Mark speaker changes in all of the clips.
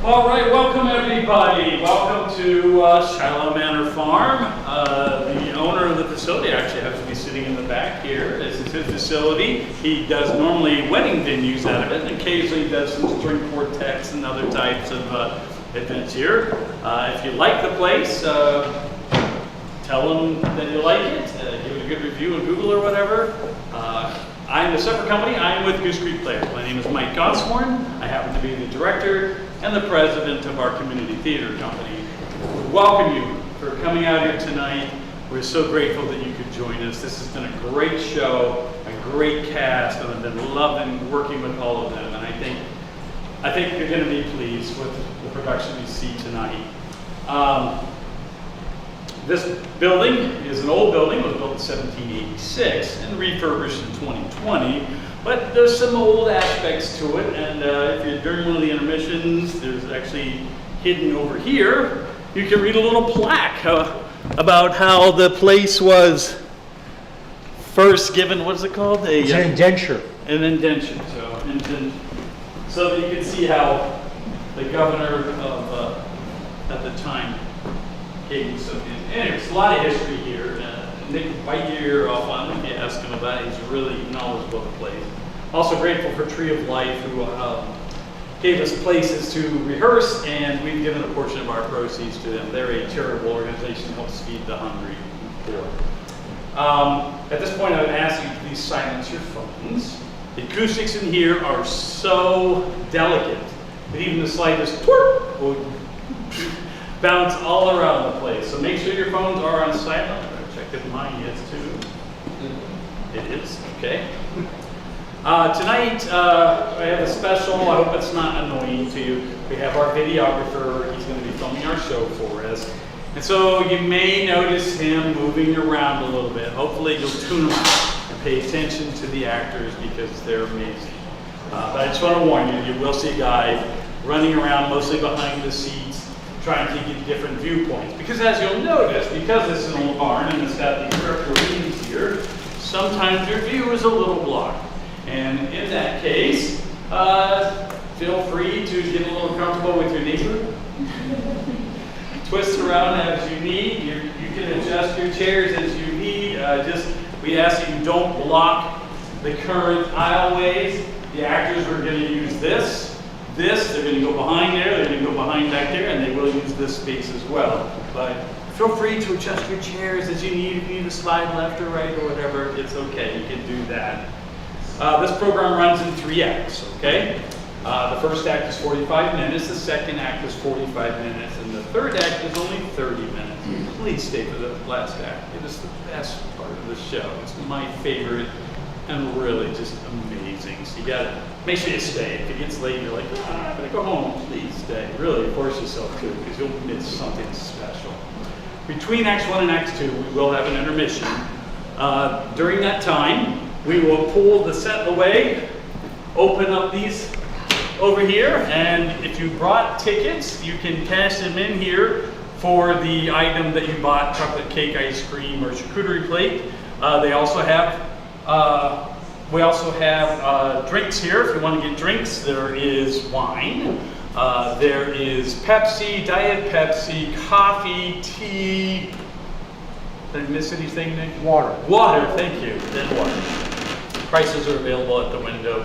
Speaker 1: All right, welcome everybody. Welcome to Shiloh Manor Farm. The owner of the facility actually has to be sitting in the back here. This is his facility. He does normally wedding venues out of it, and occasionally does some string quartets and other types of events here. If you like the place, tell them that you like it. Give it a good review on Google or whatever. I'm a separate company. I'm with Goose Players. My name is Mike Goshorn. I happen to be the director and the president of our community theater company. We welcome you for coming out here tonight. We're so grateful that you could join us. This has been a great show, a great cast, and I've been loving working with all of them. And I think you're going to be pleased with the production you see tonight. This building is an old building. It was built in 1786 and refurbished in 2020. But there's some old aspects to it, and if you're during one of the intermissions, there's actually hidden over here, you can read a little plaque about how the place was first given, what's it called?
Speaker 2: It's an indenture.
Speaker 1: An indenture, so that you can see how the governor of, at the time, gave something. Anyways, a lot of history here. Nick can bite your ear off on him if you ask him about it. He's really knowledgeable of the place. Also grateful for Tree of Life, who gave us places to rehearse, and we've given a portion of our proceeds to them. They're a charitable organization that helps feed the hungry and poor. At this point, I would ask you to please silence your phones. The acoustics in here are so delicate that even the slightest twerp will bounce all around the place. So make sure your phones are on silent. Check if mine is too. It is, okay. Tonight, I have a special. I hope it's not annoying to you. We have our videographer. He's going to be filming our show for us. And so you may notice him moving around a little bit. Hopefully you'll tune him out and pay attention to the actors because they're amazing. But I just want to warn you, you will see a guy running around mostly behind the seats trying to get different viewpoints. Because as you'll notice, because this is an old barn and it's got these rings here, sometimes your view is a little blocked. And in that case, feel free to get a little comfortable with your neighbor. Twist around as you need. You can adjust your chairs as you need. We ask that you don't block the current aisleways. The actors are going to use this. They're going to go behind there, they're going to go behind back there, and they will use this space as well. But feel free to adjust your chairs as you need. If you need to slide left or right or whatever, it's okay, you can do that. This program runs in 3 acts, okay? The first act is 45 minutes, the second act is 45 minutes, and the third act is only 30 minutes. Please stay for the last act. It is the best part of the show. It's my favorite and really just amazing. So you gotta make sure you stay. If it gets late, you're like, I'm gonna go home. Please stay. Really force yourself to, because you'll miss something special. Between Acts 1 and Acts 2, we will have an intermission. During that time, we will pull the set away, open up these over here, and if you brought tickets, you can cash them in here for the item that you bought, chocolate cake, ice cream, or charcuterie plate. We also have drinks here. If you want to get drinks, there is wine. There is Pepsi, Diet Pepsi, coffee, tea. Did I miss anything, Nick?
Speaker 2: Water.
Speaker 1: Water, thank you. And water. Prices are available at the window.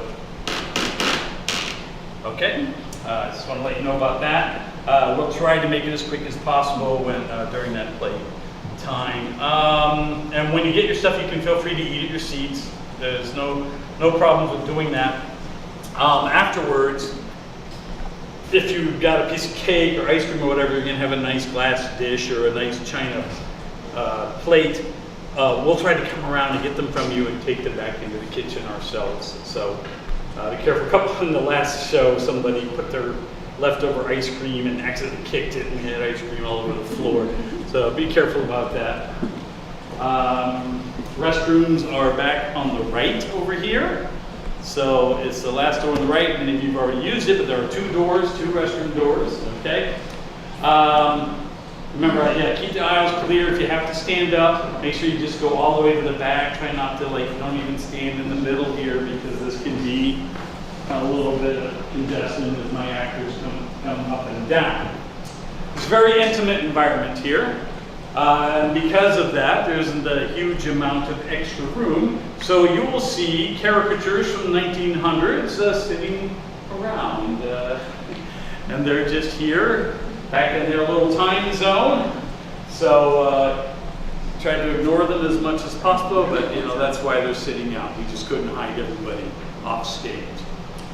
Speaker 1: Okay, I just want to let you know about that. We'll try to make it as quick as possible during that play time. And when you get your stuff, you can feel free to eat at your seats. There's no problems with doing that. Afterwards, if you've got a piece of cake or ice cream or whatever, you're going to have a nice glass dish or a nice china plate. We'll try to come around and get them from you and take them back into the kitchen ourselves. So be careful. In the last show, somebody put their leftover ice cream and accidentally kicked it and had ice cream all over the floor. So be careful about that. Restrooms are back on the right over here. So it's the last door on the right, and if you've already used it, but there are 2 doors, 2 restroom doors, okay? Remember, keep the aisles clear. If you have to stand up, make sure you just go all the way to the back. Try not to, don't even stand in the middle here because this can be a little bit of congestion as my actors come come up and down. It's a very intimate environment here. And because of that, there isn't a huge amount of extra room. So you will see caricatures from the 1900s sitting around. And they're just here, back in their little time zone. So tried to ignore them as much as possible, but that's why they're sitting out. We just couldn't hide everybody off stage.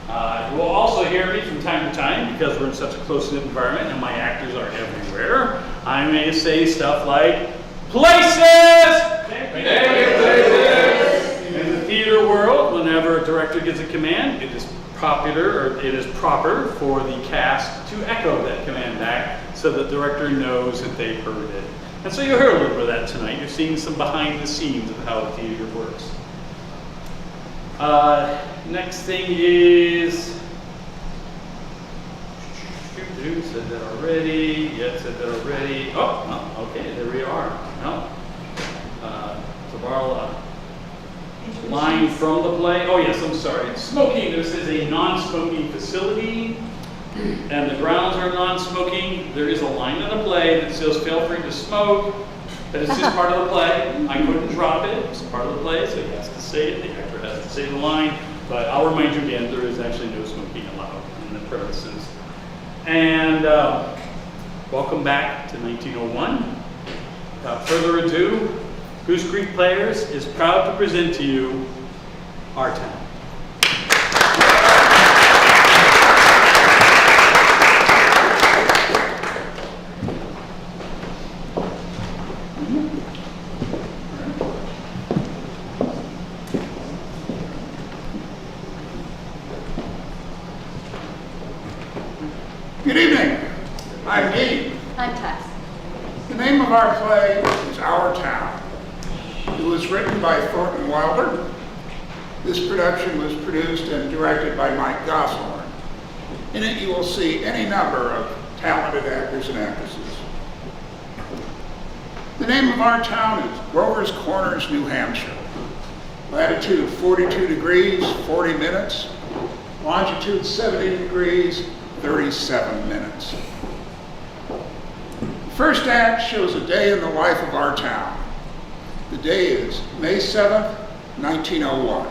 Speaker 1: You will also hear me from time to time, because we're in such a close-knit environment and my actors are everywhere. I may say stuff like, places! Places! In the theater world, whenever a director gives a command, it is proper for the cast to echo that command back so the director knows that they've heard it. And so you'll hear a little bit of that tonight. You're seeing some behind the scenes of how the theater works. Next thing is, said that already. Yeah, said that already. Oh, no, okay, there we are. No. So our line from the play. Oh yes, I'm sorry. Smoking. This is a non-smoking facility, and the grounds are non-smoking. There is a line in the play that says "Feel free to smoke." That is just part of the play. I couldn't drop it. It's part of the play, so he has to say it. The actor has to say the line. But I'll remind you again, there is actually no smoking allowed in the premises. And welcome back to 1901. Without further ado, Goose Creek Players is proud to present to you our town.
Speaker 2: Good evening. I'm Dean.
Speaker 3: I'm Tess.
Speaker 2: The name of our play is Our Town. It was written by Thornton Wilder. This production was produced and directed by Mike Goshorn. In it you will see any number of talented actors and actresses. The name of our town is Grover's Corners, New Hampshire. Latitude 42 degrees, 40 minutes. Longitude 70 degrees, 37 minutes. The first act shows a day in the life of our town. The day is May 7th, 1901.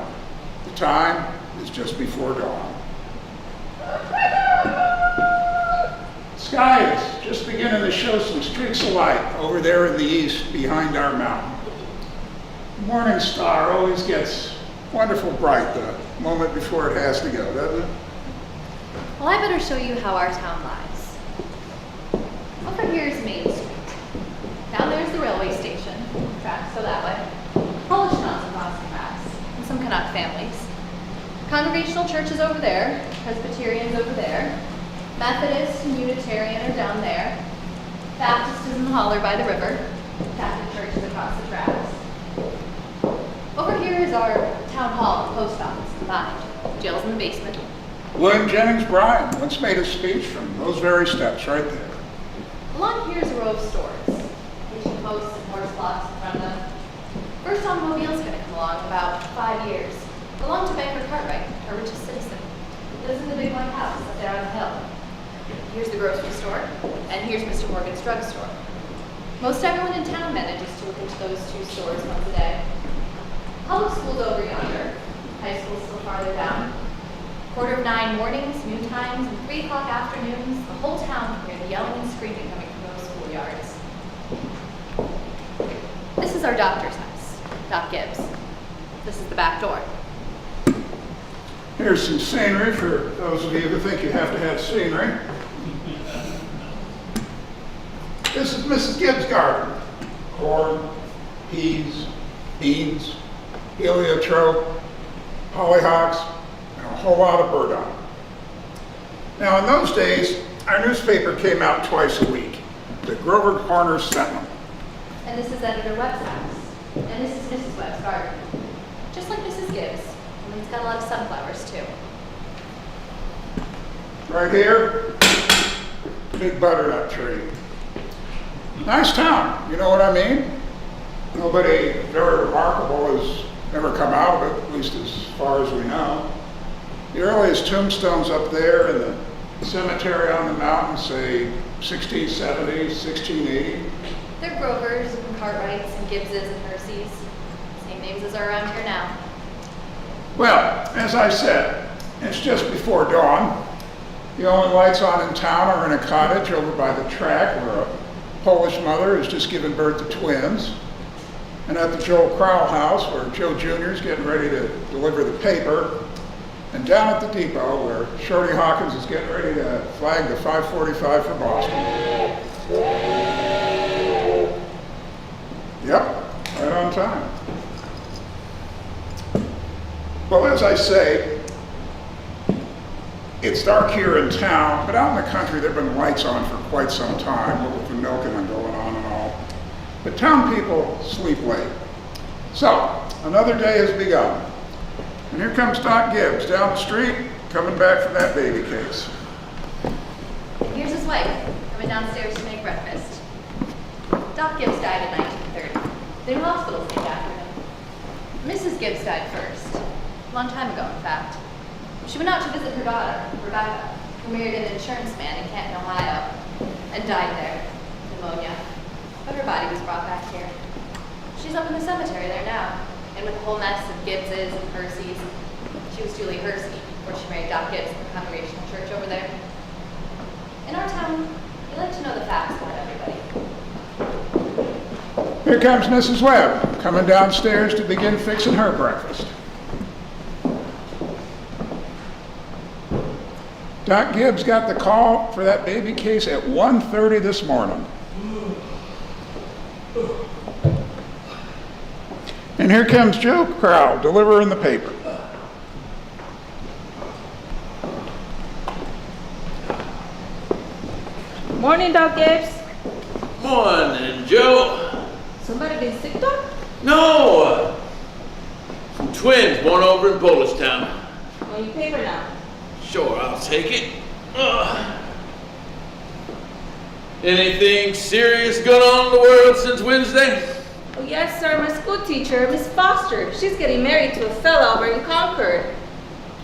Speaker 2: The time is just before dawn. The sky is just beginning to show some streaks of light over there in the east behind our mountain. The morning star always gets wonderful bright the moment before it has to go, doesn't it?
Speaker 3: Well, I better show you how our town lies. Over here is Main Street. Down there is the railway station. Tracks go that way. Polish nuns across the pass, and some Canuck families. Congregational church is over there. Presbyterian's over there. Methodist and Unitarian are down there. Baptist is in the holler by the river. Catholic church is across the tracks. Over here is our town hall and post office combined. Jail's in the basement.
Speaker 2: William Jennings Bryan once made a speech from those very steps right there.
Speaker 3: Along here is a row of stores. Hitching posts and horse blocks in front of them. First automobile's going to come along in about 5 years. Belonged to banker Cartwright, our richest citizen. Lives in the big white house up there on the hill. Here's the grocery store, and here's Mr. Morgan's drugstore. Most everyone in town manages to look into those two stores once a day. Public school's over yonder. High school's still farther down. 9:15 mornings, noon times, and 3 o'clock afternoons, the whole town can hear the yelling and screaming coming from those schoolyards. This is our doctor's house, Doc Gibbs. This is the back door.
Speaker 2: Here's some scenery for those of you who think you have to have scenery. This is Mrs. Gibbs' garden. Corn, peas, beans, heliotrope, hollyhocks, and a whole lot of burdock. Now in those days, our newspaper came out twice a week, the Grover Corners Sentinel.
Speaker 3: And this is Editor Webb's house. And this is Mrs. Webb's garden. Just like Mrs. Gibbs. And it's got a lot of sunflowers too.
Speaker 2: Right here, big butternut tree. Nice town, you know what I mean? Nobody very remarkable has ever come out of it, at least as far as we know. The earliest tombstone's up there in the cemetery on the mountain, say 1670, 1680?
Speaker 3: They're Grovers and Cartwrights and Gibbses and Percys. Same names as are around here now.
Speaker 2: Well, as I said, it's just before dawn. The only lights on in town are in a cottage over by the track where a Polish mother has just given birth to twins, and at the Joe Crowell house where Joe Jr. is getting ready to deliver the paper, and down at the depot where Shorty Hawkins is getting ready to flag the 545 for Boston. Yep, right on time. Well, as I say, it's dark here in town, but out in the country there have been lights on for quite some time, with the milking and going on and all. But town people sleep late. So, another day has begun. And here comes Doc Gibbs down the street, coming back from that baby case.
Speaker 3: Here's his wife, coming downstairs to make breakfast. Doc Gibbs died in 1930. The new hospital's named after him. Mrs. Gibbs died first. A long time ago, in fact. She went out to visit her daughter, Rebecca, who married an insurance man in Canton, Ohio, and died there, pneumonia. But her body was brought back here. She's up in the cemetery there now, and with a whole mess of Gibbses and Percys. She was Julie Hersey, where she married Doc Gibbs in the Congregational Church over there. In our town, we like to know the facts about everybody.
Speaker 2: Here comes Mrs. Webb, coming downstairs to begin fixing her breakfast. Doc Gibbs got the call for that baby case at 1:30 this morning. And here comes Joe Crowell delivering the paper.
Speaker 4: Morning, Doc Gibbs.
Speaker 5: Morning, Joe.
Speaker 4: Somebody been sick, Doc?
Speaker 5: No, some twins born over in Polish Town.
Speaker 4: On your paper now.
Speaker 5: Sure, I'll take it. Anything serious going on in the world since Wednesday?
Speaker 4: Oh, yes, sir. My school teacher, Miss Foster. She's getting married to a fellow over in Concord.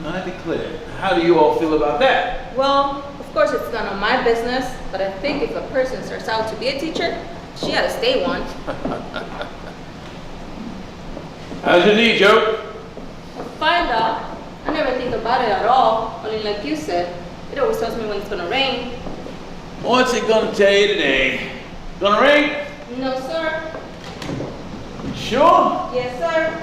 Speaker 5: I declare. How do you all feel about that?
Speaker 4: Well, of course, it's none of my business, but I think if a person starts out to be a teacher, she ought to stay one.
Speaker 5: How's your knee, Joe?
Speaker 4: Fine, Doc. I never think about it at all. Only like you said, it always tells me when it's gonna rain.
Speaker 5: What's it gonna tell you today? Gonna rain?
Speaker 4: No, sir.
Speaker 5: Sure?
Speaker 4: Yes, sir.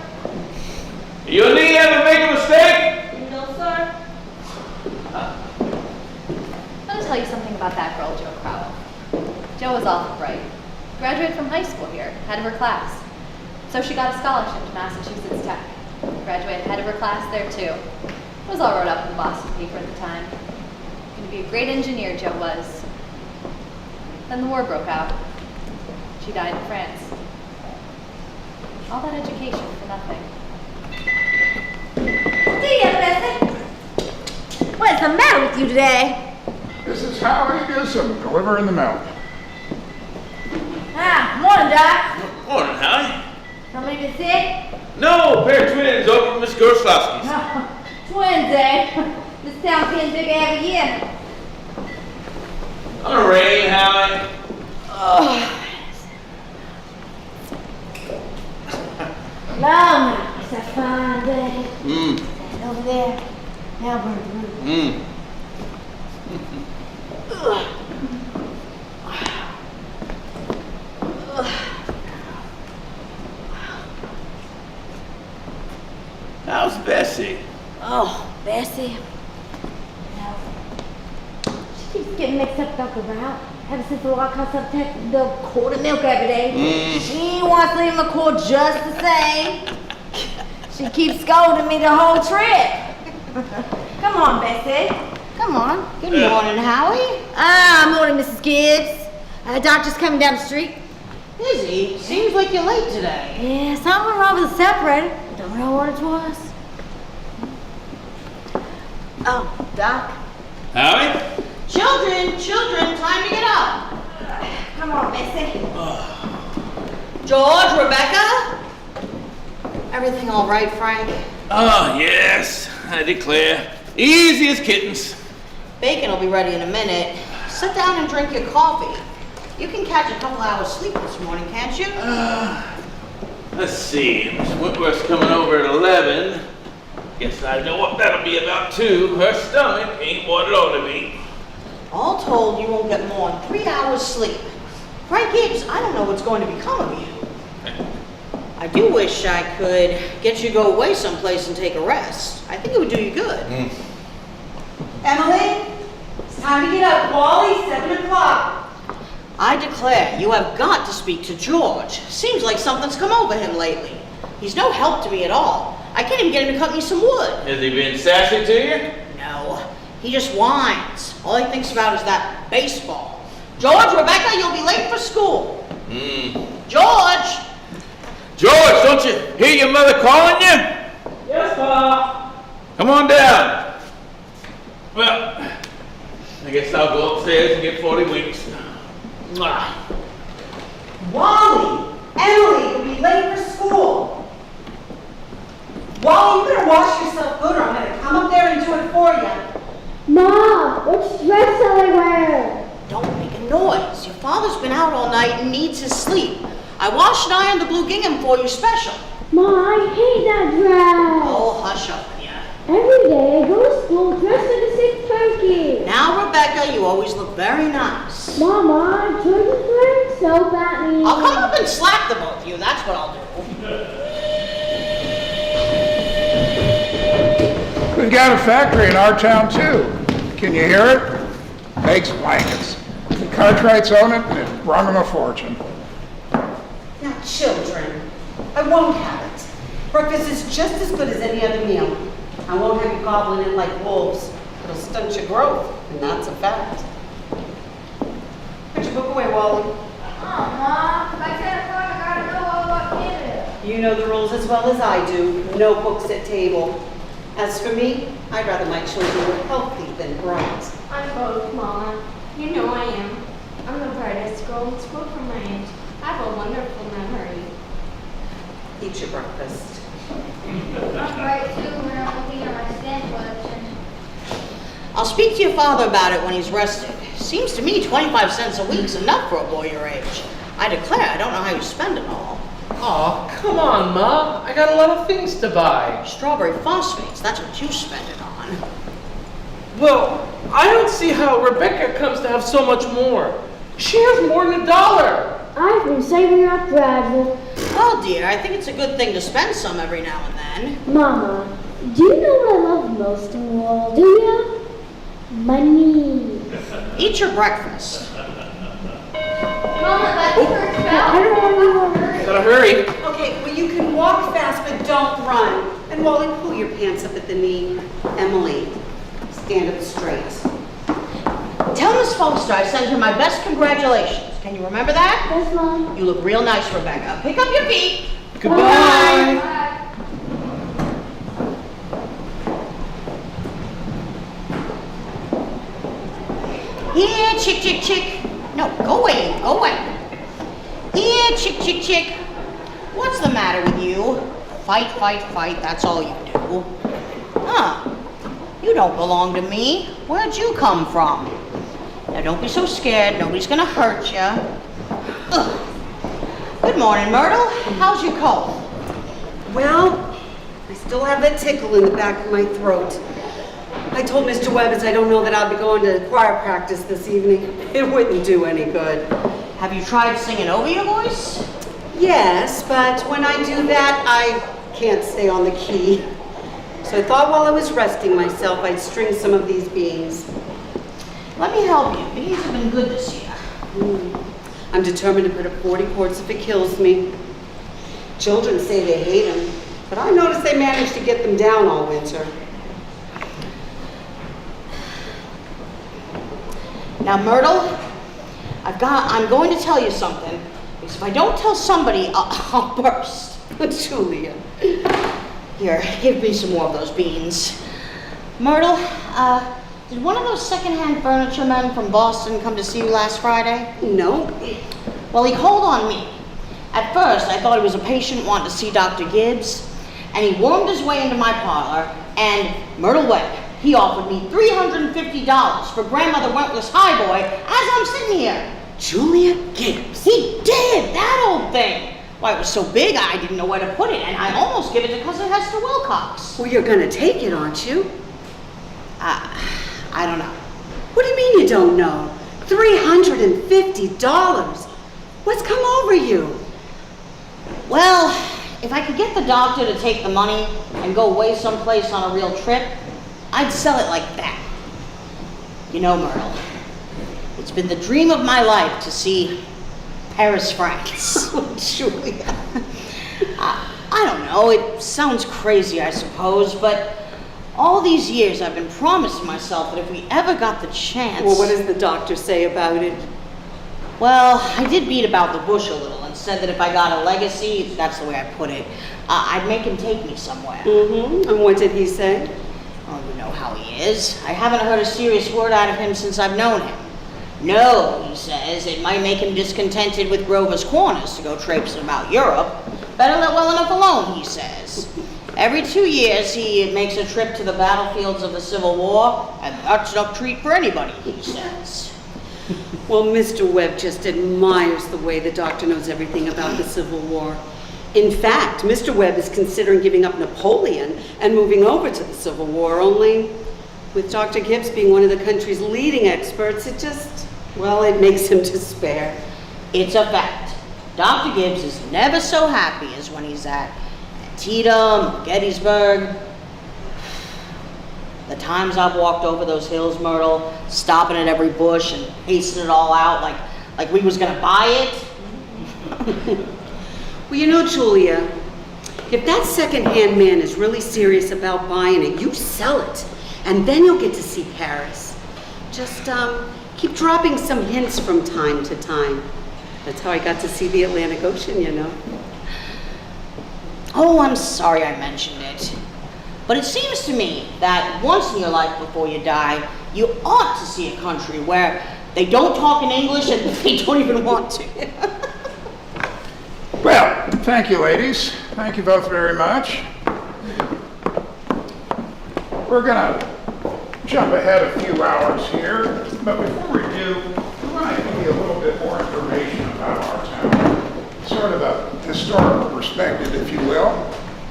Speaker 5: Your knee ever make a mistake?
Speaker 4: No, sir.
Speaker 3: Let me tell you something about that girl, Joe Crowell. Jo was awful bright. Graduated from high school here, head of her class. So she got a scholarship to Massachusetts Tech. Graduated head of her class there too. It was all wrote up in the Boston paper at the time. Going to be a great engineer, Jo was. Then the war broke out. She died in France. All that education for nothing.
Speaker 6: Hey, Bessie. What's the matter with you today?
Speaker 2: This is Howie Newsom, delivering the milk.
Speaker 6: Ah, morning, Doc.
Speaker 5: Morning, Howie.
Speaker 6: Somebody been sick?
Speaker 5: No, pair of twins over at Miss Gorslowski's.
Speaker 6: Twins, eh? This town's getting bigger every year.
Speaker 5: Gonna rain, Howie.
Speaker 6: Oh. Long, it's a fine day. And over there, Melbourne Blue.
Speaker 5: How's Bessie?
Speaker 6: Oh, Bessie. No. She keeps getting mixed up with Dr. Route. Ever since the law costs up the quart of milk every day. She wants to leave McCoy just the same. She keeps scolding me the whole trip. Come on, Bessie. Come on. Good morning, Howie. Morning, Mrs. Gibbs. Doctor's coming down the street.
Speaker 7: Is he? Seems like you're late today.
Speaker 6: Yeah, something wrong with the separator. Don't know what it was. Oh, Doc.
Speaker 5: Howie?
Speaker 7: Children, time to get up.
Speaker 6: Come on, Bessie.
Speaker 7: George, Rebecca? Everything all right, Frank?
Speaker 5: Oh, yes, I declare. Easy as kittens.
Speaker 7: Bacon will be ready in a minute. Sit down and drink your coffee. You can catch a couple hours sleep this morning, can't you?
Speaker 5: Let's see. Miss Whitworth's coming over at 11. Guess I know what that'll be about 2. Her stomach ain't what it ought to be.
Speaker 7: All told, you won't get more than 3 hours sleep. Frank Gibbs, I don't know what's going to become of you. I do wish I could get you to go away someplace and take a rest. I think it would do you good.
Speaker 8: Emily, it's time to get up. Wally, 7 o'clock.
Speaker 7: I declare, you have got to speak to George. Seems like something's come over him lately. He's no help to me at all. I can't even get him to cut me some wood.
Speaker 5: Has he been sassy to you?
Speaker 7: No, he just whines. All he thinks about is that baseball. George, Rebecca, you'll be late for school. George!
Speaker 5: George, don't you hear your mother calling you?
Speaker 1: Yes, Pa.
Speaker 5: Come on down. Well, I guess I'll go upstairs and get 40 winks. Mwah.
Speaker 8: Wally, Emily, you'll be late for school. Wally, you better wash yourself good or I'm going to come up there and do it for you.
Speaker 6: Mom, which dress shall I wear?
Speaker 7: Don't make a noise. Your father's been out all night and needs his sleep. I washed and ironed the blue gingham for you special.
Speaker 6: Mom, I hate that dress.
Speaker 7: Oh, hush up, yeah.
Speaker 6: Every day I go to school dressed like a sick turkey.
Speaker 7: Now, Rebecca, you always look very nice.
Speaker 6: Mama, George is throwing soap at me.
Speaker 7: I'll come up and slap the both of you. That's what I'll do.
Speaker 2: We've got a factory in our town too. Can you hear it? Makes blankets. The Cartwrights own it and it brought them a fortune.
Speaker 8: Now, children, I won't have it. Breakfast is just as good as any other meal. I won't have you gobbling it like wolves. It'll stunt your growth, and that's a fact. Put your book away, Wally.
Speaker 6: Oh, Mom, by 10 o'clock I gotta know all about Canada.
Speaker 8: You know the rules as well as I do. No books at table. As for me, I'd rather my children were healthy than bright.
Speaker 6: I'm both, Mama. You know I am. I'm the brightest girl in school for my age. I have a wonderful memory.
Speaker 8: Eat your breakfast.
Speaker 6: I'm bright too when I'm looking at my stamp collection.
Speaker 7: I'll speak to your father about it when he's rested. Seems to me 25 cents a week's enough for a boy your age. I declare, I don't know how you spend it all.
Speaker 9: Aw, come on, Ma. I got a lot of things to buy.
Speaker 7: Strawberry phosphates, that's what you spend it on.
Speaker 9: Well, I don't see how Rebecca comes to have so much more. She has more than $1.
Speaker 6: I've been saving up gradually.
Speaker 7: Well, dear, I think it's a good thing to spend some every now and then.
Speaker 6: Mama, do you know what I love most in the world? Do you? Money.
Speaker 7: Eat your breakfast.
Speaker 3: Mama, that's first
Speaker 6: I don't want to hurry.
Speaker 9: Gotta hurry.
Speaker 8: Okay, well, you can walk fast, but don't run. And Wally, pull your pants up at the knee. Emily, stand up straight.
Speaker 7: Tell Miss Foster I sent her my best congratulations. Can you remember that?
Speaker 6: Yes, Mom.
Speaker 7: You look real nice, Rebecca. Pick up your feet.
Speaker 9: Goodbye.
Speaker 7: Here, chick, chick, chick. No, go away, go away. Here, chick, chick, chick. What's the matter with you? Fight, fight, fight, that's all you do. Huh, you don't belong to me. Where'd you come from? Now don't be so scared, nobody's gonna hurt you. Good morning, Myrtle. How's your cold?
Speaker 8: Well, I still have that tickle in the back of my throat. I told Mr. Webbers I don't know that I'll be going to choir practice this evening. It wouldn't do any good.
Speaker 7: Have you tried singing over your voice?
Speaker 8: Yes, but when I do that, I can't stay on the key. So I thought while I was resting myself, I'd string some of these beans.
Speaker 7: Let me help you. Beans have been good this year.
Speaker 8: I'm determined to put up 40 quarts if it kills me. Children say they hate them, but I notice they manage to get them down all winter.
Speaker 7: Now, Myrtle, I'm going to tell you something, because if I don't tell somebody, I'll burst.
Speaker 8: Julia.
Speaker 7: Here, give me some more of those beans. Myrtle, did one of those secondhand furniture men from Boston come to see you last Friday?
Speaker 8: No.
Speaker 7: Well, he called on me. At first, I thought he was a patient wanting to see Dr. Gibbs, and he wormed his way into my parlor, and Myrtle Webb, He offered me $350 for Grandmother Wentworth's highboy as I'm sitting here.
Speaker 8: Julia Gibbs.
Speaker 7: He did, that old thing. Why, it was so big I didn't know where to put it, and I almost gave it to Cousin Hester Wilcox.
Speaker 8: Well, you're gonna take it, aren't you?
Speaker 7: I don't know.
Speaker 8: What do you mean you don't know? $350. What's come over you?
Speaker 7: Well, if I could get the doctor to take the money and go away someplace on a real trip, I'd sell it like that. You know, Myrtle, it's been the dream of my life to see Paris, France.
Speaker 8: Julia.
Speaker 7: I don't know, it sounds crazy, I suppose, but all these years I've been promising myself that if we ever got the chance...
Speaker 8: Well, what does the doctor say about it?
Speaker 7: Well, I did beat about the bush a little and said that if I got a legacy, that's the way I put it, I'd make him take me somewhere.
Speaker 8: Mm-hmm. And what did he say?
Speaker 7: Oh, you know how he is. I haven't heard a serious word out of him since I've known him. No, he says, it might make him discontented with Grover's Corners to go traipsing about Europe. Better let well enough alone, he says. Every 2 years, he makes a trip to the battlefields of the Civil War, and that's no treat for anybody, he says.
Speaker 8: Well, Mr. Webb just admires the way the doctor knows everything about the Civil War. In fact, Mr. Webb is considering giving up Napoleon and moving over to the Civil War, only with Dr. Gibbs being one of the country's leading experts, it just, well, it makes him despair.
Speaker 7: It's a fact. Dr. Gibbs is never so happy as when he's at Antietam or Gettysburg. The times I've walked over those hills, Myrtle, stopping at every bush and pacing it all out like we was gonna buy it.
Speaker 8: Well, you know, Julia, if that second-hand man is really serious about buying it, you sell it, and then you'll get to see Paris. Just keep dropping some hints from time to time. That's how I got to see the Atlantic Ocean, you know.
Speaker 7: Oh, I'm sorry I mentioned it. But it seems to me that once in your life before you die, you ought to see a country where they don't talk in English and they don't even want to.
Speaker 2: Well, thank you, ladies. Thank you both very much. We're gonna jump ahead a few hours here, but before we do, we want to give you a little bit more information about our town. Sort of a historical perspective, if you will.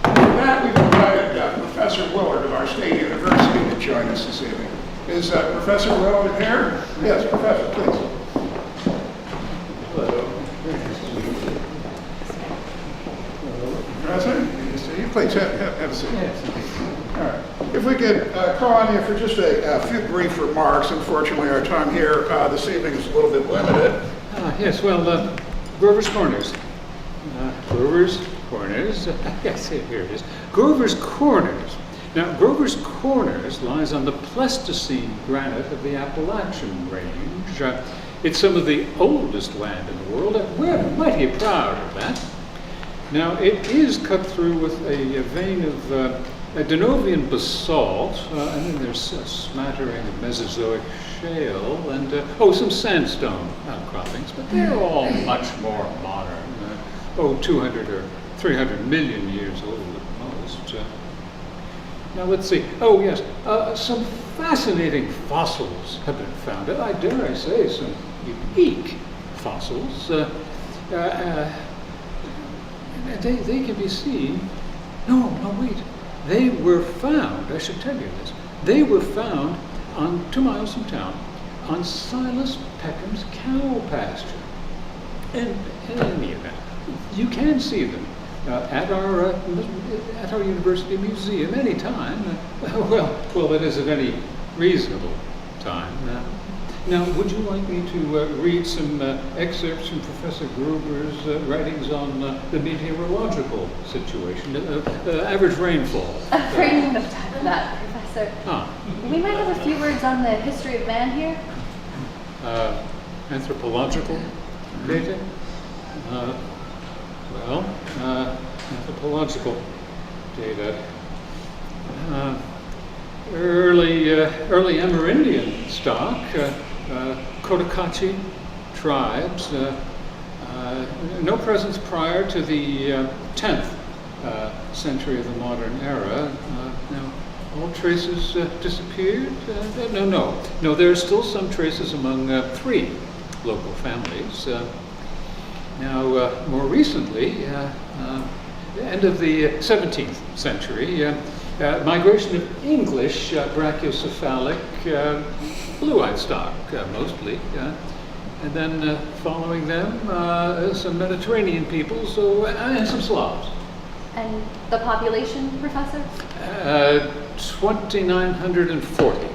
Speaker 2: For that, we've invited Professor Willard of our state university to join us this evening. Is Professor Willard here? Yes, Professor, please.
Speaker 10: Hello.
Speaker 2: Professor, good to see you. Please, have a seat. Yes. All right. If we could call on you for just a few brief remarks. Unfortunately, our time here this evening is a little bit limited.
Speaker 10: Yes, well, Grover's Corners. Grover's Corners. Yes, here it is. Grover's Corners. Now, Grover's Corners lies on the Pleistocene granite of the Appalachian Range. It's some of the oldest land in the world, and we're mighty proud of that. Now, it is cut through with a vein of a Denovian basalt, and then there's a smattering of Mesozoic shale, and some sandstone outcroppings, but they're all much more modern. 200 or 300 million years old at most. Now let's see. Oh yes, some fascinating fossils have been found. I dare I say some unique fossils. They can be seen. No, wait. They were found. I should tell you this. They were found on 2 miles from town, on Silas Peckham's cow pasture. And in any event, you can see them at our university museum anytime. Well, that is at any reasonable time. Now, would you like me to read some excerpts from Professor Gruber's writings on the meteorological situation, average rainfall?
Speaker 3: Afraid we don't have time for that, Professor. We might have a few words on the history of man here.
Speaker 10: Anthropological data? Anthropological data. Early Amerindian stock, Cotacachi tribes, no presence prior to the 10th century of the modern era. Now, all traces disappeared? No, there are still some traces among 3 local families. Now, more recently, end of the 17th century, migration of English brachiocephalic blue-eyed stock, mostly. And then following them, some Mediterranean peoples and some Slavs.
Speaker 3: And the population, Professor?
Speaker 10: 2,940.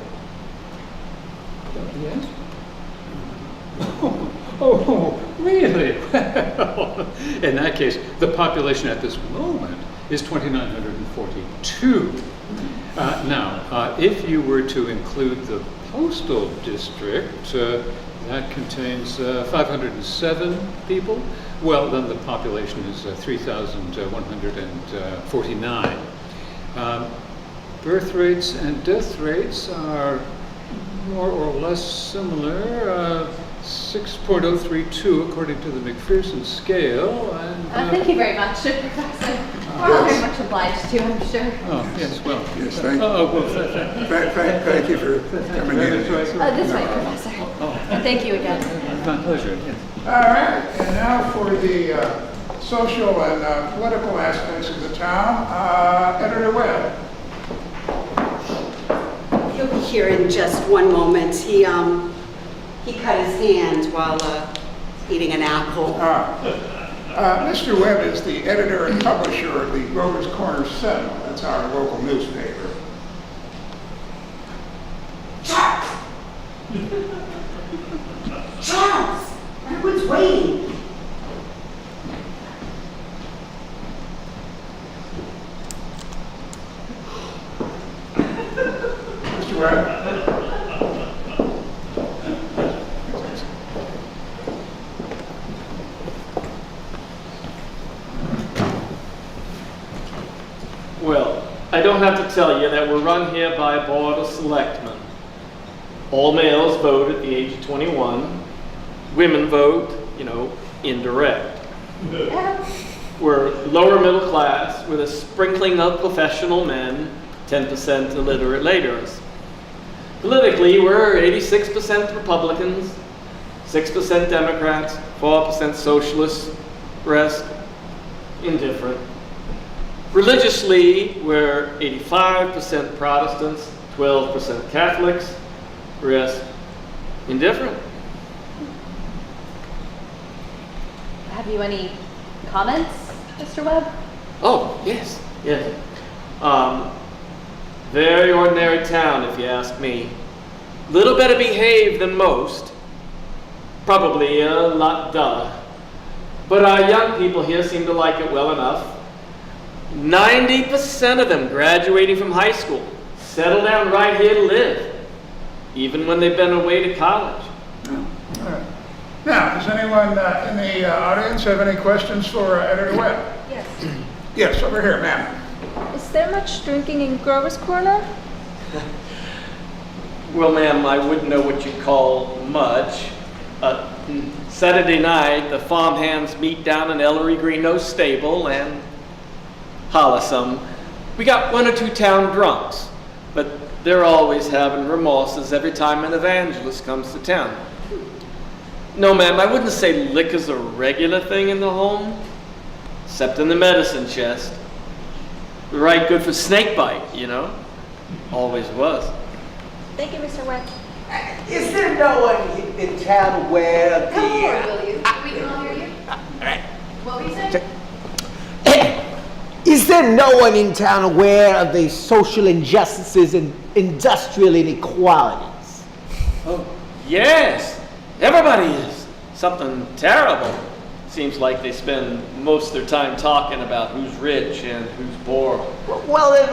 Speaker 10: Yes? Oh, really? Well, in that case, the population at this moment is 2,942. Now, if you were to include the postal district, that contains 507 people. Well, then the population is 3,149. Birth rates and death rates are more or less similar, 6.032 according to the McPherson scale. And,
Speaker 3: Thank you very much, Professor. We're all very much obliged to, I'm sure.
Speaker 10: Oh, yes, well.
Speaker 2: Yes, thank you. Thank you for coming in.
Speaker 3: This way, Professor. And thank you again.
Speaker 10: My pleasure, yes.
Speaker 2: All right, and now for the social and political aspects of the town, Editor Webb.
Speaker 8: He'll be here in just one moment. He cut his hand while eating an apple.
Speaker 2: Mr. Webb is the editor and publisher of the Grover's Corner Sentinel. That's our local newspaper.
Speaker 8: Charles! Charles! Everyone's waiting.
Speaker 2: Mr. Webb?
Speaker 9: Well, I don't have to tell you that we're run here by a board of selectmen. All males vote at the age of 21. Women vote, indirect. We're lower middle class with a sprinkling of professional men, 10% illiterate laborers. Politically, we're 86% Republicans, 6% Democrats, 4% Socialists, rest indifferent. Religiously, we're 85% Protestants, 12% Catholics, rest indifferent.
Speaker 3: Have you any comments, Mr. Webb?
Speaker 9: Oh, yes. Very ordinary town, if you ask me. Little better behaved than most. Probably a lot duller. But our young people here seem to like it well enough. 90% of them graduating from high school settle down right here to live, even when they've been away to college.
Speaker 2: All right. Now, does anyone in the audience have any questions for Editor Webb?
Speaker 4: Yes.
Speaker 2: Yes, over here, ma'am.
Speaker 4: Is there much drinking in Grover's Corner?
Speaker 9: Well, ma'am, I wouldn't know what you call much. Saturday night, the farmhands meet down in Ellery Greenow's stable and holla some. We got 1 or 2 town drunks, but they're always having remorses every time an evangelist comes to town. No, ma'am, I wouldn't say liquor's a regular thing in the home, except in the medicine chest. Right good for snake bite, Always was.
Speaker 4: Thank you, Mr. Webb.
Speaker 11: Is there no one in town aware of
Speaker 3: Come
Speaker 11: the...
Speaker 3: forward, will you? We can all hear you. What were you saying?
Speaker 11: Is there no one in town aware of the social injustices and industrial inequalities?
Speaker 9: Oh, yes. Everybody is. Something terrible. Seems like they spend most of their time talking about who's rich and who's poor.
Speaker 11: Well, then,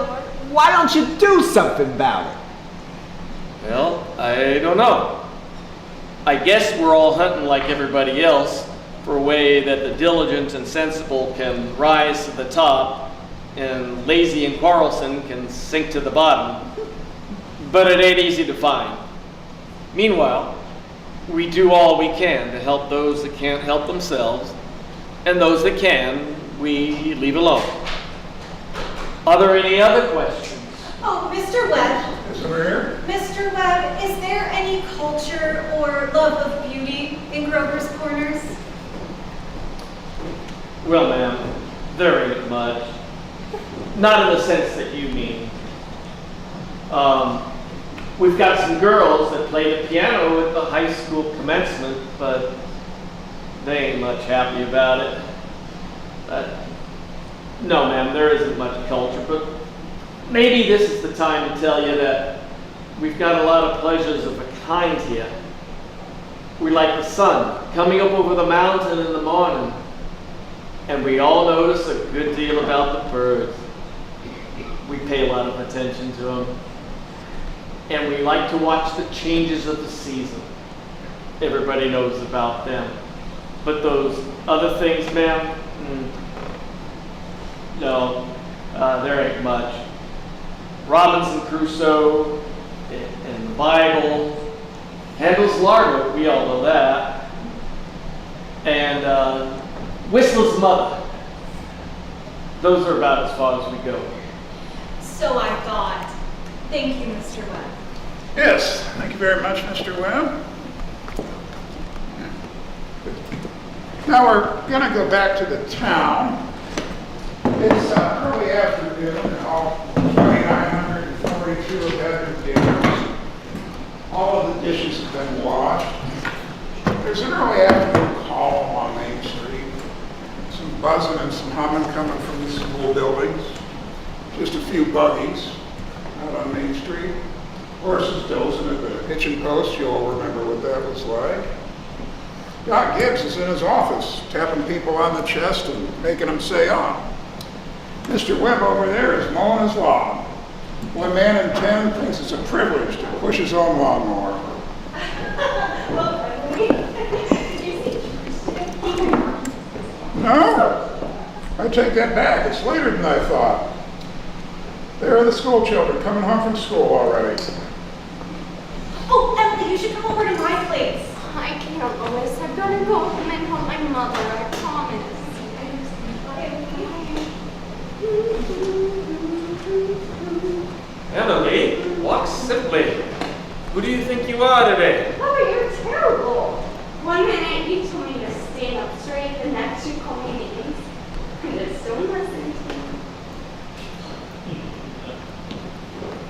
Speaker 11: why don't you do something about it?
Speaker 9: Well, I don't know. I guess we're all hunting like everybody else for a way that the diligent and sensible can rise to the top and lazy and quarrelsome can sink to the bottom. But it ain't easy to find. Meanwhile, we do all we can to help those that can't help themselves, and those that can, we leave alone. Are there any other questions?
Speaker 12: Oh, Mr. Webb.
Speaker 2: Yes, I'm here.
Speaker 12: Mr. Webb, is there any culture or love of beauty in Grover's Corners?
Speaker 9: Well, ma'am, there ain't much. Not in the sense that you mean. We've got some girls that play the piano at the high school commencement, but they ain't much happy about it. No, ma'am, there isn't much culture, but maybe this is the time to tell you that we've got a lot of pleasures of a kind here. We like the sun coming up over the mountain in the morning, and we all notice a good deal about the birds. We pay a lot of attention to them, and we like to watch the changes of the season. Everybody knows about them. But those other things, ma'am, no, there ain't much. Robinson Crusoe and the Bible, Handel's Largo, we all know that, and Whistler's Mother. Those are about as far as we go.
Speaker 12: So I thought. Thank you, Mr. Webb.
Speaker 2: Yes, thank you very much, Mr. Webb. Now we're going to go back to the town. It's early afternoon, and all 2,942 have had their dinners. All of the dishes have been washed. There's an early afternoon call on Main Street. Some buzzing and some humming coming from the school buildings. Just a few buggies out on Main Street. Horses dozing at the hitching post. You all remember what that was like. Doc Gibbs is in his office, tapping people on the chest and making them say on. Mr. Webb over there is mowing his lawn. One man in 10 thinks it's a privilege to push his own lawnmower. No, I take that back. It's later than I thought. There are the school children coming home from school already.
Speaker 12: Oh, Emily, you should come over to my place.
Speaker 3: I can't, Lois. I've got to go home and help my mother. I promise.
Speaker 9: Emily, walk simply. Who do you think you are today?
Speaker 3: Papa, you're terrible. One minute you told me to stand up straight, the next you call me names. I just don't listen to you.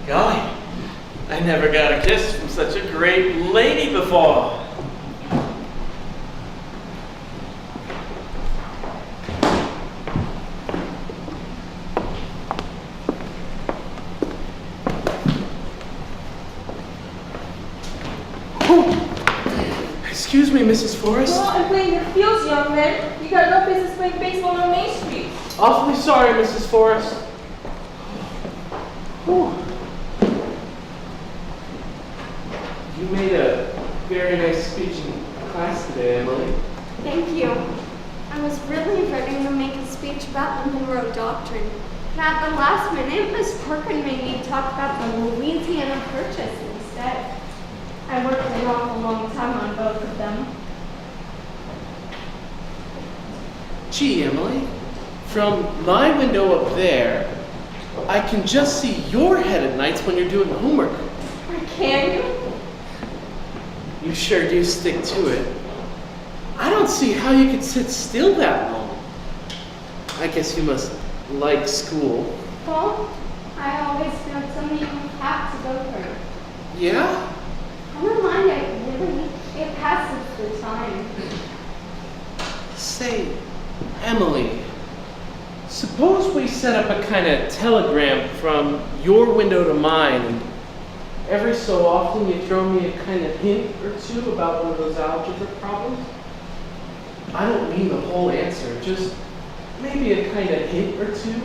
Speaker 9: Golly, I never got a kiss from such a great lady before. Excuse me, Mrs. Forrest.
Speaker 4: Well, I'm playing your fields, young man. You got no business playing baseball on Main Street.
Speaker 9: Awfully sorry, Mrs. Forrest. Whew. You made a very nice speech in class today, Emily.
Speaker 3: Thank you. I was really ready to make a speech about the Monroe Doctrine. But at the last minute, Miss Perkin made me talk about the Louisiana Purchase instead. I worked an awful long time on both of them.
Speaker 13: Gee, Emily, from my window up there, I can just see your head at nights when you're doing homework.
Speaker 3: Can you?
Speaker 13: You sure do stick to it. I don't see how you could sit still that long. I guess you must like school.
Speaker 3: Well, I always feel something you have to go through.
Speaker 13: Yeah?
Speaker 3: I don't mind it, really. It passes the time.
Speaker 13: Say, Emily, suppose we set up a kind of telegram from your window to mine, and every so often you throw me a kind of hint or two about one of those algebra problems? I don't mean the whole answer, just maybe a kind of hint or two.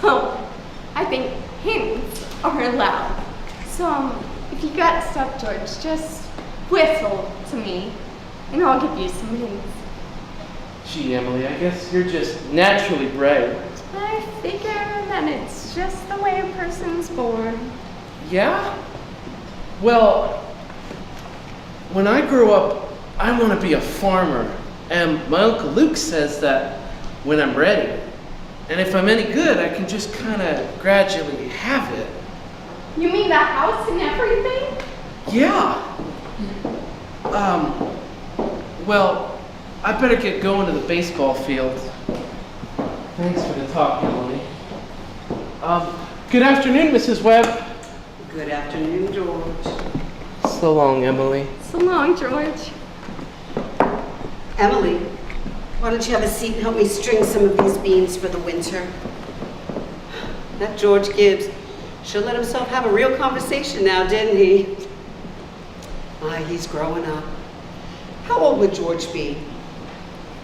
Speaker 3: Oh, I think hints are allowed. So, if you got stuff, George, just whistle to me, and I'll give you some hints.
Speaker 13: Gee, Emily, I guess you're just naturally bred.
Speaker 3: I figure that it's just the way a person's born.
Speaker 13: Yeah? Well, when I grow up, I want to be a farmer. And my Uncle Luke says that when I'm ready. And if I'm any good, I can just kind of gradually have it.
Speaker 4: You mean the house and everything?
Speaker 13: Yeah. Well, I better get going to the baseball field. Thanks for the talk, Emily. Good afternoon, Mrs. Webb.
Speaker 8: Good afternoon, George.
Speaker 13: So long, Emily.
Speaker 4: So long, George.
Speaker 8: Emily, why don't you have a seat and help me string some of these beans for the winter? That George Gibbs sure let himself have a real conversation now, didn't he? My, he's growing up. How old would George be?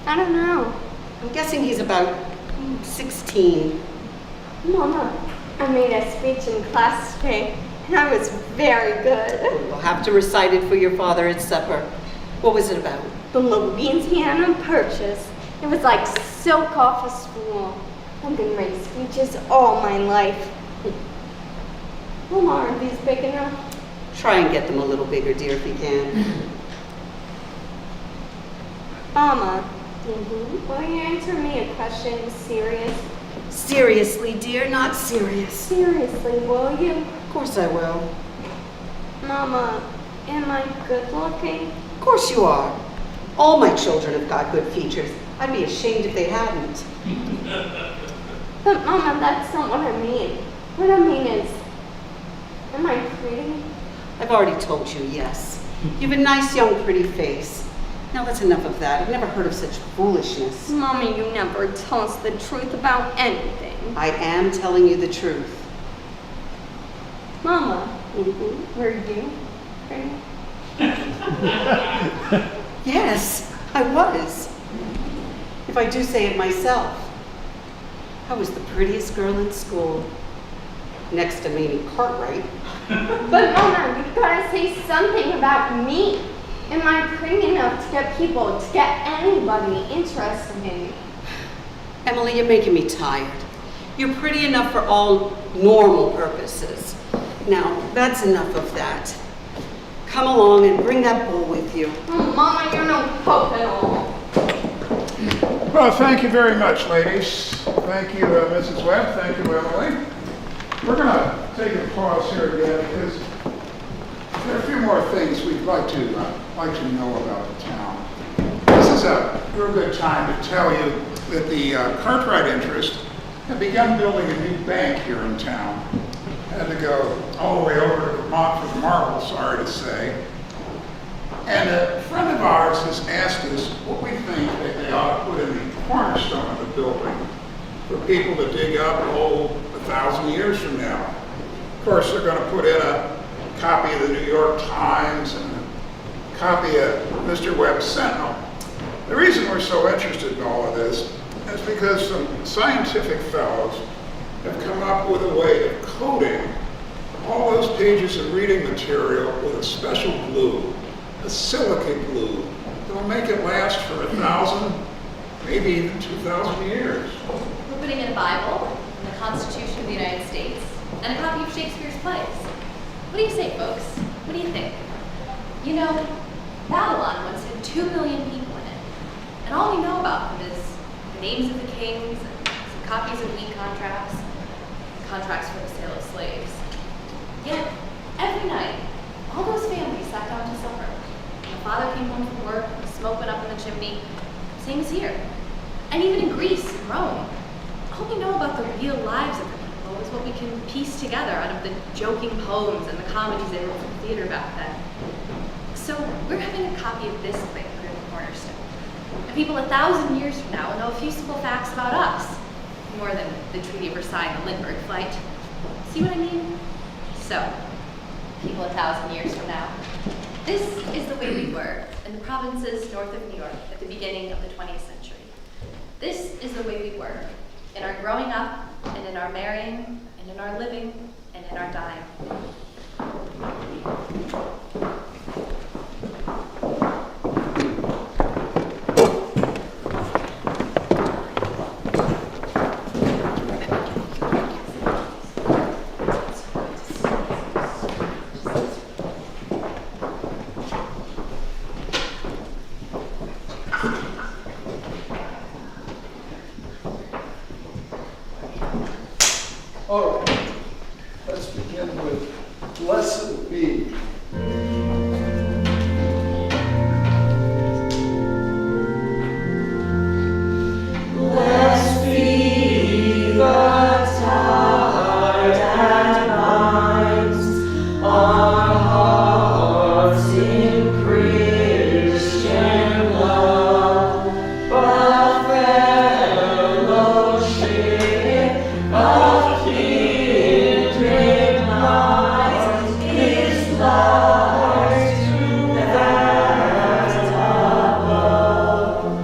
Speaker 4: I don't know.
Speaker 8: I'm guessing he's about 16.
Speaker 4: Mama, I made a speech in class today, and I was very good.
Speaker 8: You'll have to recite it for your father at supper. What was it about?
Speaker 4: The little beans he had on purchase. It was like silk off a spool. I've been writing speeches all my life. Mama, aren't these big enough?
Speaker 8: Try and get them a little bigger, dear, if you can.
Speaker 4: Mama, will you answer me a question serious?
Speaker 8: Seriously, dear, not serious.
Speaker 4: Seriously, will you?
Speaker 8: Of course I will.
Speaker 4: Mama, am I good looking?
Speaker 8: Of course you are. All my children have got good features. I'd be ashamed if they hadn't.
Speaker 4: But Mama, that's not what I mean. What I mean is, am I pretty?
Speaker 8: I've already told you, yes. You have a nice, young, pretty face. Now that's enough of that. I've never heard of such foolishness.
Speaker 4: Mommy, you never tell us the truth about anything.
Speaker 8: I am telling you the truth.
Speaker 4: Mama, were you pretty?
Speaker 8: Yes, I was. If I do say it myself, I was the prettiest girl in school. Next to Mamie Cartwright.
Speaker 4: But Mama, you've got to say something about me. Am I pretty enough to get people, to get anybody interested in me?
Speaker 8: Emily, you're making me tired. You're pretty enough for all normal purposes. Now, that's enough of that. Come along and bring that bowl with you.
Speaker 4: Oh, Mama, you're no hope at all.
Speaker 2: Well, thank you very much, ladies. Thank you, Mrs. Webb. Thank you, Emily. We're going to take a pause here again because there are a few more things we'd like to know about the town. This is a real good time to tell you that the Cartwright interest have begun building a new bank here in town. Had to go all the way over to Vermont for the marble, sorry to say. And a friend of ours has asked us what we think that they ought to put in the cornerstone of the building for people to dig up, 1,000 years from now. Of course, they're going to put in a copy of the New York Times and a copy of Mr. Webb's Sentinel. The reason we're so interested in all of this is because some scientific fellows have come up with a way of coating all those pages of reading material with a special glue, a silica glue, that will make it last for 1,000, maybe even 2,000 years.
Speaker 3: We're putting in a Bible, and the Constitution of the United States, and a copy of Shakespeare's plays. What do you say, folks? What do you think? You know, Babylon once had 2 million people in it, and all we know about them is the names of the kings, and some copies of wheat contracts for the sale of slaves. Yet, every night, all those families sat down to supper. And the father came home from work, the smoke went up in the chimney, same as here. And even in Greece and Rome, all we know about the real lives of the people is what we can piece together out of the joking poems and the comedies they wrote for the theater back then. So we're having a copy of this play put in the cornerstone. And people 1,000 years from now will know a few simple facts about us, more than the Treaty of Versailles and the Lindbergh Flight. See what I mean? So, people 1,000 years from now, this is the way we were in the provinces north of New York at the beginning of the 20th century. This is the way we were in our growing up, and in our marrying, and in our living, and in our dying.
Speaker 2: All right, let's begin with
Speaker 14: Blessed be.
Speaker 15: Blessed be the tie that binds our hearts in Christian love, the fellowship of kindred minds is life to that above.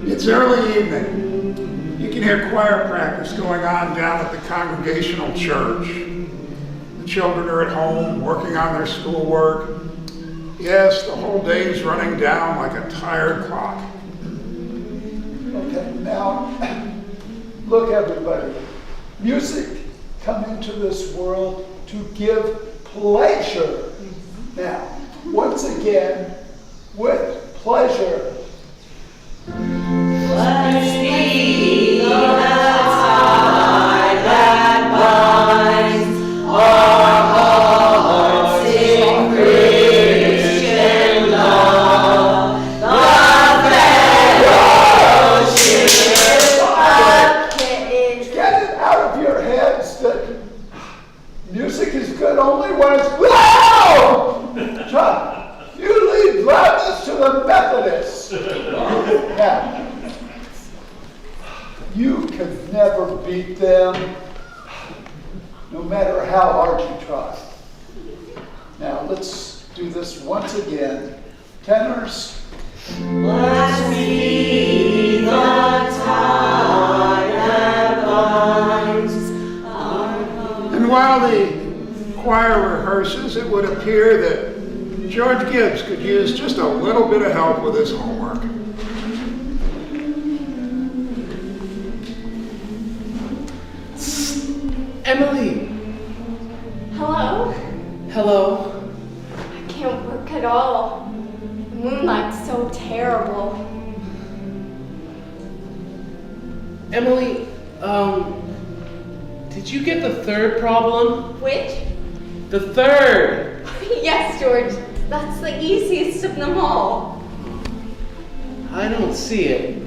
Speaker 2: It's early evening. You can hear choir practice going on down at the Congregational Church. The children are at home working on their schoolwork. Yes, the whole day's running down like a tired clock.
Speaker 14: Okay, now, look everybody. Music come into this world to give pleasure. Now, once again, with pleasure.
Speaker 15: Blessed be the tie that binds our hearts in Christian love, the fellowship of
Speaker 4: Kittens.
Speaker 14: Get it out of your heads that music is good only when it's loud! John, you leave loudness to the Methodists. Now, you can never beat them, no matter how hard you try. Now, let's do this once again. Tenors.
Speaker 15: Blessed be the tie that binds our hearts.
Speaker 2: And while the choir rehearses, it would appear that George Gibbs could use just a little bit of help with his homework.
Speaker 13: Emily!
Speaker 4: Hello?
Speaker 13: Hello?
Speaker 4: I can't work at all. The moonlight's so terrible.
Speaker 13: Emily, did you get the third problem?
Speaker 4: Which?
Speaker 13: The third!
Speaker 4: Yes, George. That's the easiest of them all.
Speaker 13: I don't see it.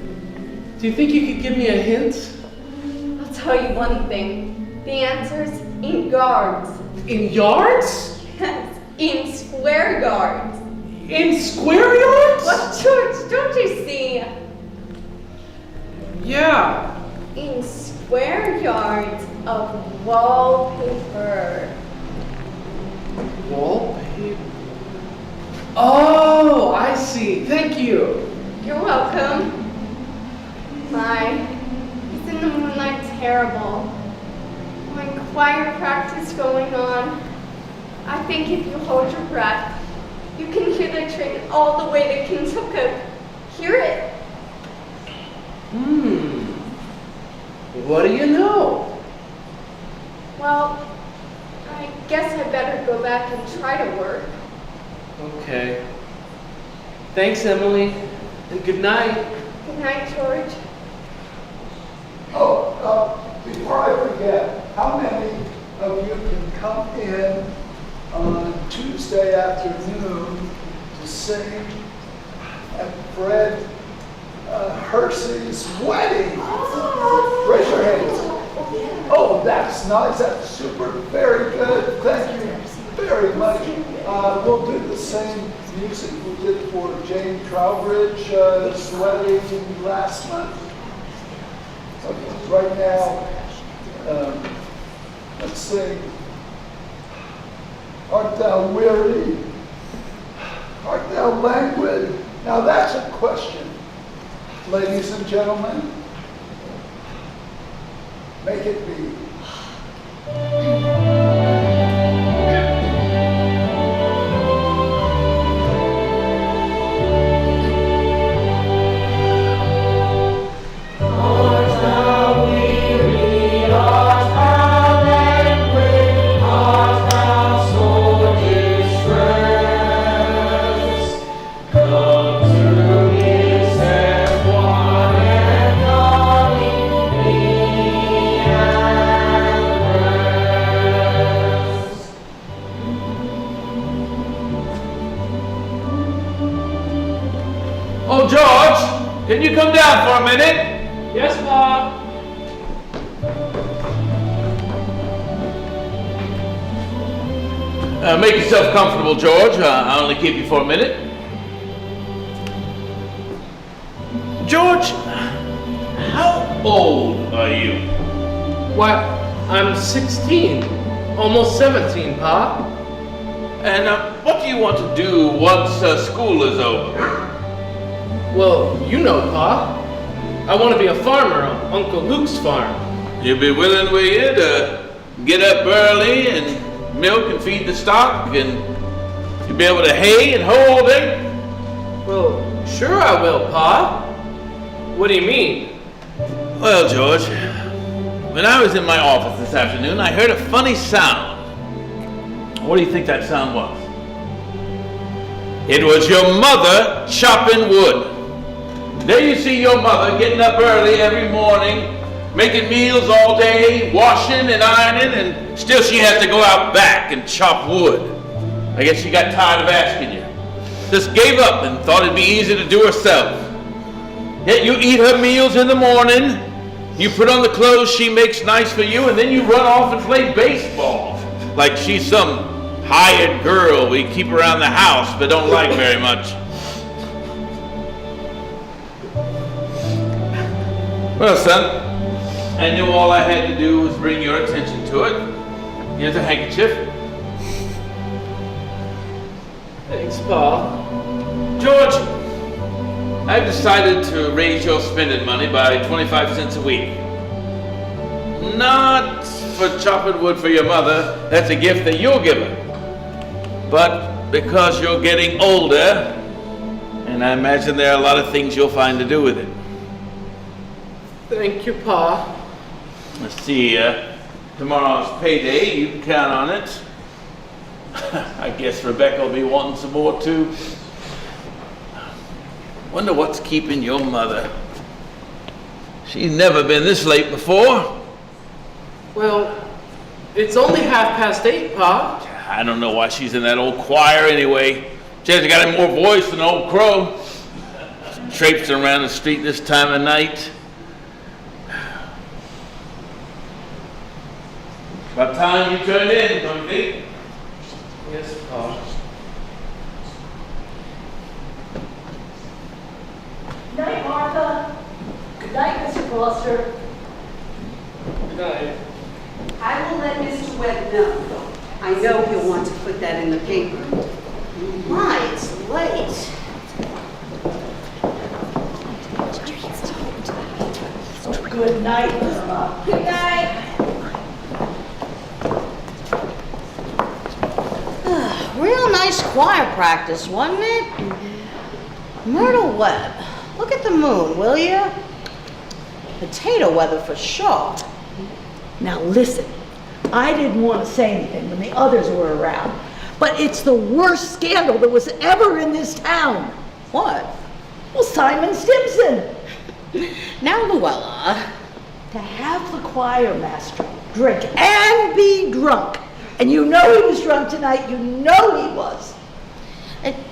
Speaker 13: Do you think you could give me a hint?
Speaker 4: I'll tell you one thing. The answer's in yards.
Speaker 13: In yards?
Speaker 4: Yes, in square yards.
Speaker 13: In square yards?
Speaker 4: What, George? Don't you see?
Speaker 13: Yeah.
Speaker 4: In square yards of wallpaper.
Speaker 13: Wallpaper? Oh, I see. Thank you.
Speaker 4: You're welcome. My, isn't the moonlight terrible? When choir practice going on, I think if you hold your breath, you can hear the train all the way to Kentucky. Hear it?
Speaker 13: What do you know?
Speaker 4: Well, I guess I better go back and try to work.
Speaker 13: Okay. Thanks, Emily. And good night.
Speaker 4: Good night, George.
Speaker 14: Before I forget, how many of you can come in on Tuesday afternoon to sing at Fred Hersey's wedding? Raise your hands. Oh, that's nice. That's super. Very good. Thank you very much. We'll do the same music we did for Jane Trowbridge's wedding last month. Okay, right now, let's sing Art Thou Weary? Art Thou Languid? Now that's a question. Ladies and gentlemen, make it be.
Speaker 5: can you come down for a minute?
Speaker 9: Yes, Pa.
Speaker 5: Make yourself comfortable, George. I'll only keep you for a minute. George, how old are you?
Speaker 13: Why, I'm 16, almost 17, Pa.
Speaker 5: And what do you want to do once school is over?
Speaker 13: Well, you know, Pa. I want to be a farmer on Uncle Luke's farm.
Speaker 5: You'll be willing, will you, to get up early and milk and feed the stock, and you'll be able to hay and hoe all day?
Speaker 13: Well, sure I will, Pa. What do you mean?
Speaker 5: Well, George, when I was in my office this afternoon, I heard a funny sound. What do you think that sound was? It was your mother chopping wood. There you see your mother getting up early every morning, making meals all day, washing and ironing, and still she has to go out back and chop wood. I guess she got tired of asking you. Just gave up and thought it'd be easy to do herself. Yet you eat her meals in the morning, you put on the clothes she makes nice for you, and then you run off and play baseball. Like she's some hired girl we keep around the house but don't like very much. Well, son, I knew all I had to do was bring your attention to it. Here's a handkerchief.
Speaker 13: Thanks, Pa.
Speaker 5: George, I've decided to raise your spending money by 25 cents a week. Not for chopping wood for your mother, that's a gift that you'll give her. But because you're getting older, and I imagine there are a lot of things you'll find to do with it.
Speaker 13: Thank you, Pa.
Speaker 5: Let's see, tomorrow's payday, you can count on it. I guess Rebecca will be wanting some more too. Wonder what's keeping your mother. She's never been this late before.
Speaker 13: Well, it's only 8:30, Pa.
Speaker 5: I don't know why she's in that old choir anyway. She hasn't got any more voice than old crow. Traipsing around the street this time of night. About time you turned in, don't you think?
Speaker 13: Yes, Pa.
Speaker 16: Good night, Martha. Good night, Mr. Foster.
Speaker 13: Good night.
Speaker 8: I will let Mr. Webb know. I know he'll want to put that in the paper.
Speaker 7: My, it's late.
Speaker 16: Good night, Irma.
Speaker 3: Good night.
Speaker 7: Real nice choir practice, wasn't it? Myrtle Webb, look at the moon, will you? Potato weather for sure.
Speaker 16: Now listen, I didn't want to say anything when the others were around, but it's the worst scandal that was ever in this town.
Speaker 7: What?
Speaker 16: Well, Simon Stimson.
Speaker 7: Now, Luella.
Speaker 16: To have the choir master drink and be drunk. And you know he was drunk tonight, you know he was.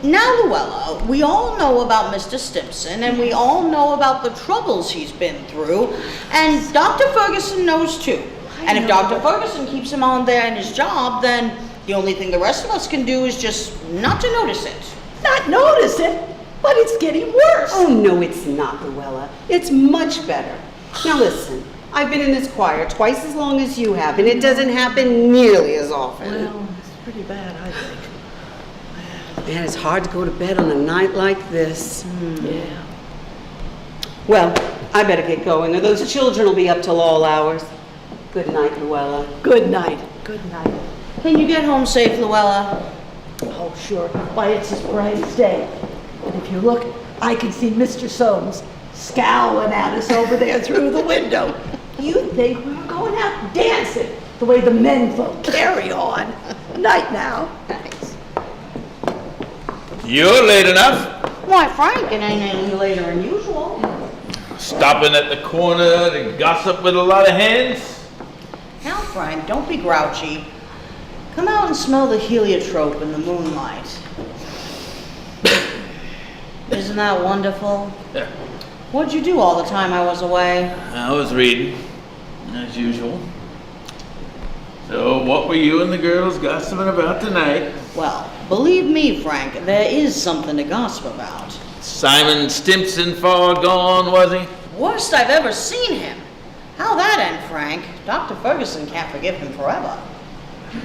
Speaker 7: Now, Luella, we all know about Mr. Stimson, and we all know about the troubles he's been through, and Dr. Ferguson knows too. And if Dr. Ferguson keeps him on there in his job, then the only thing the rest of us can do is just not to notice it.
Speaker 16: Not notice it, but it's getting worse.
Speaker 8: Oh, no, it's not, Luella. It's much better. Now listen, I've been in this choir twice as long as you have, and it doesn't happen nearly as often.
Speaker 16: Well, it's pretty bad, I think.
Speaker 8: Man, it's hard to go to bed on a night like this.
Speaker 16: Yeah.
Speaker 8: Well, I better get going, or those children will be up till all hours. Good night, Luella.
Speaker 16: Good night. Good night.
Speaker 7: Can you get home safe, Luella?
Speaker 16: Oh, sure. Why, it's his brightest day. And if you look, I can see Mr. Soames scowling at us over there through the window. You'd think we were going out dancing the way the men folk carry on. Night now.
Speaker 7: Thanks.
Speaker 5: You're late enough.
Speaker 7: Why, Frank, it ain't any later than usual.
Speaker 5: Stopping at the corner to gossip with a lot of hens.
Speaker 7: Now, Frank, don't be grouchy. Come out and smell the heliotrope in the moonlight. Isn't that wonderful? What'd you do all the time I was away?
Speaker 5: I was reading, as usual. So what were you and the girls gossiping about tonight?
Speaker 7: Well, believe me, Frank, there is something to gossip about.
Speaker 5: Simon Stimson far gone, was he?
Speaker 7: Worst I've ever seen him. How'd that end, Frank? Dr. Ferguson can't forgive him forever.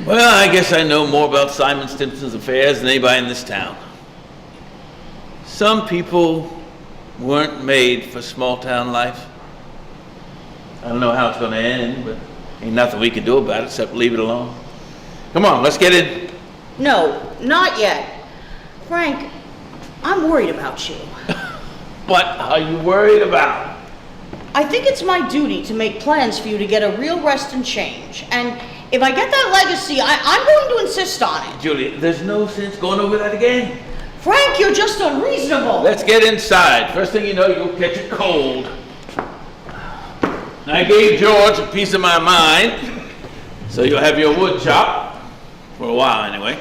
Speaker 5: Well, I guess I know more about Simon Stimson's affairs than anybody in this town. Some people weren't made for small town life. I don't know how it's gonna end, but ain't nothing we can do about it except leave it alone. Come on, let's get in.
Speaker 7: No, not yet. Frank, I'm worried about you.
Speaker 5: What are you worried about?
Speaker 7: I think it's my duty to make plans for you to get a real rest and change. And if I get that legacy, I'm going to insist on it.
Speaker 5: Julie, there's no sense going over that again.
Speaker 7: Frank, you're just unreasonable.
Speaker 5: Let's get inside. First thing you know, you'll catch a cold. I gave George a piece of my mind, so you'll have your wood chopped, for a while anyway.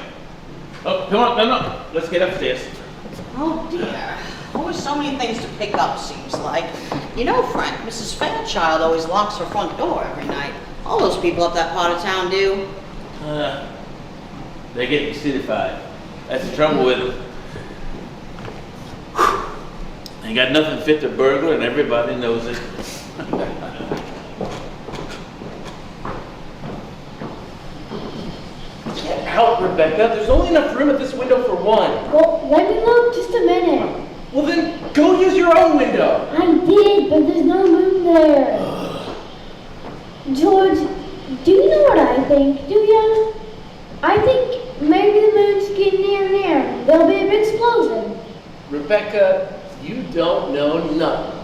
Speaker 5: Oh, come on, no, let's get upstairs.
Speaker 7: Oh dear, always so many things to pick up, seems like. You know, Frank, Mrs. Fairchild always locks her front door every night. All those people up that part of town do.
Speaker 5: They're getting citified. That's the trouble with them. They got nothing fit to burglar, and everybody knows it.
Speaker 13: Get out, Rebecca. There's only enough room at this window for one.
Speaker 6: Well, let me look just a minute.
Speaker 13: Well, then go use your own window.
Speaker 6: I did, but there's no room there. George, do you know what I think? Do you? I think maybe the moon's getting near and near. There'll be a big explosion.
Speaker 13: Rebecca, you don't know nothing.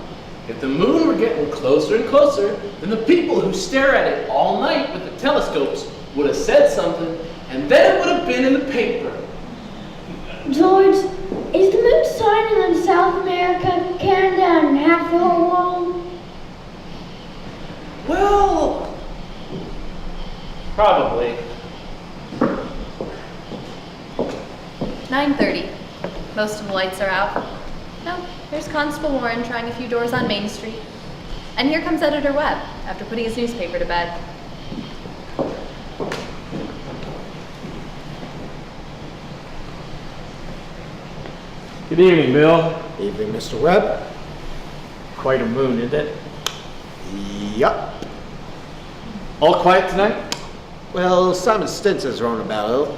Speaker 13: If the moon were getting closer and closer, then the people who stare at it all night with the telescopes would have said something, and then it would have been in the paper.
Speaker 6: George, is the moon shining on South America, Canada, and half the whole world?
Speaker 13: Well, probably.
Speaker 3: 9:30. Most of the lights are out. No, there's Constable Warren trying a few doors on Main Street. And here comes Editor Webb, after putting his newspaper to bed.
Speaker 9: Good evening, Bill.
Speaker 11: Evening, Mr. Webb.
Speaker 9: Quite a moon, isn't it?
Speaker 11: Yup.
Speaker 9: All quiet tonight?
Speaker 11: Well, Simon Stinson's roaming about a little.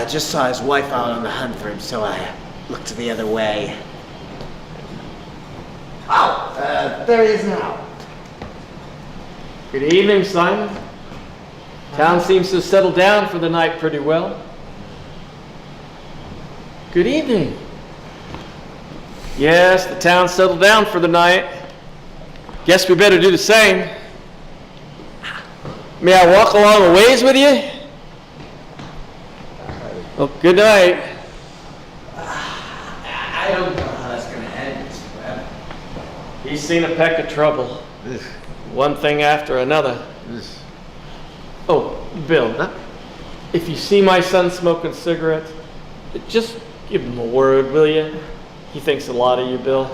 Speaker 11: Just saw his wife out on the hunt for him, so I looked the other way. Oh, there he is now.
Speaker 9: Good evening, Simon. Town seems to have settled down for the night pretty well. Good evening. Yes, the town settled down for the night. Guess we better do the same. May I walk along a ways with you? Well, good night.
Speaker 11: I don't know how that's going to end, Mr. Webb.
Speaker 9: He's seen a peck of trouble. One thing after another. Oh, Bill, if you see my son smoking cigarettes, just give him a word, will you? He thinks a lot of you, Bill.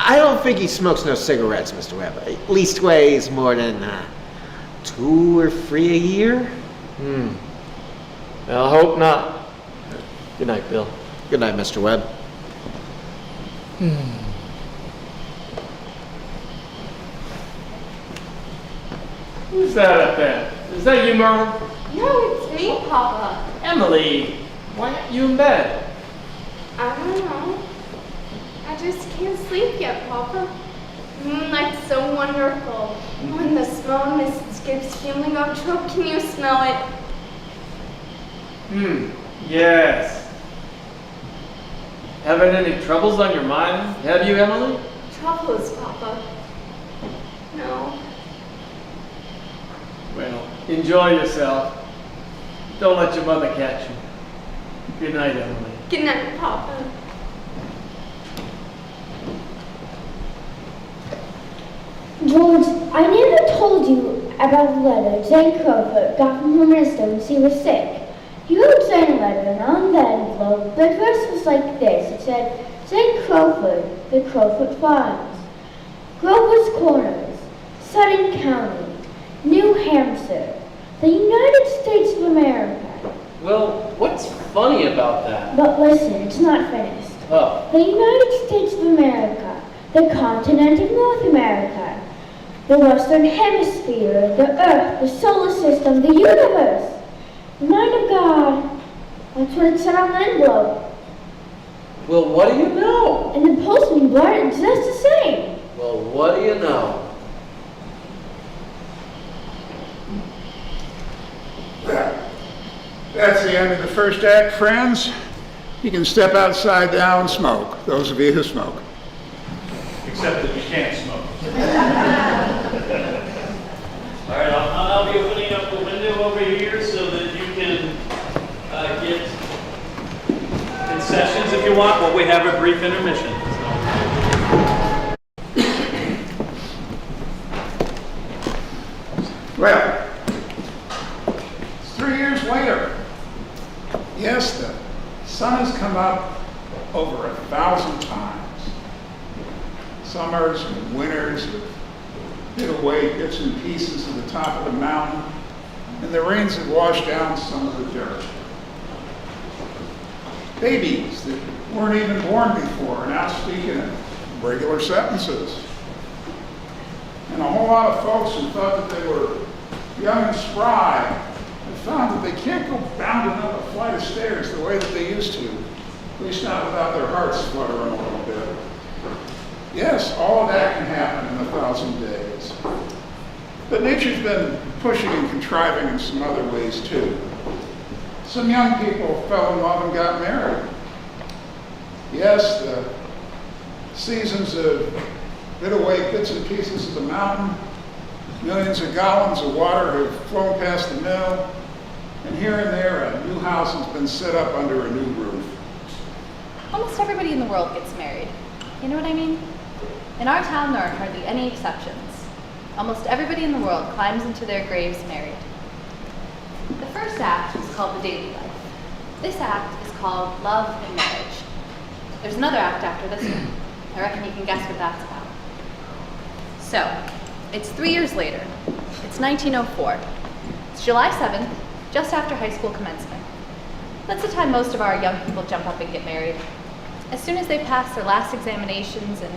Speaker 11: I don't think he smokes no cigarettes, Mr. Webb. Leastways more than 2 or 3 a year.
Speaker 9: Well, I hope not. Good night, Bill.
Speaker 11: Good night, Mr. Webb.
Speaker 9: Who's that up there? Is that you, Merle?
Speaker 4: No, it's me, Papa.
Speaker 9: Emily, why aren't you in bed?
Speaker 4: I don't know. I just can't sleep yet, Papa. Moonlight's so wonderful. When the smell of mist gives feeling of trouble, can you smell it?
Speaker 9: Yes. Having any troubles on your mind, have you, Emily?
Speaker 4: Troubles, Papa. No.
Speaker 9: Well, enjoy yourself. Don't let your mother catch you. Good night, Emily.
Speaker 4: Good night, Papa.
Speaker 6: George, I never told you about the letter Jane Crowfoot got from her minister when she was sick. He wrote Jane a letter, and on that envelope, the address was like this. It said,
Speaker 4: St. Crowfoot, the Crowfoot Farms, Grover's Corners, Sutton County, New Hampshire, the United States of America.
Speaker 13: Well, what's funny about that?
Speaker 4: But listen, it's not finished.
Speaker 13: Oh.
Speaker 4: The United States of America, the continent of North America, the Western Hemisphere, the Earth, the solar system, the universe, the mind of God. That's what it said on the envelope.
Speaker 13: Well, what do you know?
Speaker 4: And the postman brought it just the same.
Speaker 13: Well, what do you know?
Speaker 2: That's the end of the first act, friends. You can step outside now and smoke, those of you who smoke.
Speaker 1: Except that you can't smoke. All right, I'll be opening up the window over here so that you can get concessions if you want while we have a brief intermission.
Speaker 2: Well, it's 3 years later. Yes, the sun has come up over 1,000 times. Summers and winters have hit away bits and pieces of the top of the mountain, and the rains have washed down some of the dirt. Babies that weren't even born before are now speaking in regular sentences. And a whole lot of folks who thought that they were young and spry have found that they can't go bounding up a flight of stairs the way that they used to, at least not without their hearts fluttering a little bit. Yes, all of that can happen in 1,000 days. But nature's been pushing and contriving in some other ways too. Some young people fell in love and got married. Yes, the seasons have bit away bits and pieces of the mountain. Millions of gallons of water have flown past the mill. And here and there, a new house has been set up under a new roof.
Speaker 3: Almost everybody in the world gets married. You know what I mean? In our town, there are hardly any exceptions. Almost everybody in the world climbs into their graves married. The first act is called the daily life. This act is called love and marriage. There's another act after this one. I reckon you can guess what that's about. So, it's 3 years later. It's 1904. It's July 7th, just after high school commencement. That's the time most of our young people jump up and get married. As soon as they pass their last examinations in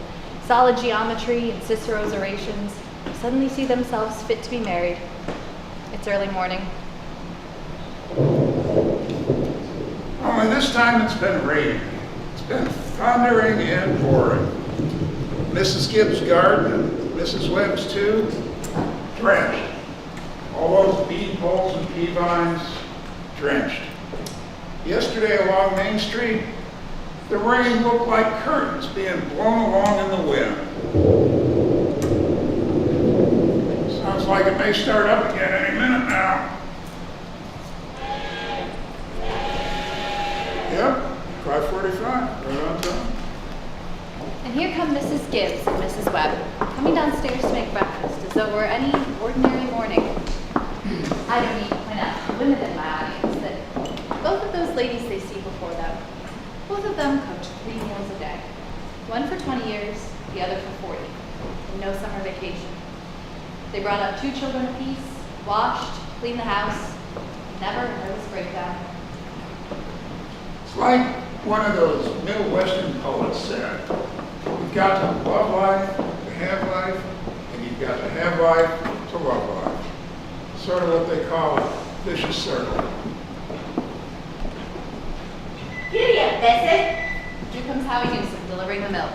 Speaker 3: solid geometry and Cicero's orations, they suddenly see themselves fit to be married. It's early morning.
Speaker 2: Only this time it's been raining. It's been thundering and pouring. Mrs. Gibbs' garden and Mrs. Webb's too, drenched. All those bean poles and pea vines, drenched. Yesterday along Main Street, the rain looked like curtains being blown along in the wind. Sounds like it may start up again any minute now. Yep, 5:45, right on time.
Speaker 3: And here come Mrs. Gibbs and Mrs. Webb, coming downstairs to make breakfast as though it were any ordinary morning. I don't need to point out to the women in my audience that both of those ladies they see before them, both of them cooked 3 meals a day. One for 20 years, the other for 40, and no summer vacation. They brought up 2 children apiece, washed, cleaned the house, never a nervous breakdown.
Speaker 2: It's like one of those Middle Western poets said, you've got to love life to have life, and you've got to have life to love life. Sort of what they call a vicious circle.
Speaker 3: Giddy up, Bessie! Here comes Howie Newsom delivering the milk.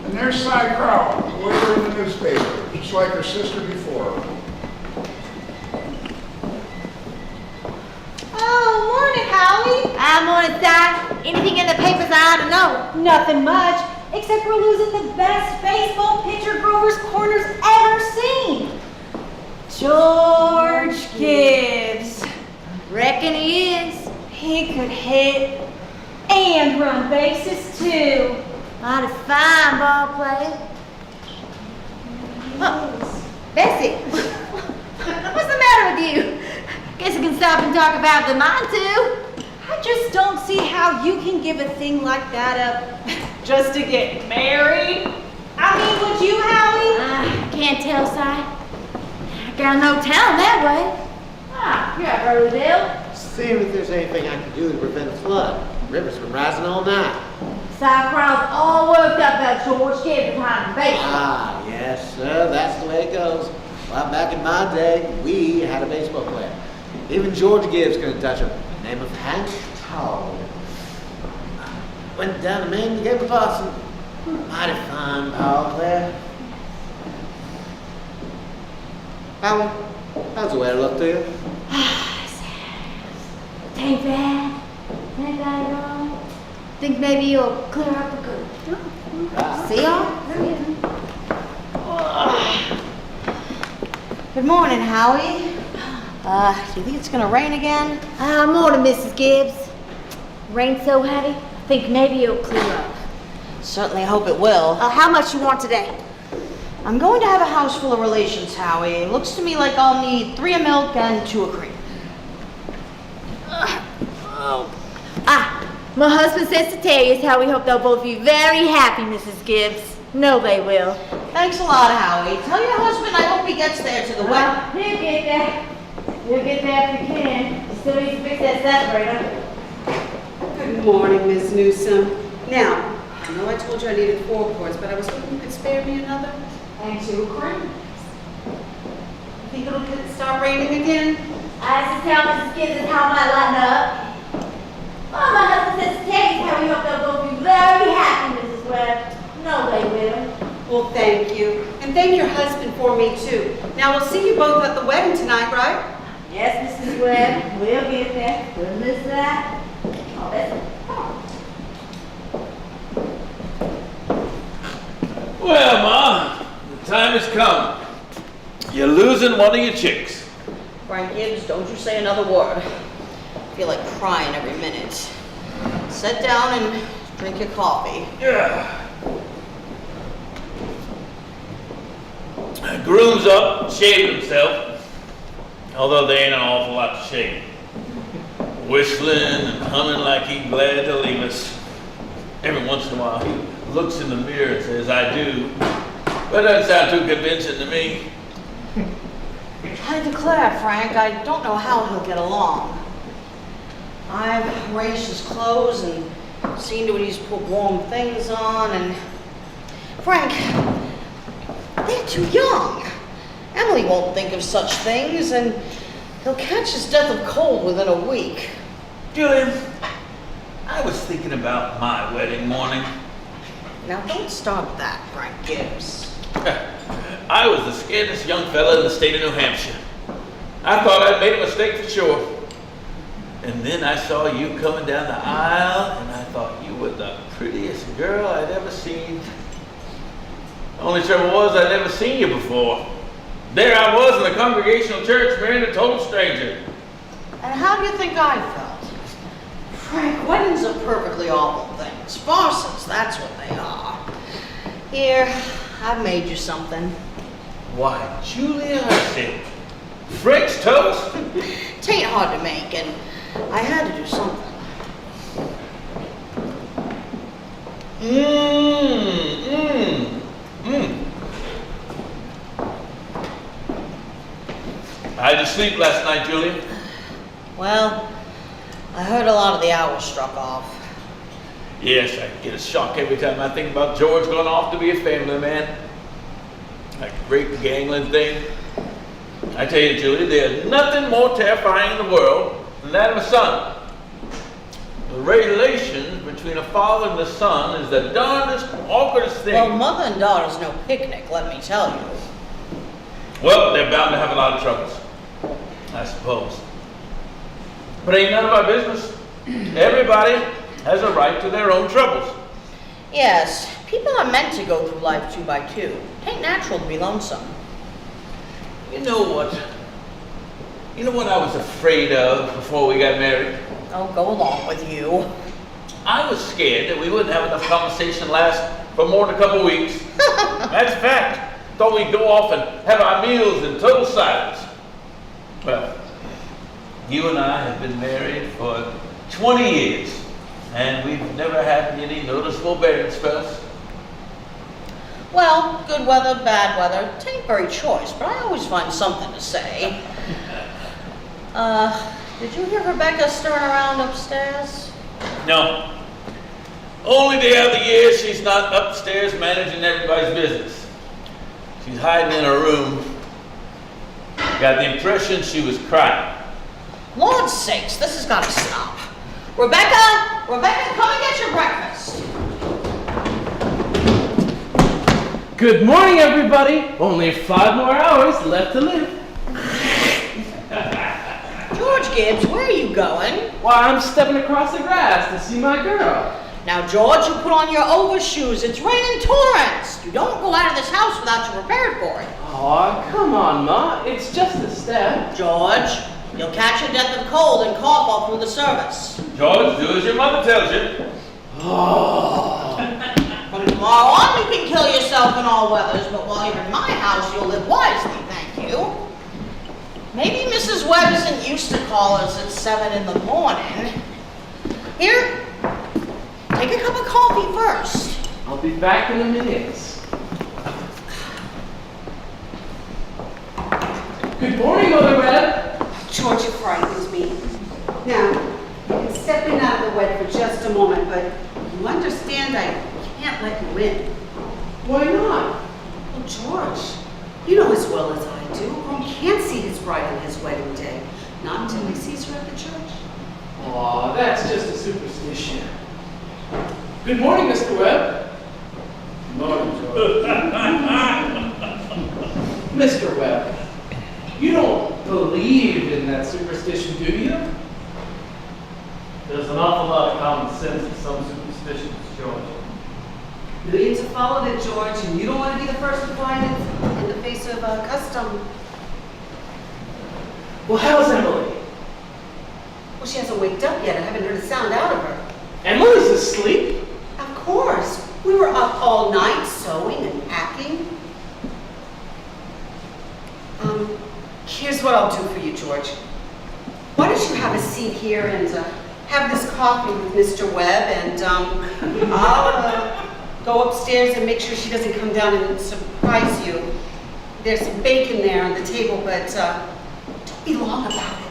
Speaker 2: And there's Cy Crowell, delivering the newspaper, just like her sister before her.
Speaker 6: Oh, morning, Howie. Morning, Cy. Anything in the papers I ought to know?
Speaker 12: Nothing much, except we're losing the best baseball pitcher Grover's Corners ever seen. George Gibbs.
Speaker 6: Reckon he is.
Speaker 12: He could hit and run bases too.
Speaker 6: Not a fine ball player. Oh, Bessie, what's the matter with you? Guess we can stop and talk about the mine too.
Speaker 12: I
Speaker 8: just don't see how you can give a thing like that up just to get married. I mean, would you, Howie?
Speaker 6: Can't tell, Si. I got no telling that way. You're at Purcellville.
Speaker 11: Seeing if there's anything I can do to prevent a flood. The river's been rising all night.
Speaker 6: Si Crow's all worked up about George Gibbs behind the basement.
Speaker 11: Ah, yes, sir, that's the way it goes. Well, back in my day, we had a baseball player. Even George Gibbs couldn't touch him. Name of Hank Todd. Went down to Maine to get with Boston. Mighty fine ball player. Howie, how's the weather look to you?
Speaker 6: Ain't bad. Ain't bad at all. Think maybe you'll clear up for good.
Speaker 7: See y'all? Good morning, Howie. Do you think it's gonna rain again?
Speaker 6: Morning, Mrs. Gibbs. Rain so heavy, I think maybe it'll clear up.
Speaker 7: Certainly hope it will.
Speaker 6: How much you want today?
Speaker 7: I'm going to have a house full of relations, Howie. It looks to me like I'll need 3 of milk and 2 of cream.
Speaker 6: My husband says to tell you how we hope they'll both be very happy, Mrs. Gibbs. No, they will.
Speaker 7: Thanks a lot, Howie. Tell your husband I hope he gets there to the wedding.
Speaker 6: He'll get there. He'll get there if he can. He still needs to fix that separator.
Speaker 8: Good morning, Miss Newsom. Now, I know I told you I needed 4 quarts, but I was hoping you could spare me another. And 2 creams. Think it'll start raining again?
Speaker 6: I have to tell Mrs. Gibbs how I might lighten up. Well, my husband says to tell you how we hope they'll both be very happy, Mrs. Webb. No, they will.
Speaker 8: Well, thank you. And thank your husband for me, too. Now, we'll see you both at the wedding tonight, right?
Speaker 6: Yes, Mrs. Webb. We'll get there. We'll miss that. Oh, that's
Speaker 5: Well, Ma, the time has come. You're losing one of your chicks.
Speaker 7: Frank Gibbs, don't you say another word. I feel like crying every minute. Sit down and drink your coffee.
Speaker 5: Yeah. Groom's up, shaving himself. Although there ain't an awful lot to shave. Whistling and humming like he's glad to leave us. Every once in a while he looks in the mirror and says, I do. But that doesn't sound too convincing to me.
Speaker 7: I declare, Frank, I don't know how he'll get along. I've arranged his clothes and seen to it he's put warm things on, and Frank, they're too young. Emily won't think of such things, and he'll catch his death of cold within a week.
Speaker 5: Julian, I was thinking about my wedding morning.
Speaker 7: Now don't start that, Frank Gibbs.
Speaker 5: I was the scaredest young fella in the state of New Hampshire. I thought I'd made a mistake for sure. And then I saw you coming down the aisle, and I thought you were the prettiest girl I'd ever seen. The only trouble was I'd never seen you before. There I was in the Congregational Church marrying a total stranger.
Speaker 7: And how do you think I felt? Frank, weddings are perfectly awful things. Farces, that's what they are. Here, I've made you something.
Speaker 5: Why, Julia, I said, French toast?
Speaker 7: Tain't hard to make, and I had to do something.
Speaker 5: How'd you sleep last night, Julia?
Speaker 7: Well, I heard a lot of the hours struck off.
Speaker 5: Yes, I get a shock every time I think about George going off to be a family man. That great gangling thing. I tell you, Julia, there's nothing more terrifying in the world than that of a son. The relations between a father and a son is the darndest, awkwardest thing.
Speaker 7: Well, mother and daughter's no picnic, let me tell you.
Speaker 5: Well, they're bound to have a lot of troubles, I suppose. But ain't none of our business. Everybody has a right to their own troubles.
Speaker 7: Yes, people are meant to go through life 2 by 2. It ain't natural to be lonesome.
Speaker 5: You know what? You know what I was afraid of before we got married?
Speaker 7: Oh, go along with you.
Speaker 5: I was scared that we wouldn't have enough conversation to last for more than a couple of weeks. That's a fact. Thought we'd go off and have our meals in total silence. Well, you and I have been married for 20 years, and we've never had any noticeable bearing spells.
Speaker 7: Well, good weather, bad weather, it ain't very choice, but I always find something to say. Did you hear Rebecca stirring around upstairs?
Speaker 5: No. Only the other year she's not upstairs managing everybody's business. She's hiding in her room. Got the impression she was crying.
Speaker 7: Lord's sakes, this has got to stop. Rebecca! Rebecca, come and get your breakfast.
Speaker 13: Good morning, everybody. Only 5 more hours left to live.
Speaker 7: George Gibbs, where are you going?
Speaker 13: Why, I'm stepping across the grass to see my girl.
Speaker 7: Now, George, you put on your overshoes. It's raining torrents. You don't go out of this house without you prepared for it.
Speaker 13: Aw, come on, Ma. It's just a step.
Speaker 7: George, you'll catch a death of cold and cough all through the service.
Speaker 5: George, do as your mother tells you.
Speaker 13: Oh.
Speaker 7: From tomorrow on, you can kill yourself in all weathers, but while you're in my house, you'll live wisely, thank you. Maybe Mrs. Webb isn't used to callers at 7 in the morning. Here, take a cup of coffee first.
Speaker 13: I'll be back in a minute. Good morning, Mother Webb.
Speaker 8: George, it frightens me. Now, you can step in out of the wet for just a moment, but you understand I can't let you in.
Speaker 13: Why not?
Speaker 8: Well, George, you know as well as I do, one can't see his bride on his wedding day. Not until he sees her at the church.
Speaker 13: Aw, that's just a superstition. Good morning, Mr. Webb.
Speaker 10: Good morning, George.
Speaker 13: Mr. Webb, you don't believe in that superstition, do you?
Speaker 9: There's an awful lot of common sense in some superstitions, George.
Speaker 8: Millions have followed it, George, and you don't want to be the first to find it in the face of custom.
Speaker 13: Well, how's Emily?
Speaker 8: Well, she hasn't waked up yet. I haven't heard a sound out of her.
Speaker 13: Emily's asleep?
Speaker 8: Of course. We were up all night sewing and packing. Here's what I'll do for you, George. Why don't you have a seat here and have this coffee with Mr. Webb, and I'll go upstairs and make sure she doesn't come down and surprise you. There's some bacon there on the table, but don't be long about it.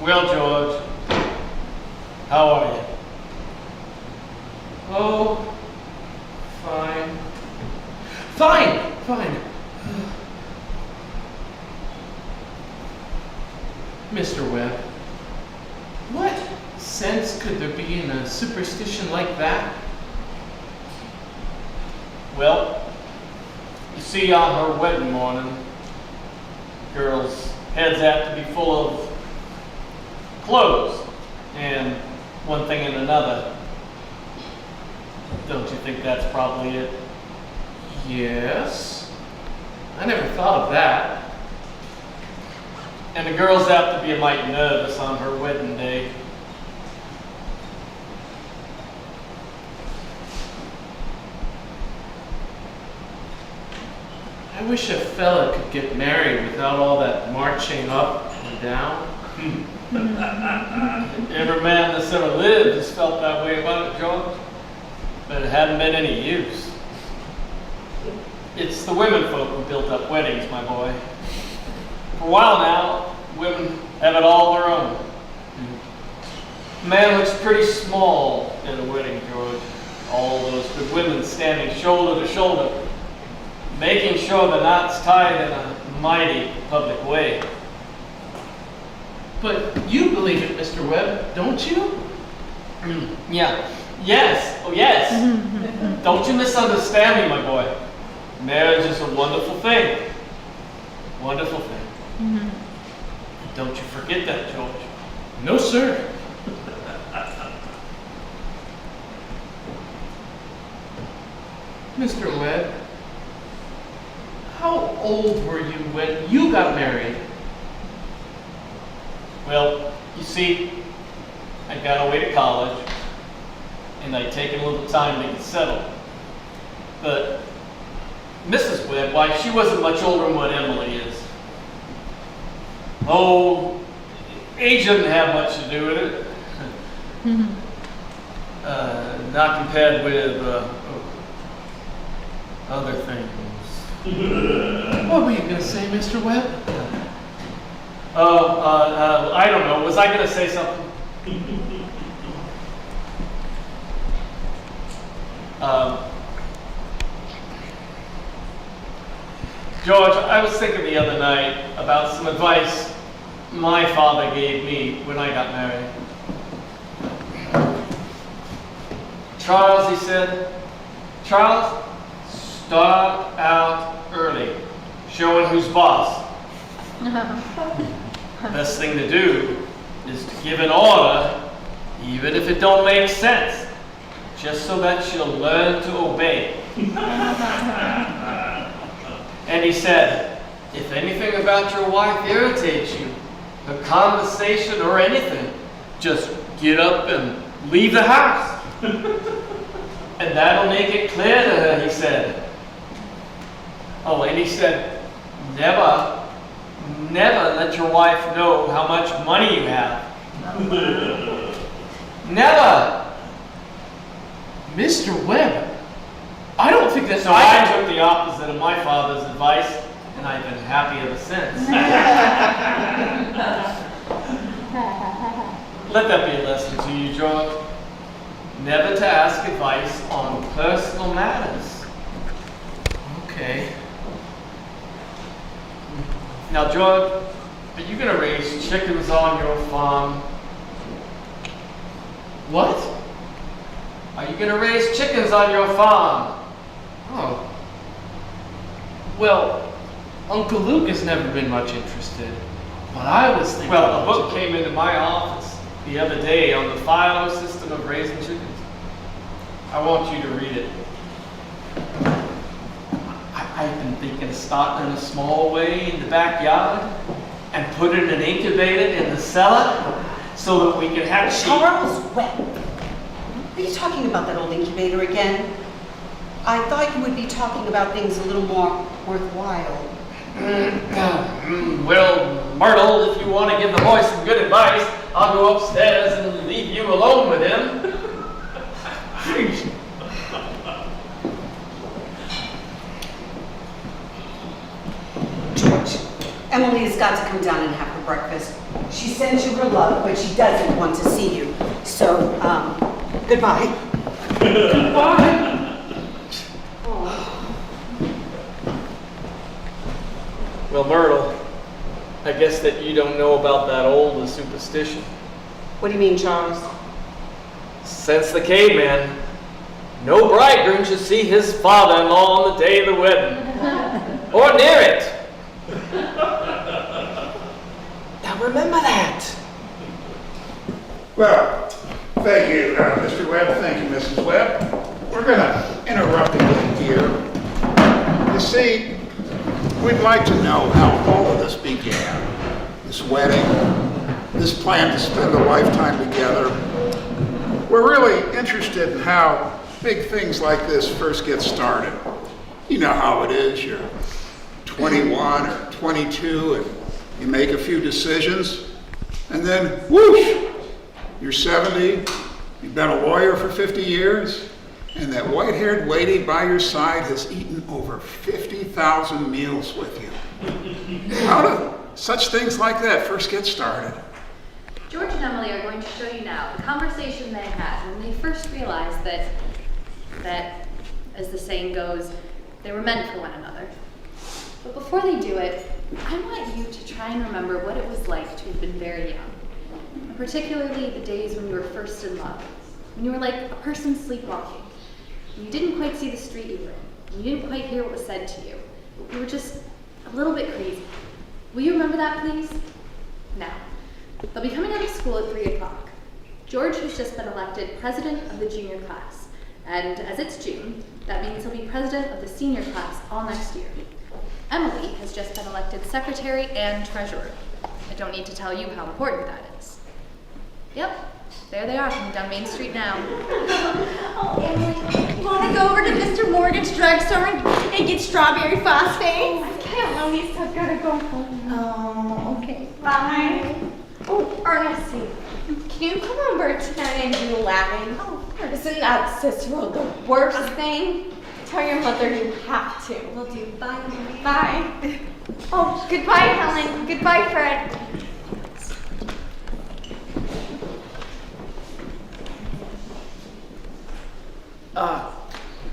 Speaker 9: Well, George, how are you?
Speaker 13: Oh, fine. Fine. Mr. Webb, what sense could there be in a superstition like that?
Speaker 9: Well, you see, on her wedding morning, girls' heads have to be full of clothes and one thing and another. Don't you think that's probably it?
Speaker 13: Yes. I never thought of that.
Speaker 9: And the girls have to be a mite nervous on her wedding day.
Speaker 13: I wish a fella could get married without all that marching up and down.
Speaker 9: Every man that's ever lived has felt that way about it, George. But it hadn't been any use. It's the women folk who built up weddings, my boy. For a while now, women have it all their own. A man looks pretty small in a wedding, George. All those good women standing shoulder to shoulder, making sure the knot's tied in a mighty public way.
Speaker 13: But you believe it, Mr. Webb, don't you?
Speaker 9: Yeah. Yes. Oh, yes. Don't you misunderstand me, my boy. Marriage is a wonderful thing. Wonderful thing. Don't you forget that, George.
Speaker 13: No, sir. Mr. Webb, how old were you when you got married?
Speaker 9: Well, you see, I'd gone away to college, and I'd taken a little time to get settled. But Mrs. Webb, why, she wasn't much older than what Emily is. Oh, age doesn't have much to do with it. Not compared with other things.
Speaker 13: What were you going to say, Mr. Webb?
Speaker 9: I don't know. Was I going to say something? George, I was thinking the other night about some advice my father gave me when I got married. Charles, he said, Charles, start out early, showing who's boss. Best thing to do is to give an order, even if it don't make sense, just so that she'll learn to obey. And he said, if anything about your wife irritates you, her conversation or anything, just get up and leave the house. And that'll make it clear to her, he said. Oh, and he said, never let your wife know how much money you have. Never.
Speaker 13: Mr. Webb, I don't think that's
Speaker 9: So I took the opposite of my father's advice, and I've been happy ever since. Let that be a lesson to you, George. Never to ask advice on personal matters.
Speaker 13: Okay.
Speaker 9: Now, George, are you going to raise chickens on your farm?
Speaker 13: What?
Speaker 9: Are you going to raise chickens on your farm?
Speaker 13: Oh. Well, Uncle Luke has never been much interested. But I was thinking.
Speaker 9: Well, a book came into my office the other day on the Philo system of raising chickens. I want you to read it. I've been thinking of starting in a small way in the backyard and putting an incubator in the cellar so that we can have
Speaker 8: Charles Webb, are you talking about that old incubator again? I thought you would be talking about things a little more worthwhile.
Speaker 9: Well, Myrtle, if you want to give the boy some good advice, I'll go upstairs and leave you alone with him.
Speaker 8: George, Emily has got to come down and have her breakfast. She sends you her love, but she doesn't want to see you. So, goodbye.
Speaker 13: Goodbye.
Speaker 9: Well, Myrtle, I guess that you don't know about that old superstition.
Speaker 8: What do you mean, Charles?
Speaker 9: Since the caveman, no bridegroom should see his father-in-law on the day of the wedding, or near it. Now remember that.
Speaker 2: Well, thank you, Mr. Webb. Thank you, Mrs. Webb. We're going to interrupt again here. You see, we'd like to know how all of this began. This wedding, this plan to spend a lifetime together. We're really interested in how big things like this first get started. You know how it is. You're 21 or 22 and you make a few decisions and then whoosh, you're 70, you've been a lawyer for 50 years, and that white-haired lady by your side has eaten over 50,000 meals with you. How do such things like that first get started?
Speaker 3: George and Emily are going to show you now the conversation they had when they first realized that, as the saying goes, they were meant for one another. But before they do it, I want you to try and remember what it was like to have been very young. And particularly the days when you were first in love, when you were like a person sleepwalking. You didn't quite see the street you were in. You didn't quite hear what was said to you. You were just a little bit crazy. Will you remember that, please? Now, they'll be coming out of school at 3 o'clock. George has just been elected president of the junior class. And as it's June, that means he'll be president of the senior class all next year. Emily has just been elected secretary and treasurer. I don't need to tell you how important that is. Yep, there they are coming down Main Street now.
Speaker 4: Oh, Emily, want to go over to Mr. Morgan's drugstore and get strawberry phosphate? I can't, Louise. I've got to go home. Oh, okay. Bye. Oh, Ernestine, can you come over tonight and do Latin? Oh, isn't that Cicero the worst thing? Tell your mother you have to.
Speaker 12: Will do. Bye, Emily.
Speaker 4: Bye. Oh, goodbye, Helen. Goodbye, Fred.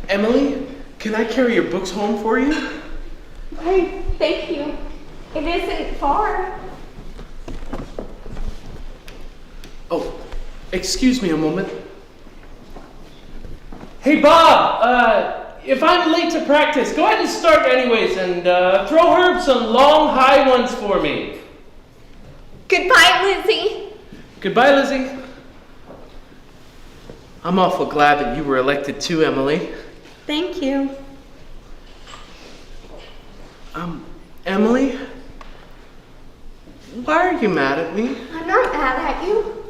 Speaker 13: Emily, can I carry your books home for you?
Speaker 4: Why, thank you. It isn't far.
Speaker 13: Oh, excuse me a moment. Hey, Bob, if I'm late to practice, go ahead and start anyways and throw Herb some long, high ones for me.
Speaker 4: Goodbye, Lizzie.
Speaker 13: Goodbye, Lizzie. I'm awful glad that you were elected too, Emily.
Speaker 4: Thank you.
Speaker 13: Emily? Why are you mad at me?
Speaker 4: I'm not mad at you.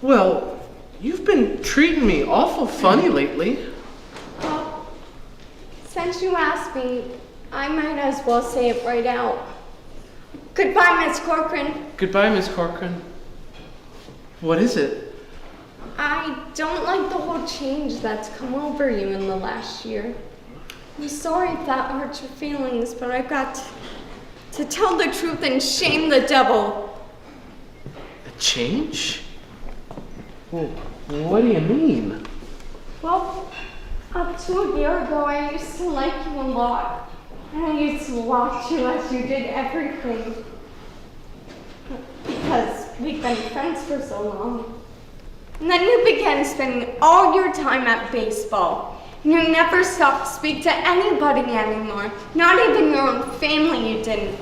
Speaker 13: Well, you've been treating me awful funny lately.
Speaker 4: Well, since you asked me, I might as well say it right out. Goodbye, Miss Corcoran.
Speaker 13: Goodbye, Miss Corcoran. What is it?
Speaker 4: I don't like the whole change that's come over you in the last year. I'm sorry if that hurts your feelings, but I've got to tell the truth and shame the devil.
Speaker 13: A change? Well, what do you mean?
Speaker 4: Well, up to a year ago, I used to like you a lot. And I used to watch you as you did everything. Because we've been friends for so long. And then you began spending all your time at baseball. And you never stopped to speak to anybody anymore. Not even your own family you didn't.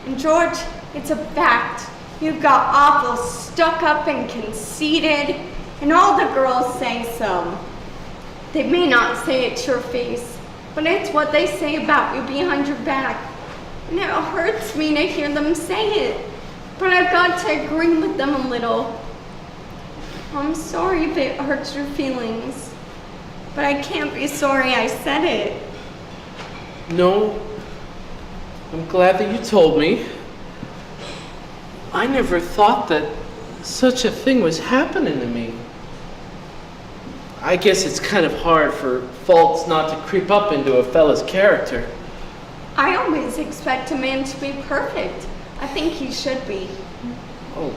Speaker 4: And George, it's a fact. You got awful stuck up and conceited. And all the girls say so. They may not say it to your face, but it's what they say about you behind your back. And it hurts me to hear them say it. But I've got to agree with them a little. I'm sorry if it hurts your feelings, but I can't be sorry I said it.
Speaker 13: No, I'm glad that you told me. I never thought that such a thing was happening to me. I guess it's kind of hard for faults not to creep up into a fella's character.
Speaker 4: I always expect a man to be perfect. I think he should be.
Speaker 13: Oh,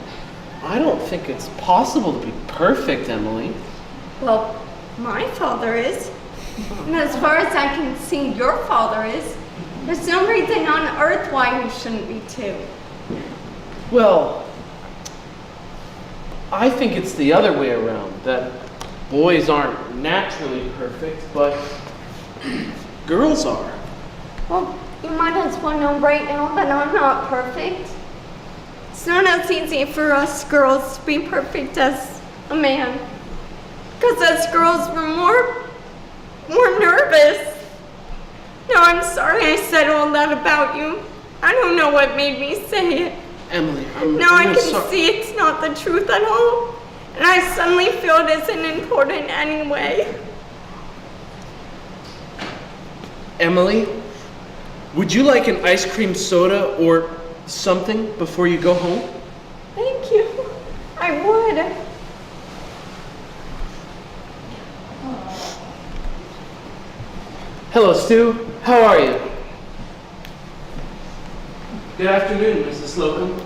Speaker 13: I don't think it's possible to be perfect, Emily.
Speaker 4: Well, my father is. And as far as I can see, your father is. There's no reason on earth why you shouldn't be too.
Speaker 13: Well, I think it's the other way around, that boys aren't naturally perfect, but girls are.
Speaker 4: Well, you might as well know right now that I'm not perfect. It's not as easy for us girls to be perfect as a man. Because us girls were more nervous. No, I'm sorry I said all that about you. I don't know what made me say it.
Speaker 13: Emily,
Speaker 4: Now I can see it's not the truth at all. And I suddenly feel it isn't important anyway.
Speaker 13: Emily, would you like an ice cream soda or something before you go home?
Speaker 4: Thank you. I would.
Speaker 13: Hello, Stu. How are you? Good afternoon, Mrs. Slocum.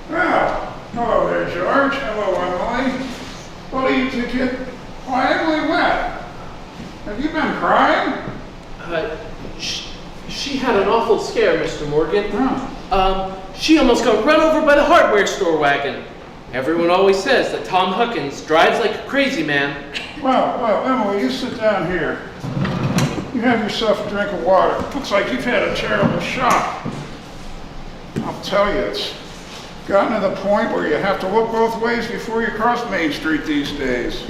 Speaker 2: Well, hello there, George. Hello, Emily. What do you two kid? Why, Emily, what? Have you been crying?
Speaker 13: She had an awful scare, Mr. Morgan. She almost got run over by the hardware store wagon. Everyone always says that Tom Huckins drives like a crazy man.
Speaker 2: Well, Emily, you sit down here. You have yourself a drink of water. Looks like you've had a terrible shock. I'll tell you, Gotten to the point where you have to look both ways before you cross Main Street these days.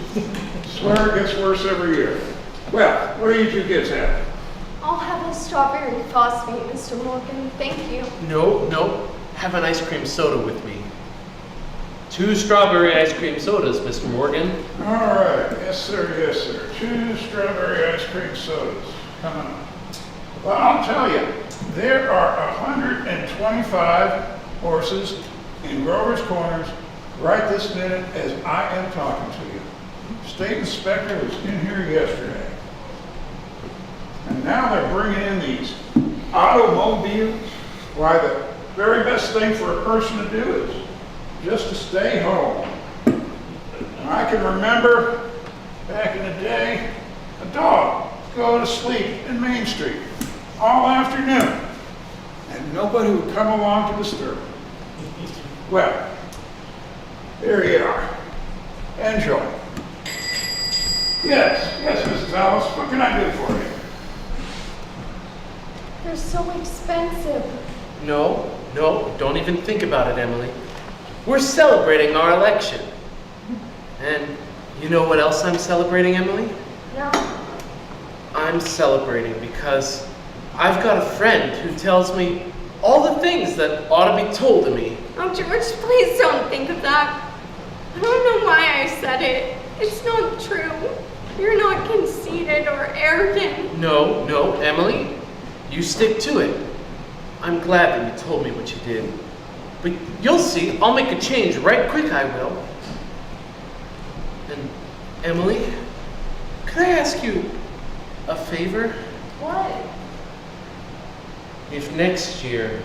Speaker 2: Swear it gets worse every year. Well, what do you two kids have?
Speaker 4: I'll have a strawberry frosty, Mr. Morgan. Thank you.
Speaker 13: No. Have an ice cream soda with me. 2 strawberry ice cream sodas, Mr. Morgan.
Speaker 2: All right, yes sir. 2 strawberry ice cream sodas. Come on. Well, I'll tell you, there are 125 horses in Grover's Corners right this minute as I am talking to you. State inspector was in here yesterday. And now they're bringing in these automobiles. Why, the very best thing for a person to do is just to stay home. I can remember back in the day, a dog go to sleep in Main Street all afternoon, and nobody would come along to disturb him. Well, here you are. Enjoy. Yes, Mrs. Alice, what can I do for you?
Speaker 4: They're so expensive.
Speaker 13: No, don't even think about it, Emily. We're celebrating our election. And you know what else I'm celebrating, Emily?
Speaker 4: No.
Speaker 13: I'm celebrating because I've got a friend who tells me all the things that ought to be told to me.
Speaker 4: Oh, George, please don't think of that. I don't know why I said it. It's not true. You're not conceited or arrogant.
Speaker 13: No, Emily, you stick to it. I'm glad that you told me what you did. But you'll see, I'll make a change right quick, I will. And Emily, could I ask you a favor?
Speaker 4: What?
Speaker 13: If next year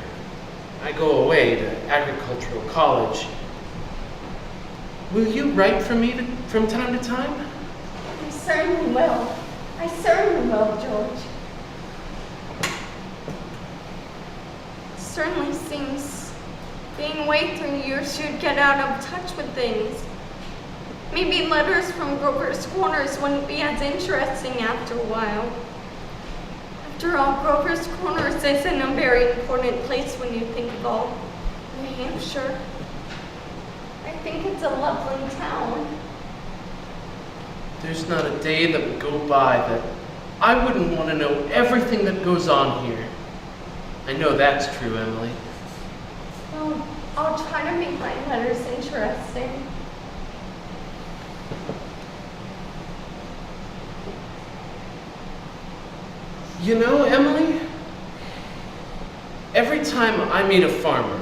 Speaker 13: I go away to agricultural college, will you write for me from time to time?
Speaker 4: I certainly will. I certainly will, George. It certainly seems being away 3 years should get out of touch with things. Maybe letters from Grover's Corners wouldn't be as interesting after a while. After all, Grover's Corners isn't a very important place when you think of all New Hampshire. I think it's a lovely town.
Speaker 13: There's not a day that would go by that I wouldn't want to know everything that goes on here. I know that's true, Emily.
Speaker 4: Well, I'll try to make my letters interesting.
Speaker 13: You know, Emily, every time I meet a farmer,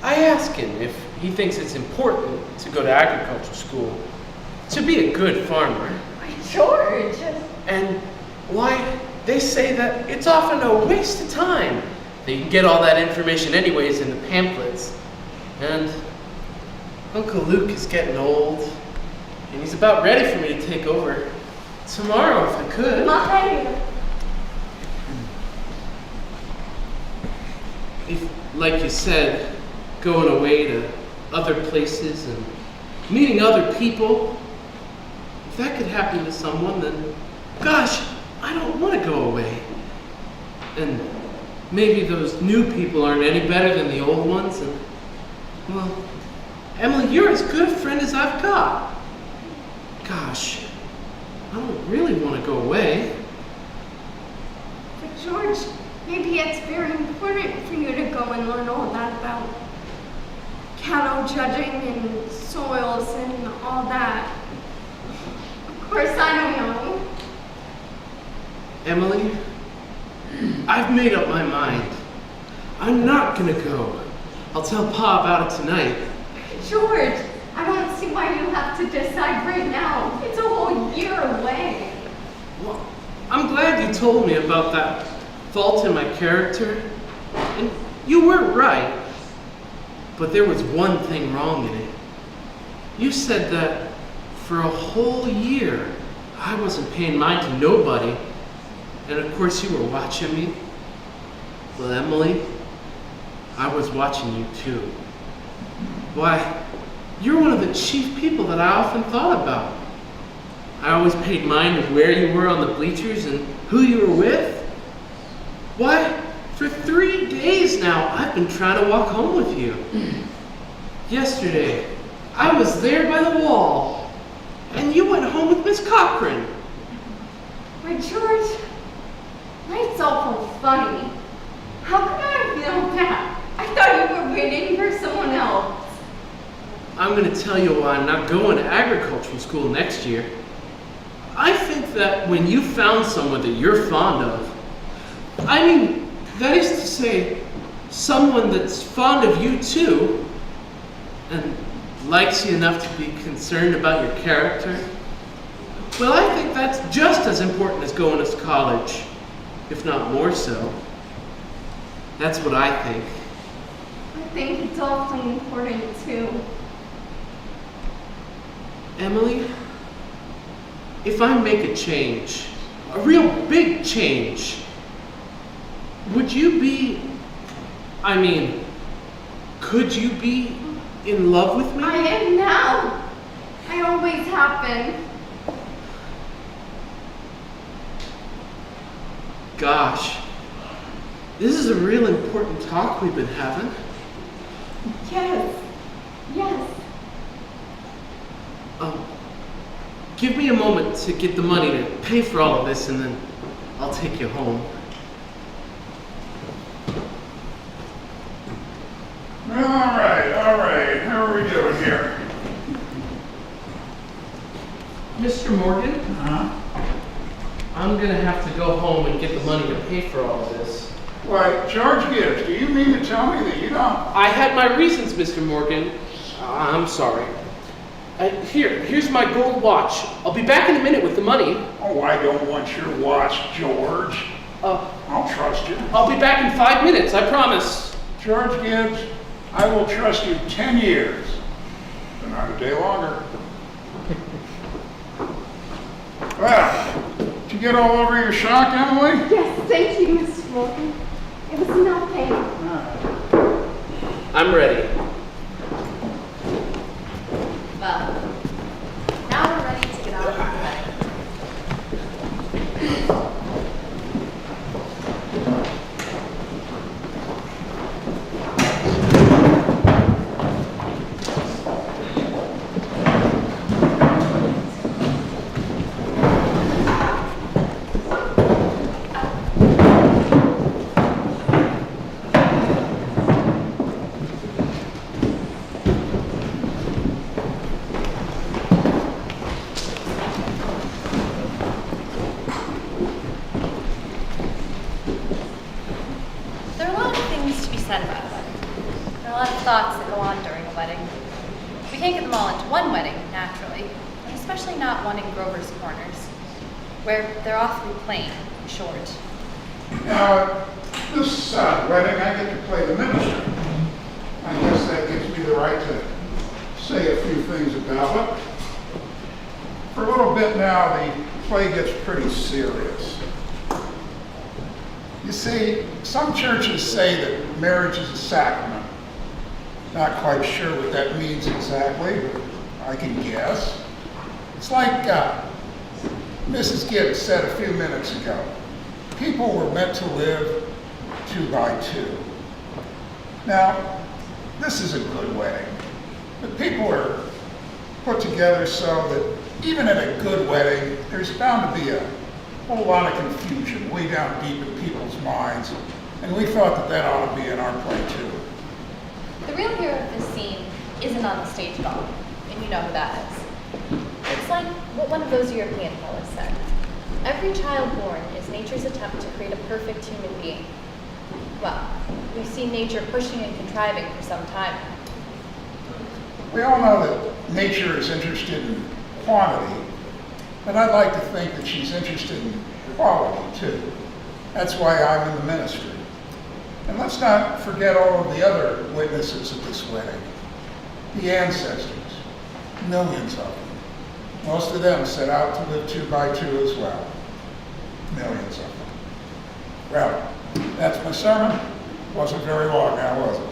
Speaker 13: I ask him if he thinks it's important to go to agricultural school, to be a good farmer.
Speaker 4: George!
Speaker 13: And why, they say that it's often a waste of time. They can get all that information anyways in the pamphlets. And Uncle Luke is getting old, and he's about ready for me to take over tomorrow if I could. If, like you said, going away to other places and meeting other people, if that could happen to someone, then gosh, I don't want to go away. And maybe those new people aren't any better than the old ones, and well, Emily, you're as good a friend as I've got. Gosh, I don't really want to go away.
Speaker 4: But George, maybe it's very important for you to go and learn all that about cattle judging and soils and all that. Of course, I don't know.
Speaker 13: Emily, I've made up my mind. I'm not gonna go. I'll tell Pa about it tonight.
Speaker 4: George, I don't see why you have to decide right now. It's a whole year away.
Speaker 13: Well, I'm glad you told me about that fault in my character. And you were right. But there was one thing wrong in it. You said that for a whole year, I wasn't paying mind to nobody. And of course you were watching me. Well, Emily, I was watching you too. Why, you're one of the chief people that I often thought about. I always paid mind to where you were on the bleachers and who you were with. Why, for 3 days now, I've been trying to walk home with you. Yesterday, I was there by the wall, and you went home with Miss Cochran.
Speaker 4: Why, George, life's awful funny. How could I know that? I thought you were waiting for someone else.
Speaker 13: I'm going to tell you why I'm not going to agricultural school next year. I think that when you found someone that you're fond of, I mean, that is to say, someone that's fond of you too, and likes you enough to be concerned about your character, well, I think that's just as important as going to college, if not more so. That's what I think.
Speaker 4: I think it's awfully important too.
Speaker 13: Emily, if I make a change, a real big change, would you be, I mean, could you be in love with me?
Speaker 4: I am now. I always have been.
Speaker 13: Gosh, this is a real important talk we've been having.
Speaker 4: Yes. Yes.
Speaker 13: Give me a moment to get the money to pay for all of this, and then I'll take you home.
Speaker 2: All right. How are we doing here?
Speaker 13: Mr. Morgan, I'm gonna have to go home and get the money to pay for all of this.
Speaker 2: Why, George Gibbs, do you mean to tell me that you don't?
Speaker 13: I had my reasons, Mr. Morgan. I'm sorry. Here's my gold watch. I'll be back in a minute with the money.
Speaker 2: Oh, I don't want your watch, George. I'll trust you.
Speaker 13: I'll be back in 5 minutes, I promise.
Speaker 2: George Gibbs, I will trust you 10 years, but not a day longer. Well, did you get all over your shock, Emily?
Speaker 4: Yes, thank you, Mr. Morgan. It was nothing.
Speaker 13: I'm ready.
Speaker 3: Well, now we're ready to get on with the wedding. There are a lot of things to be said about a wedding. There are a lot of thoughts that go on during a wedding. We can't get them all into one wedding, naturally, and especially not one in Grover's Corners, where they're awfully plain and short.
Speaker 2: Now, this wedding, I get to play the minister. I guess that gives me the right to say a few things about it. For a little bit now, the play gets pretty serious. You see, some churches say that marriage is a sacrament. Not quite sure what that means exactly, but I can guess. It's like Mrs. Gibbs said a few minutes ago. People were meant to live 2 by 2. Now, this is a good wedding, but people are put together so that even at a good wedding, there's bound to be a whole lot of confusion way down deep in people's minds, and we thought that that ought to be in our play too.
Speaker 3: The real hero of this scene isn't on the stage at all, and you know who that is. It's like what one of those European fellas said. Every child born is nature's attempt to create a perfect human being. Well, we've seen nature pushing and contriving for some time.
Speaker 2: We all know that nature is interested in quantity, but I'd like to think that she's interested in quality too. That's why I'm in the ministry. And let's not forget all of the other witnesses at this wedding. The ancestors, millions of them. Most of them set out to live 2 by 2 as well. Millions of them. Well, that's my sermon. Wasn't very long now, was it?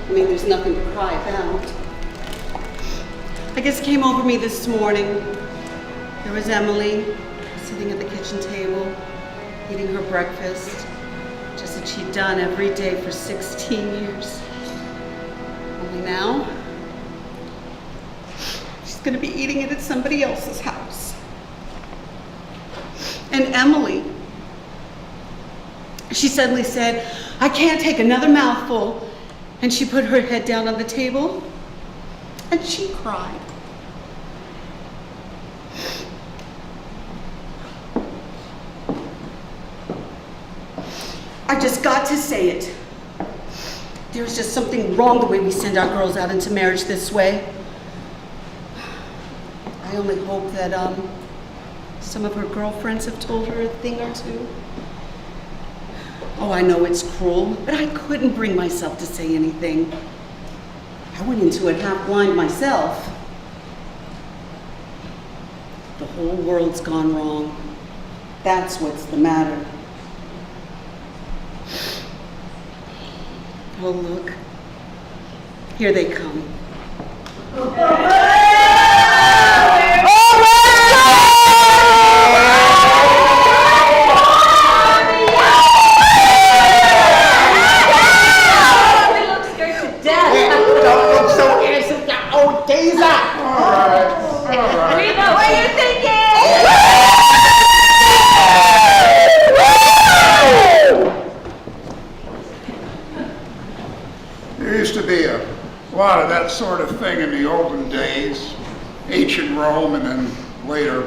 Speaker 8: I mean, there's nothing to cry about. I guess it came over me this morning. There was Emily sitting at the kitchen table, eating her breakfast, just as she'd done every day for 16 years. Only now, she's gonna be eating it at somebody else's house. And Emily, she suddenly said, "I can't take another mouthful." And she put her head down on the table and she cried. I just got to say it. There's just something wrong the way we send our girls out into marriage this way. I only hope that some of her girlfriends have told her a thing or two. Oh, I know it's cruel, but I couldn't bring myself to say anything. I went into it half blind myself. The whole world's gone wrong. That's what's the matter. Oh, look. Here they come.
Speaker 2: There used to be a lot of that sort of thing in the olden days, ancient Rome and then later.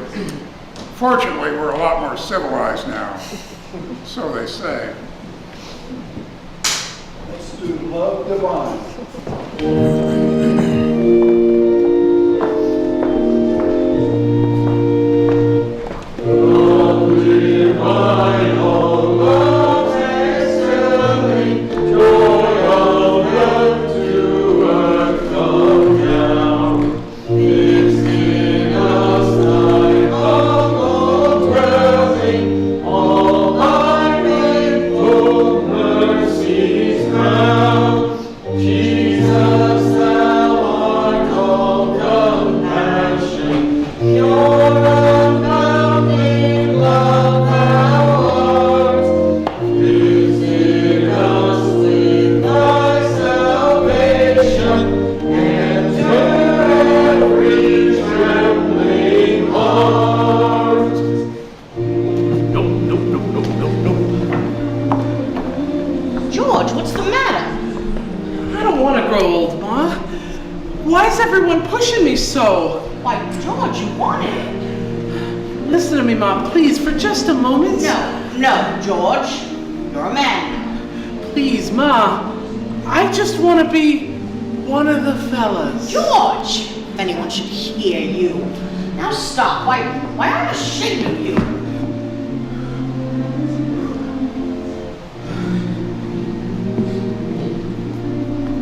Speaker 2: Fortunately, we're a lot more civilized now, so they say.
Speaker 14: Let's do Love Divine.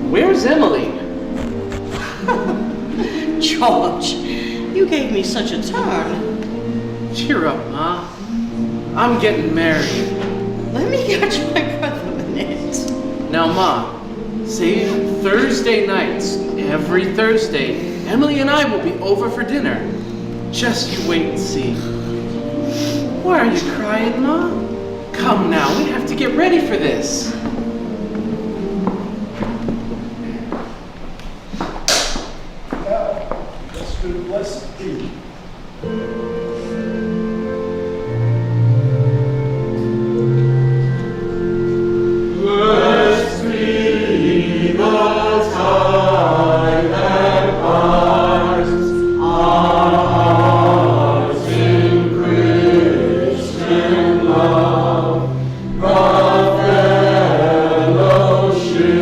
Speaker 13: Where's Emily?
Speaker 7: George, you gave me such a turn.
Speaker 13: Cheer up, Ma. I'm getting married.
Speaker 7: Let me catch my breath a minute.
Speaker 13: Now, Ma, save Thursday nights. Every Thursday, Emily and I will be over for dinner. Just you wait and see. Why are you crying, Ma? Come now, we have to get ready for this.
Speaker 14: Now, let's do Blessed Be.
Speaker 15: Blessed be the tie that binds our hearts in Christian love, the fellowship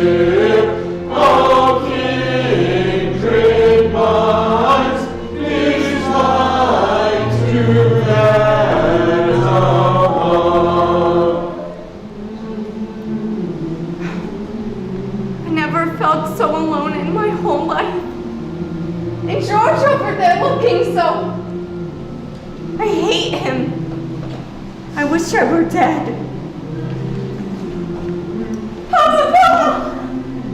Speaker 15: of kindred minds is like to that above.
Speaker 4: I never felt so alone in my whole life. And George over there looking so... I hate him. I wish I were dead. Papa!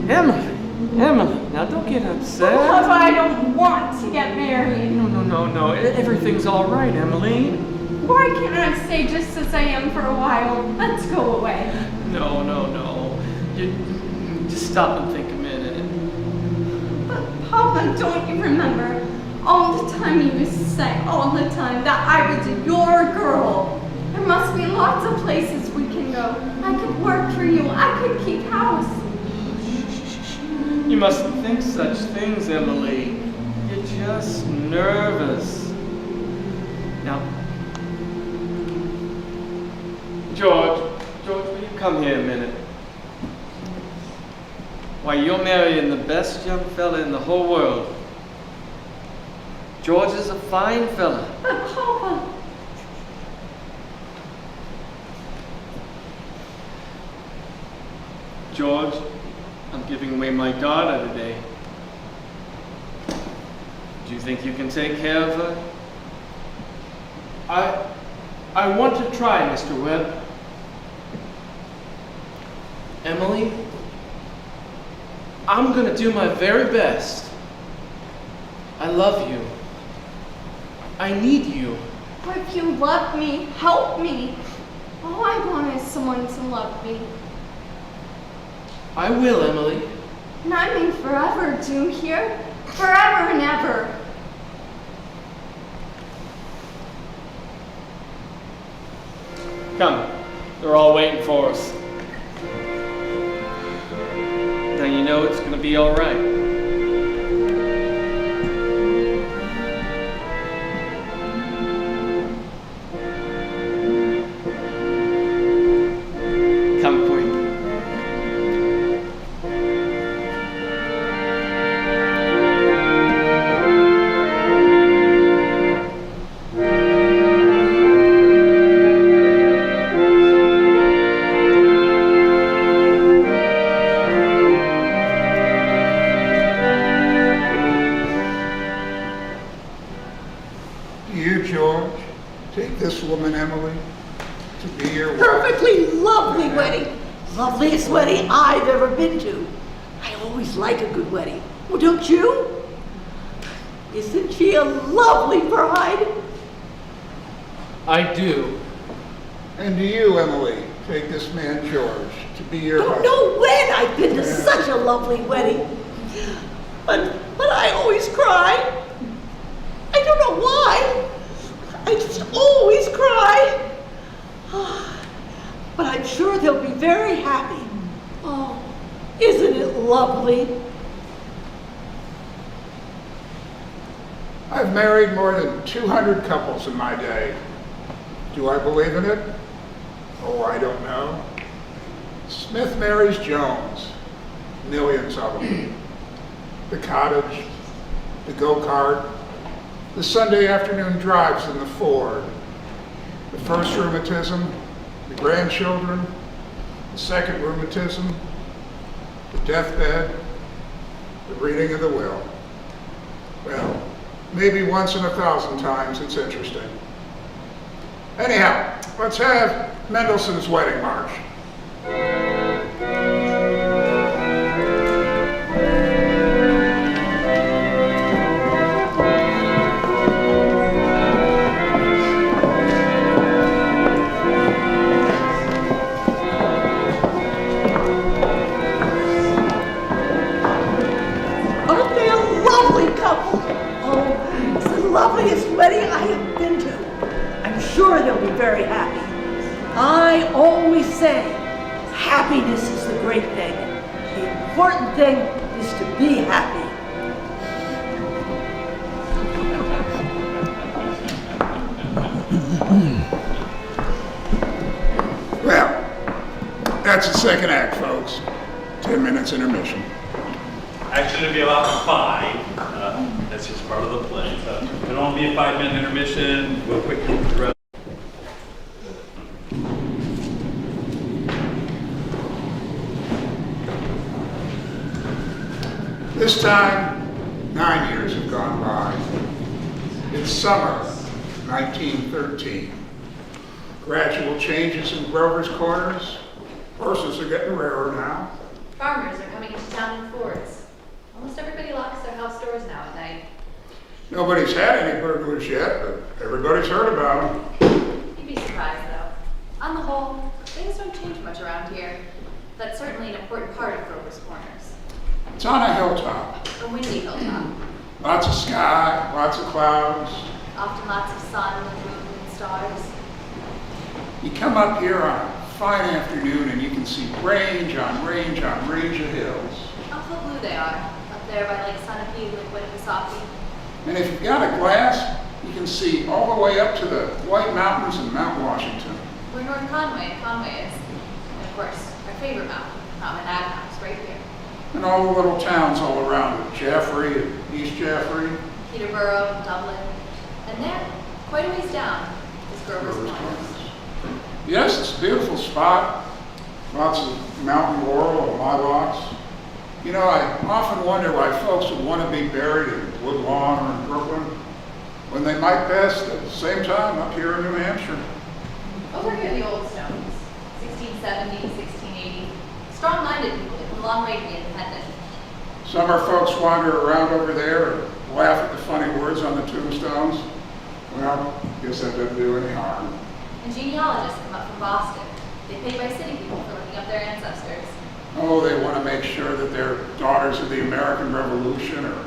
Speaker 13: Emily,
Speaker 9: Emily, now don't get upset.
Speaker 4: Because I don't want to get married.
Speaker 9: No. Everything's all right, Emily.
Speaker 4: Why can't I stay just as I am for a while? Let's go away.
Speaker 9: No. You just stop and think a minute.
Speaker 4: But Papa, don't you remember all the time you used to say all the time that I was your girl? There must be lots of places we can go. I could work for you. I could keep house.
Speaker 9: You mustn't think such things, Emily. You're just nervous. Now, George, will you come here a minute? Why, you're marrying the best young fella in the whole world. George is a fine fella.
Speaker 4: But Papa,
Speaker 9: George, I'm giving away my daughter today. Do you think you can take care of her?
Speaker 13: I want to try, Mr. Webb. Emily, I'm gonna do my very best. I love you. I need you.
Speaker 4: but if you love me, help me. All I want is someone to love me.
Speaker 13: I will, Emily.
Speaker 4: And I mean forever, do you hear? Forever and ever.
Speaker 9: Come, they're all waiting for us. Now you know it's gonna be all right. Come quick.
Speaker 2: Do you, George, take this woman, Emily, to be your wife?
Speaker 16: Perfectly lovely wedding. Loveliest wedding I've ever been to. I always like a good wedding. Well, don't you? Isn't she a lovely bride?
Speaker 13: I do.
Speaker 2: And do you, Emily, take this man, George, to be your
Speaker 16: Don't
Speaker 2: husband?
Speaker 16: know when I've been to such a lovely wedding. But I always cry. I don't know why. I just always cry. But I'm sure they'll be very happy. Oh, isn't it lovely?
Speaker 2: I've married more than 200 couples in my day. Do I believe in it? Oh, I don't know. Smith marries Jones. Millions of them. The cottage, the go-kart, the Sunday afternoon drives in the Ford, the first rheumatism, the grandchildren, the second rheumatism, the deathbed, the reading of the will. Well, maybe once in 1,000 times it's interesting. Anyhow, let's have Mendelssohn's Wedding March.
Speaker 16: Aren't they a lovely couple? Oh, it's the loveliest wedding I have been to. I'm sure they'll be very happy. I always say, happiness is the great thing. The important thing is to be happy.
Speaker 2: Well, that's the second act, folks. 10 minutes intermission.
Speaker 1: Actually, it'll be about 5. That's just part of the play. So it'll only be a 5-minute intermission. We'll quickly get the rest.
Speaker 2: This time, 9 years have gone by. It's summer 1913. Gradual changes in Grover's Corners. Horses are getting rarer now.
Speaker 3: Farmers are coming into town in Fords.
Speaker 2: Nobody's had any burglars yet, but everybody's heard about them.
Speaker 3: You'd be surprised though. On the whole, things don't change much around here. That's certainly an important part of Grover's Corners.
Speaker 2: It's on a hilltop.
Speaker 3: A windy hilltop.
Speaker 2: Lots of sky, lots of clouds.
Speaker 3: Often lots of sun and moon and stars.
Speaker 2: You come up here on a fine afternoon and you can see range on range on range of hills.
Speaker 3: Awful blue they are, up there by Lake Sunapee, Lake Winnipesaukee.
Speaker 2: And if you've got a glass, you can see all the way up to the White Mountains and Mount Washington.
Speaker 3: Where North Conway is. And of course, our favorite mountain, Mount Monadnock's right here.
Speaker 2: And all the little towns all around it, Jaffrey and East Jaffrey.
Speaker 3: Peterborough, Dublin. And there, quite a ways down, is Grover's Corners.
Speaker 2: Yes, it's a beautiful spot. Lots of mountain laurel and lilacs. You know, I often wonder why folks would want to be buried in Woodlawn or in Brooklyn when they might best at the same time up here in New Hampshire.
Speaker 3: Over here, the old stones. 1670, 1680. Strong-minded people that come a long way to be independent.
Speaker 2: Summer folks wander around over there and laugh at the funny words on the tombstones. Well, I guess that doesn't do any harm.
Speaker 3: And genealogists come up from Boston. They pay by city people for looking up their ancestors.
Speaker 2: Oh, they want to make sure that they're daughters of the American Revolution or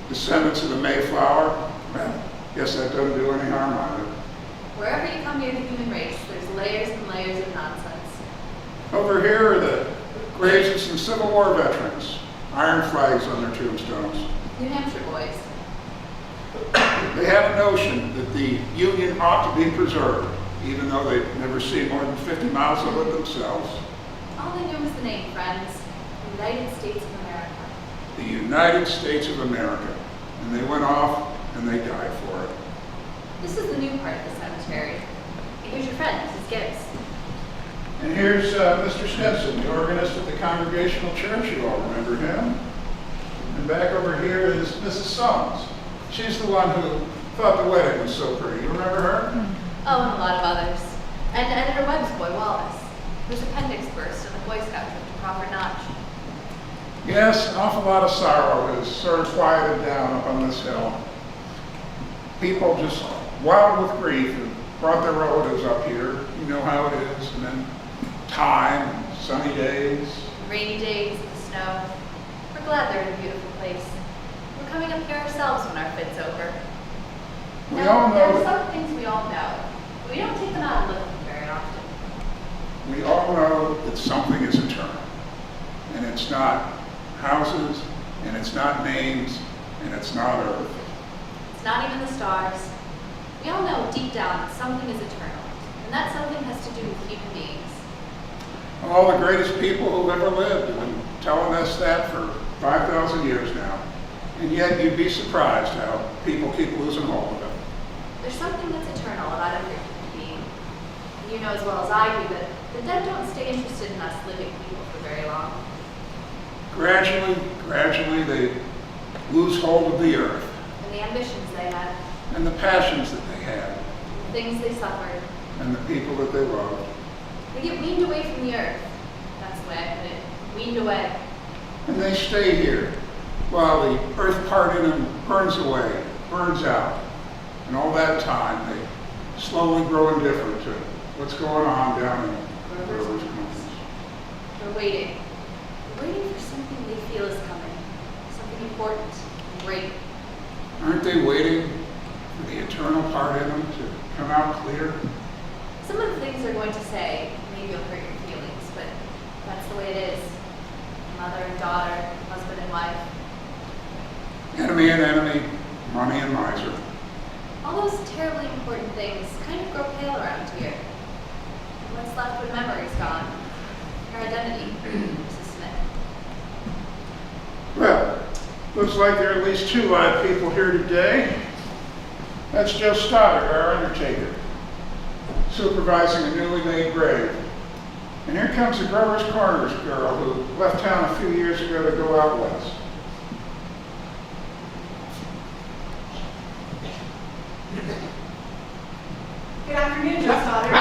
Speaker 2: descendants of the Mayflower. Well, guess that doesn't do any harm either.
Speaker 3: Wherever you come near the human race, there's layers and layers of nonsense.
Speaker 2: Over here are the graves of some Civil War veterans. Iron flags on their tombstones.
Speaker 3: New Hampshire boys.
Speaker 2: They had a notion that the Union ought to be preserved, even though they'd never seen more than 50 miles of it themselves.
Speaker 3: All they knew was the name, friends. The United States of America.
Speaker 2: The United States of America. And they went off and they died for it.
Speaker 3: This is the new part of the cemetery. And here's your friend, Mrs. Gibbs.
Speaker 2: And here's Mr. Stinson, the organist at the Congregational Church. You all remember him. And back over here is Mrs. Soames. She's the one who thought the wedding was so pretty. You remember her?
Speaker 3: Oh, and a lot of others. And her wife's boy, Wallace, whose appendix burst in the Boy Scout trip to Crawford Notch.
Speaker 2: Yes, an awful lot of sorrow has sort of quieted down up on this hill. People just wild with grief and brought their relatives up here. You know how it is. And then time, and sunny days.
Speaker 3: Rainy days, the snow. We're glad they're in a beautiful place. We're coming up here ourselves when our fit's over.
Speaker 2: We
Speaker 3: Now,
Speaker 2: all know
Speaker 3: there are
Speaker 2: that-
Speaker 3: some things we all know, but we don't take them out and look at them very often.
Speaker 2: We all know that something is eternal. And it's not houses, and it's not names, and it's not earth.
Speaker 3: It's not even the stars. We all know deep down that something is eternal, and that something has to do with human beings.
Speaker 2: All the greatest people who've ever lived have been telling us that for 5,000 years now. And yet you'd be surprised how people keep losing hold of it.
Speaker 3: There's something that's eternal about every human being. And you know as well as I do that the dead don't stay interested in us living people for very long.
Speaker 2: Gradually, they lose hold of the earth
Speaker 3: And the ambitions they had,
Speaker 2: and the passions that they had
Speaker 3: the things they suffered,
Speaker 2: and the people that they loved.
Speaker 3: they get weaned away from the earth. That's the way I put it. Weaned away.
Speaker 2: And they stay here while the earth part in them burns away, burns out. And all that time, they slowly grow indifferent to what's going on down in Grover's Corners.
Speaker 3: They're waiting. They're waiting for something they feel is coming. Something important and great.
Speaker 2: Aren't they waiting for the eternal part in them to come out clear?
Speaker 3: Some of the things they're going to say, maybe will hurt your feelings, but that's the way it is. Mother and daughter, husband and wife.
Speaker 2: Enemy and enemy, money and miser.
Speaker 3: All those terribly important things kind of grow pale around here. And what's left when memory's gone? Your identity, Mrs. Smith.
Speaker 2: Well, looks like there are at least 2 live people here today. That's Joe Stoddard, our undertaker, supervising a newly made grave. And here comes the Grover's Corners girl who left town a few years ago to go out west.
Speaker 17: Good afternoon, Joe Stoddard.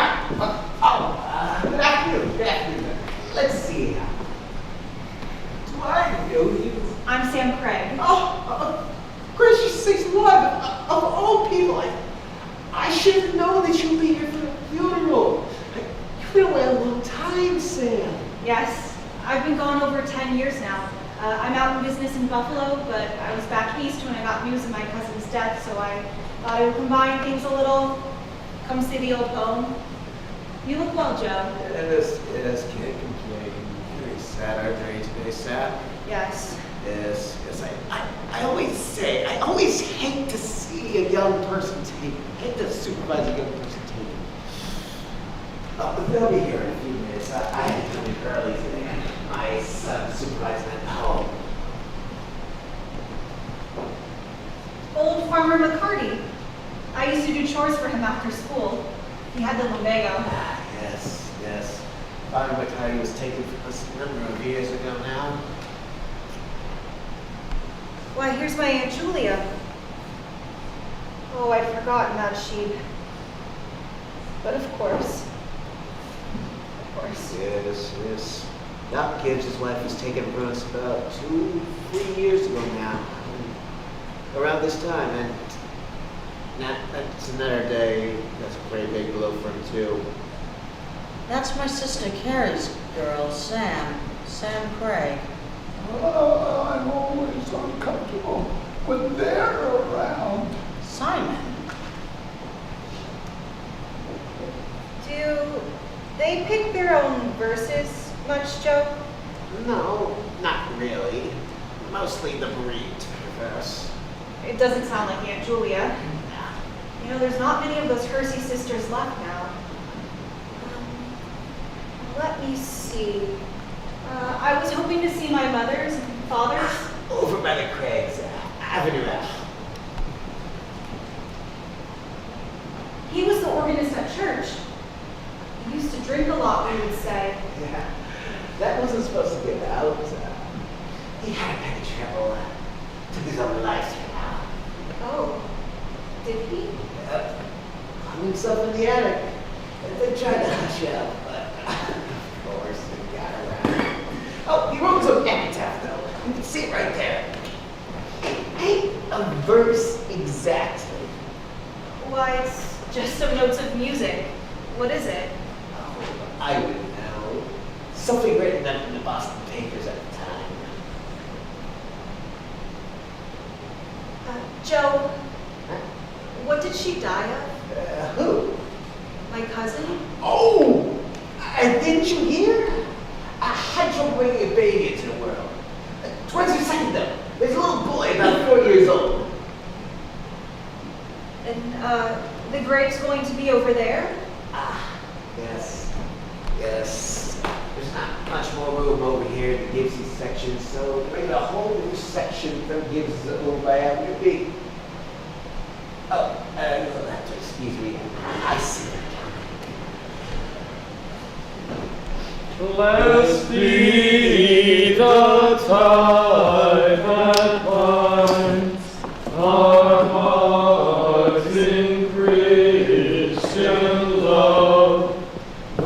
Speaker 11: Good afternoon. Good afternoon. Let's see. Do I know you?
Speaker 17: I'm Sam Craig.
Speaker 11: Chris sakes alive, of all people, I should have known that you'd be here for the funeral. You've been away a long time, Sam.
Speaker 12: Yes, I've been gone over 10 years now. I'm out in business in Buffalo, but I was back east when I got news of my cousin's death, so I thought I would combine things a little, come see the old home. You look well, Joe.
Speaker 11: Yes, can't complain. Very sad our day today, Sam.
Speaker 12: Yes.
Speaker 11: Yes, I always hate to see a young person taken. Hate to supervise a young person taken. They'll be here in a few minutes. I had to come in early today. My son supervising at home.
Speaker 12: Old Farmer McCarty. I used to do chores for him after school. He had the lumbago.
Speaker 11: Yes. Farmer McCarty was taken from us a number of years ago now.
Speaker 12: Why, here's my Aunt Julia. Oh, I'd forgotten that sheep. But of course.
Speaker 11: Yes. Doc Gibbs, his wife, was taken from us about 2-3 years ago now. Around this time, and that's another day. That's a pretty big blow for him too.
Speaker 7: That's my sister Carrie's girl, Sam Craig.
Speaker 14: I'm always uncomfortable when they're around.
Speaker 7: Simon.
Speaker 12: Do they pick their own verses much, Joe?
Speaker 11: No, not really. Mostly the bereaved verse.
Speaker 12: It doesn't sound like Aunt Julia. You know, there's not many of those Hersey sisters left now. Let me see. I was hoping to see my mother's and father's.
Speaker 11: Over by the Craigs, Avenue F.
Speaker 12: He was the organist at church. He used to drink a lot, we would say.
Speaker 11: Yeah, that wasn't supposed to get out. He had a penny trouble. Took his own life now.
Speaker 12: Oh, did he?
Speaker 11: Hung himself in the attic. They tried to hush him, but of course they got around. Oh, he wrote his own epitaph though. You can see it right there. It ain't a verse exactly.
Speaker 12: Why, it's just some notes of music. What is it?
Speaker 11: I wouldn't know. Something written up in the Boston papers at the time.
Speaker 12: Joe, what did she die of?
Speaker 11: Who?
Speaker 12: My cousin?
Speaker 11: Oh! And didn't you hear? I had trouble bringing a baby into the world. 22 seconds though. There's a little boy about 4 years old.
Speaker 12: And, the grave's going to be over there?
Speaker 11: Yes. There's not much more room over here in the Gibbsy section, so bring a whole new section from Gibbs over by Avenue B. Oh, you'll have to excuse me. I see it.
Speaker 15: Blessed be the tie that binds our hearts in Christian love, the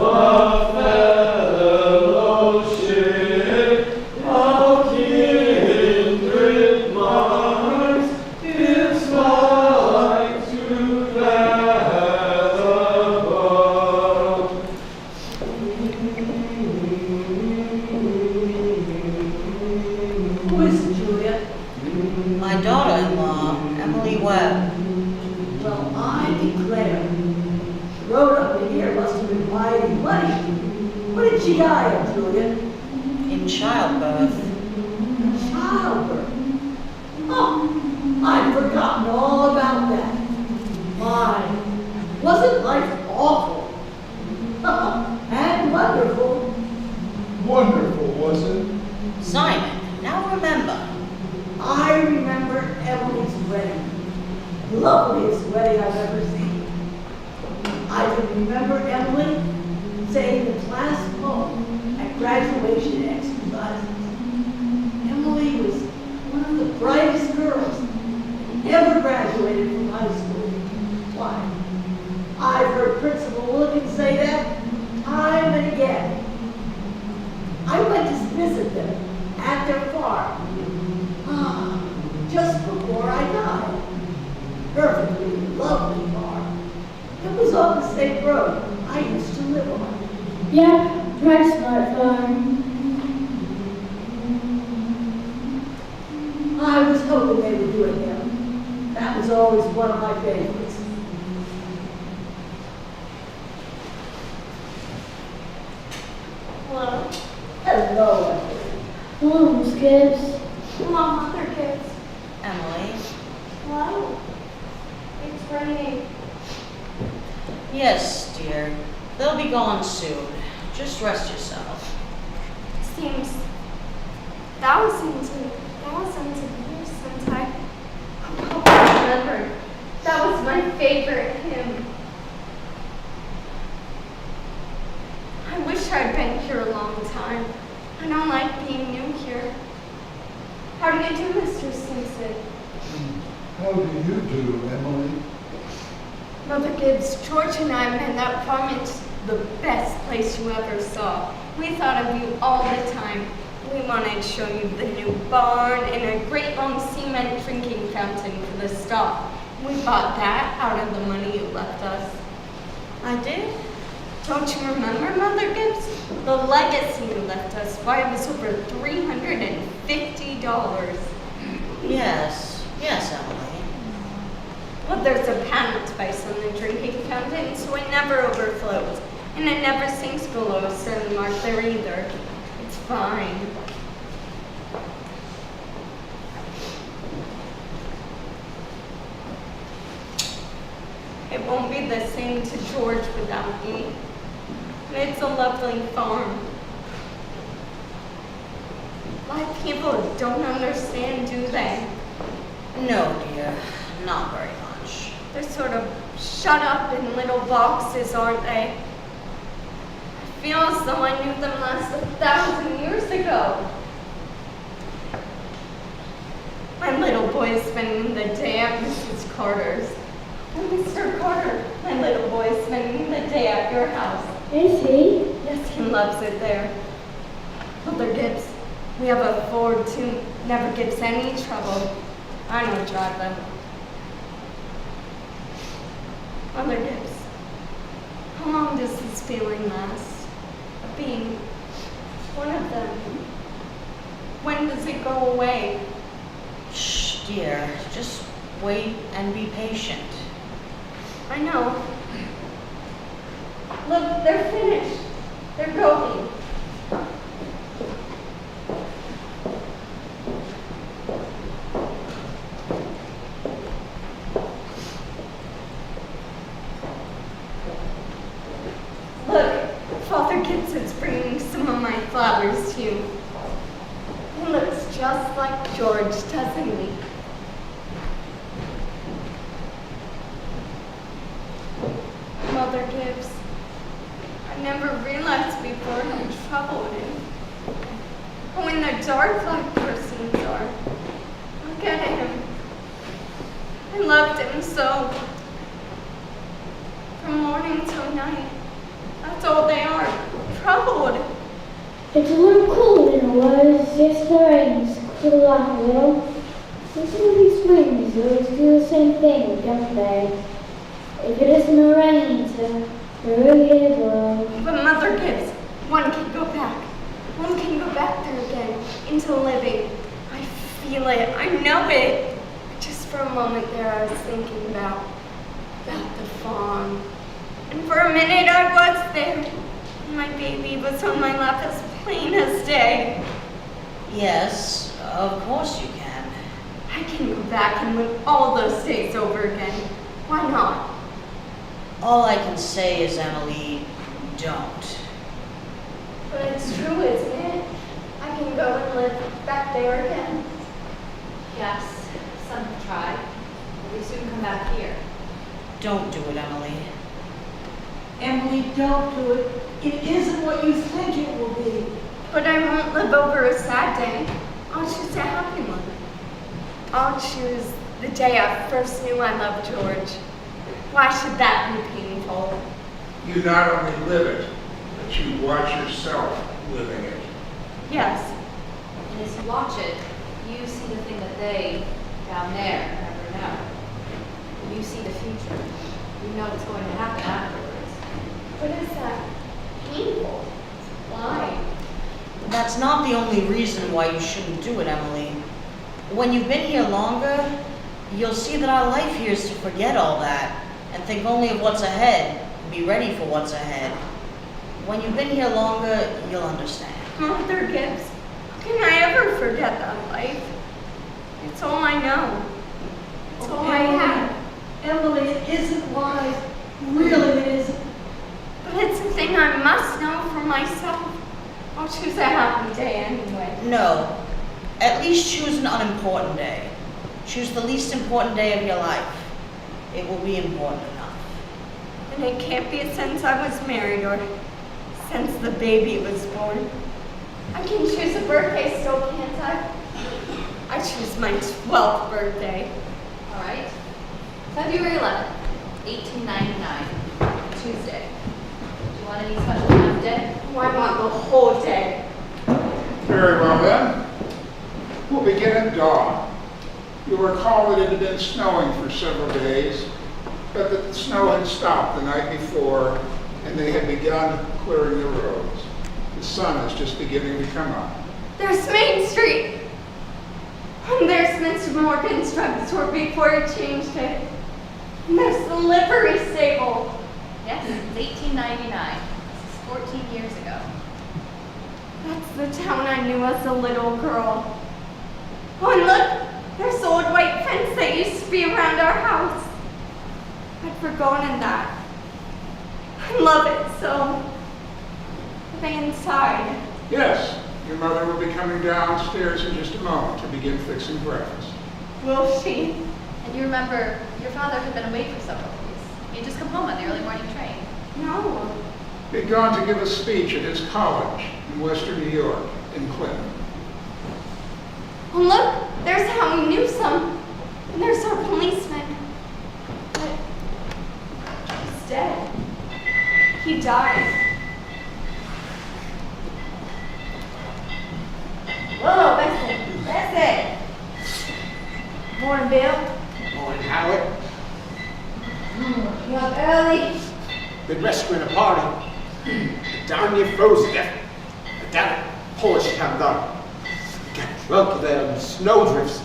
Speaker 15: fellowship of kindred minds is like to that above.
Speaker 16: Who is it, Julia?
Speaker 7: My daughter-in-law, Emily Webb.
Speaker 16: Well, I declare. She rode up to here, must have been mighty money. When did she die of, Julia?
Speaker 7: In childbirth.
Speaker 16: Childbirth. Oh, I'd forgotten all about that. My, wasn't life awful? And wonderful.
Speaker 14: Wonderful, was it?
Speaker 7: Simon, now remember.
Speaker 16: I remember Emily's wedding. Loveliest wedding I've ever seen. I can remember Emily saying the class poem at graduation exercises. Emily was one of the brightest girls that ever graduated from high school. Why, I've heard Principal Wilkins say that time and again. I went to visit them at their farm just before I died. perfectly lovely farm. It was on the same road I used to live on.
Speaker 4: Yeah, Price Smart Farm.
Speaker 16: I was hoping they would do it again. That was always one of my favorites.
Speaker 3: Hello.
Speaker 16: Hello, Emily.
Speaker 4: Hello, Miss Gibbs.
Speaker 3: Hello, Mother Gibbs.
Speaker 7: Emily?
Speaker 3: Hello. It's raining.
Speaker 7: Yes, dear. They'll be gone soon. Just rest yourself.
Speaker 3: Seems thousands of years since I remembered. That was my favorite hymn. I wish I'd been here a long time. I don't like being new here. How do you do, Mr. Simpson?
Speaker 14: How do you do, Emily?
Speaker 3: Mother Gibbs, George and I met that farm. It's the best place you ever saw. We thought of you all the time. We wanted to show you the new barn and a great long cement drinking fountain for the stock. We bought that out of the money you left us.
Speaker 7: I did?
Speaker 3: Don't you remember, Mother Gibbs? The legacy you left us, why it was over $350.
Speaker 7: Yes, Emily.
Speaker 3: Well, there's a panel device on the drinking fountain, so it never overflows. And it never sinks below a certain mark there either. It's fine. It won't be the same to George without me. And it's a lovely farm. A lot of people don't understand, do they?
Speaker 7: No, dear. Not very much.
Speaker 3: They're sort of shut up in little boxes, aren't they? I feel as though I knew them less 1,000 years ago. My little boy is spending the day at Mrs. Carter's. Oh, Mr. Carter, my little boy is spending the day at your house.
Speaker 4: Is he?
Speaker 3: Yes, he loves it there. Mother Gibbs, we have a Ford too. Never gives any trouble. I know drive them. Mother Gibbs, how long does this feeling last? Of being one of them? When does it go away?
Speaker 7: Shh, dear. Just wait and be patient.
Speaker 3: I know. Look, they're finished. They're going. Look, Father Gibbs is bringing some of my flowers to you. He looks just like George, doesn't he? Mother Gibbs, I never realized before how troubled and how in the dark like persons are. Look at him. I loved him so. From morning till night. That's all they are. Troubled.
Speaker 4: It's a little cooler than it was yesterday. It's cooled off a little. These movie springs always do the same thing, don't they? If it isn't the rain, to hurry it blow.
Speaker 3: But Mother Gibbs, one can go back. One can go back there again, into living. I feel it. I know it. Just for a moment there, I was thinking about the farm. And for a minute, I was there. And my baby was on my lap as plain as day.
Speaker 7: Yes, of course you can.
Speaker 3: I can go back and live all those days over again. Why not?
Speaker 7: All I can say is, Emily, don't.
Speaker 3: But it's true, isn't it? I can go and live back there again.
Speaker 18: Yes, some have tried. But we soon come back here.
Speaker 7: Don't do it, Emily.
Speaker 16: Emily, don't do it. It isn't what you think it will be.
Speaker 3: But I won't live over a sad day. I'll choose a happy one. I'll choose the day I first knew I loved George. Why should that be painful?
Speaker 2: You not only live it, but you watch yourself living it.
Speaker 3: Yes.
Speaker 18: And as you watch it, you see the thing that they, down there, never know.
Speaker 3: You see the future. You know what's going to happen afterwards.
Speaker 4: But is that painful? Why?
Speaker 7: That's not the only reason why you shouldn't do it, Emily. When you've been here longer, you'll see that our life here is to forget all that and think only of what's ahead and be ready for what's ahead. When you've been here longer, you'll understand.
Speaker 4: Mother Gibbs, how can I ever forget that life? It's all I know. It's all I have.
Speaker 16: Emily, it isn't wise. Really, it isn't.
Speaker 4: But it's a thing I must know for myself. I'll choose a happy day anyway.
Speaker 7: No. At least choose an unimportant day. Choose the least important day of your life. It will be important enough.
Speaker 4: And it can't be since I was married or since the baby was born. I can choose a birthday still, can't I? I choose my 12th birthday.
Speaker 3: All right. February 11th, 1899, Tuesday. Do you want any special time of day?
Speaker 4: Oh, I want the whole day.
Speaker 2: Very well then. We'll begin at dawn. You'll recall that it had been snowing for several days, but that the snow had stopped the night before and they had begun clearing the roads. The sun is just beginning to come up.
Speaker 4: There's Main Street. And there's Mr. Morgan's drugstore before it changed it. And there's the livery stable.
Speaker 3: Yes, it's 1899. This is 14 years ago.
Speaker 4: That's the town I knew as a little girl. Oh, and look, there's the old white fence that used to be around our house. I'd forgotten that. I love it so. Are they inside?
Speaker 2: Yes, your mother will be coming downstairs in just a moment to begin fixing breakfast.
Speaker 4: Will she?
Speaker 3: And you remember, your father had been away for several days. He had just come home on the early morning train.
Speaker 4: No.
Speaker 2: He'd gone to give a speech at his college in Western New York, in Clinton.
Speaker 4: Oh, look, there's Howie Newsome. And there's our policeman. But he's dead. He died.
Speaker 6: Whoa, Bessie. Bessie. Morning, Bill.
Speaker 11: Morning, Howard.
Speaker 6: You up early?
Speaker 11: Been rescuing a party. Down near frozen death. Down at Polish town down. Got drunk with them snowdrifts.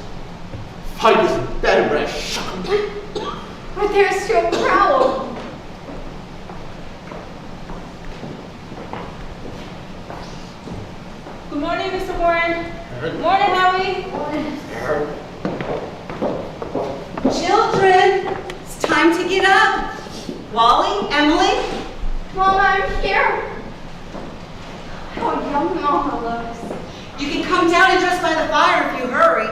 Speaker 11: Fight isn't better, but I shook them.
Speaker 4: But there's Joe Crowell.
Speaker 12: Good morning, Mr. Warren. Good morning, Howie.
Speaker 8: Children, it's time to get up. Wally, Emily,
Speaker 4: Mama, I'm here. How young Mama looks.
Speaker 8: you can come down and dress by the fire if you hurry.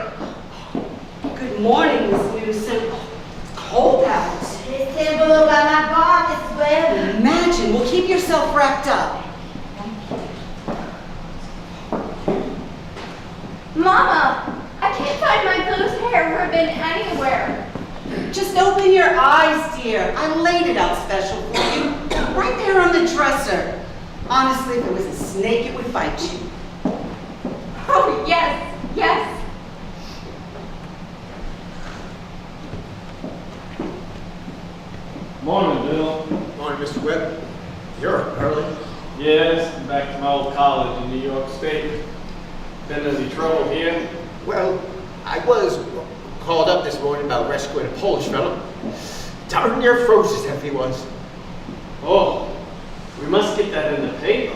Speaker 8: Good morning, Miss Newsom. It's cold out.
Speaker 6: It's 10 below by my barn, Mrs. Webb.
Speaker 8: Imagine, well, keep yourself wrapped up.
Speaker 4: Mama, I can't find my blue hair ribbon anywhere.
Speaker 8: Just open your eyes, dear. I laid it out special for you. Right there on the dresser. Honestly, if it was a snake, it would bite you.
Speaker 4: Oh, yes, yes.
Speaker 9: Morning, Bill.
Speaker 11: Morning, Mr. Webb. You're up early.
Speaker 9: Yes, I'm back to my old college in New York State. Been any trouble here?
Speaker 11: Well, I was called up this morning about rescuing a Polish fellow. Darn near froze to death he was.
Speaker 9: Oh, we must get that in the paper.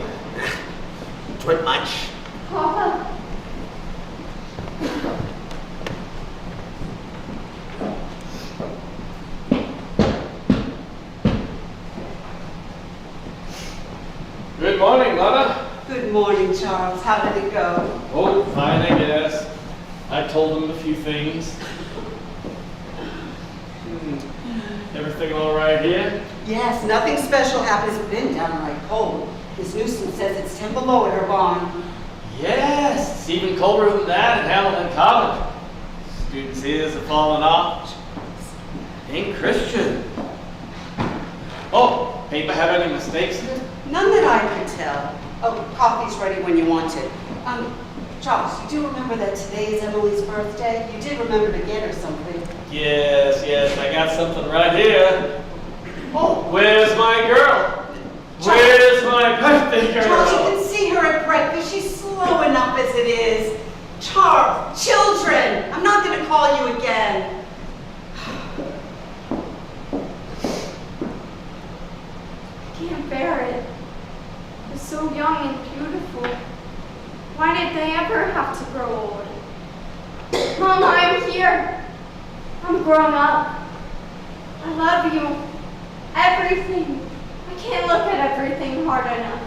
Speaker 11: Twit much.
Speaker 4: Papa.
Speaker 9: Good morning, Mother.
Speaker 8: Good morning, Charles. How did it go?
Speaker 9: Oh, fine, I guess. I told them a few things. Everything all right here?
Speaker 8: Yes, nothing special happened. It's been downright cold. Miss Newsom says it's 10 below at her barn.
Speaker 9: Yes, it's even colder than that at Hamilton College. Students' ears are falling off. Ain't Christian. Oh, paper have any mistakes in it?
Speaker 8: None that I could tell. Oh, coffee's ready when you want it. Charles, you do remember that today is Emily's birthday? You did remember to get her something.
Speaker 9: Yes, I got something right here.
Speaker 8: Oh,
Speaker 9: Where's my girl? Where's my birthday girl?
Speaker 8: Charles, you can see her at breakfast. She's slow enough as it is. Charles, children, I'm not going to call you again.
Speaker 4: I can't bear it. They're so young and beautiful. Why did they ever have to grow old? Mama, I'm here. I'm grown up. I love you. Everything. I can't look at everything hard enough.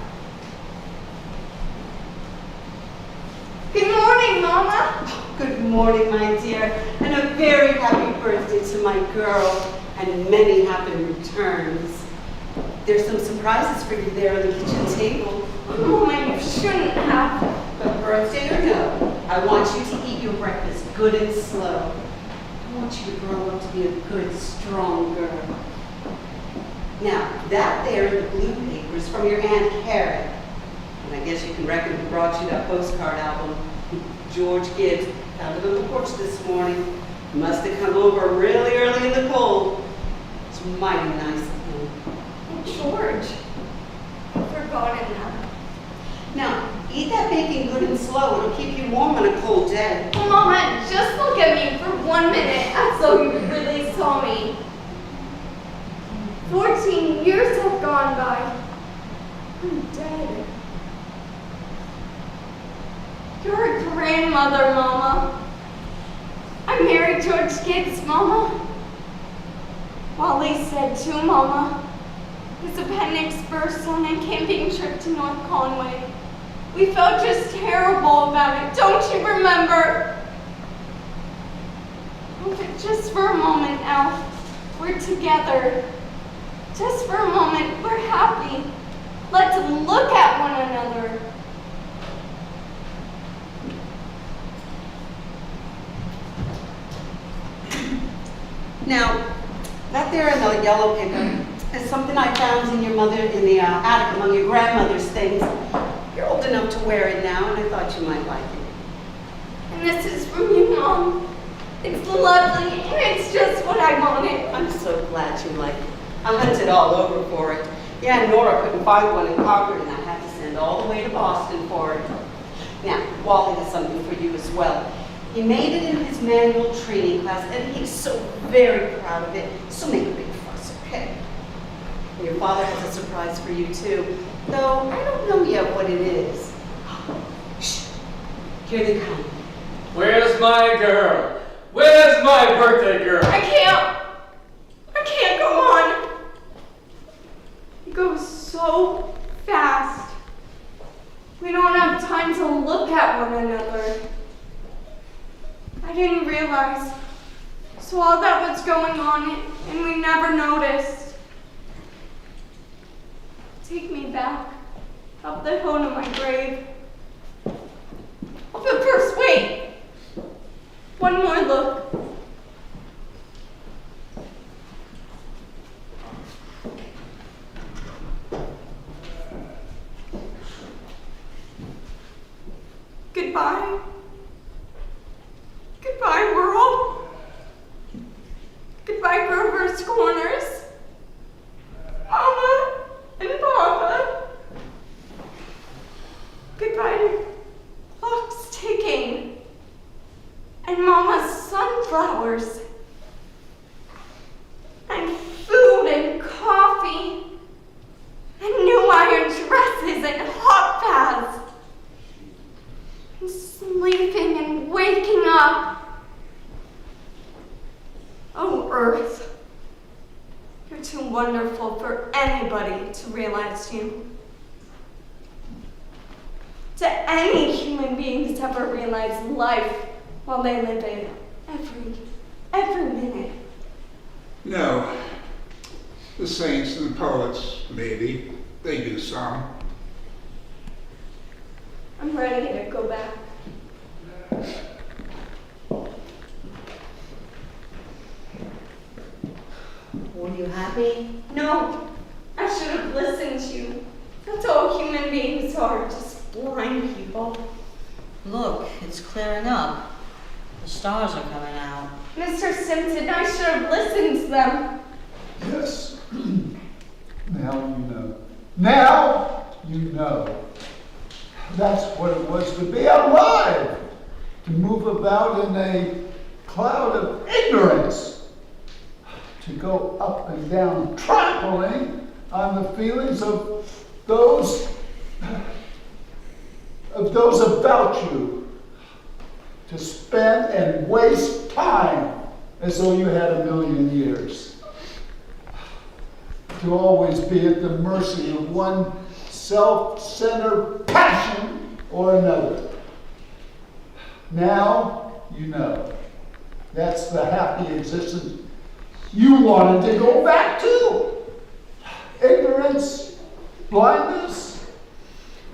Speaker 4: Good morning, Mama.
Speaker 8: Good morning, my dear, and a very happy birthday to my girl, and many happy returns. There's some surprises for you there on the kitchen table.
Speaker 4: Mama, you shouldn't have.
Speaker 8: But birthday or no, I want you to eat your breakfast good and slow. I want you to grow up to be a good, strong girl. Now, that there in the blue paper is from your Aunt Karen. And I guess you can reckon who brought you that postcard album. George Gibbs found it on the porch this morning. Must have come over really early in the cold. It's mighty nice of him.
Speaker 4: Oh, George. I've forgotten that.
Speaker 8: Now, eat that bacon good and slow. It'll keep you warm on a cold day.
Speaker 4: Oh, Mama, just look at me for 1 minute as though you really saw me. 14 years have gone by. I'm dead. You're a grandmother, Mama. I married George Gibbs, Mama. Wally said too, Mama. His appendix burst on a camping trip to North Conway. We felt just terrible about it. Don't you remember? Oh, but just for a moment now, we're together. Just for a moment, we're happy. Let's look at one another.
Speaker 8: Now, that there in the yellow paper is something I found in your mother in the attic among your grandmother's things. You're old enough to wear it now, and I thought you might like it.
Speaker 4: And this is from you, Mom. It's lovely, and it's just what I wanted.
Speaker 8: I'm so glad you like it. I hunted all over for it. Yeah, Nora couldn't find one in Concord, and I had to send all the way to Boston for it. Now, Wally has something for you as well. He made it in his manual training class, and he's so very proud of it. So make a big fuss, okay? And your father has a surprise for you, too. Though I don't know yet what it is. Shh. Here they come.
Speaker 9: Where's my girl? Where's my birthday girl?
Speaker 4: I can't go on. It goes so fast. We don't have time to look at one another. I didn't realize. So all that was going on, and we never noticed. Take me back, up the hill to my grave. Oh, but first, wait. One more look. Goodbye. Goodbye, world. Goodbye, Grover's Corners. Mama and Papa. Goodbye to clocks ticking. And Mama's sunflowers. And food and coffee. And new iron dresses and hot baths. And sleeping and waking up. Oh, Earth. You're too wonderful for anybody to realize you. To any human beings ever realize life while they live it every minute.
Speaker 2: No. The saints and the poets, maybe. They do some.
Speaker 4: I'm ready to go back.
Speaker 8: Were you happy?
Speaker 4: No, I should have listened to you. That's all human beings are, just blind people.
Speaker 7: Look, it's clearing up. The stars are coming out.
Speaker 4: Mr. Simpson, I should have listened to them.
Speaker 14: Yes. Now you know. Now you know. That's what it was to be alive. To move about in a cloud of ignorance. To go up and down, trampling on the feelings of those about you. To spend and waste time as though you had 1,000,000 years. To always be at the mercy of one self-centered passion or another. Now you know. That's the happy existence you wanted to go back to. Ignorance, blindness.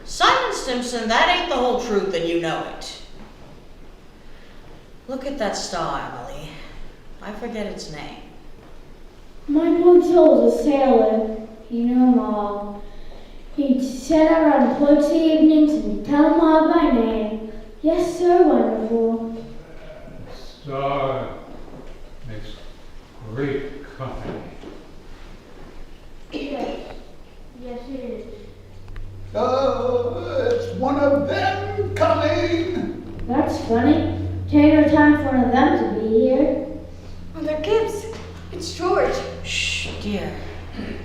Speaker 7: Simon Simpson, that ain't the whole truth and you know it. Look at that star, Emily. I forget its name.
Speaker 19: My boy Joel's a sailor. You know him all. He'd sit around floaty evenings and tell them all by name. Yes, sir, wonderful.
Speaker 10: Star makes great company.
Speaker 19: Yes. Yes, it is.
Speaker 14: It's one of them coming.
Speaker 19: That's funny. Take no time for one of them to be here.
Speaker 4: Mother Gibbs, it's George.
Speaker 7: Shh, dear.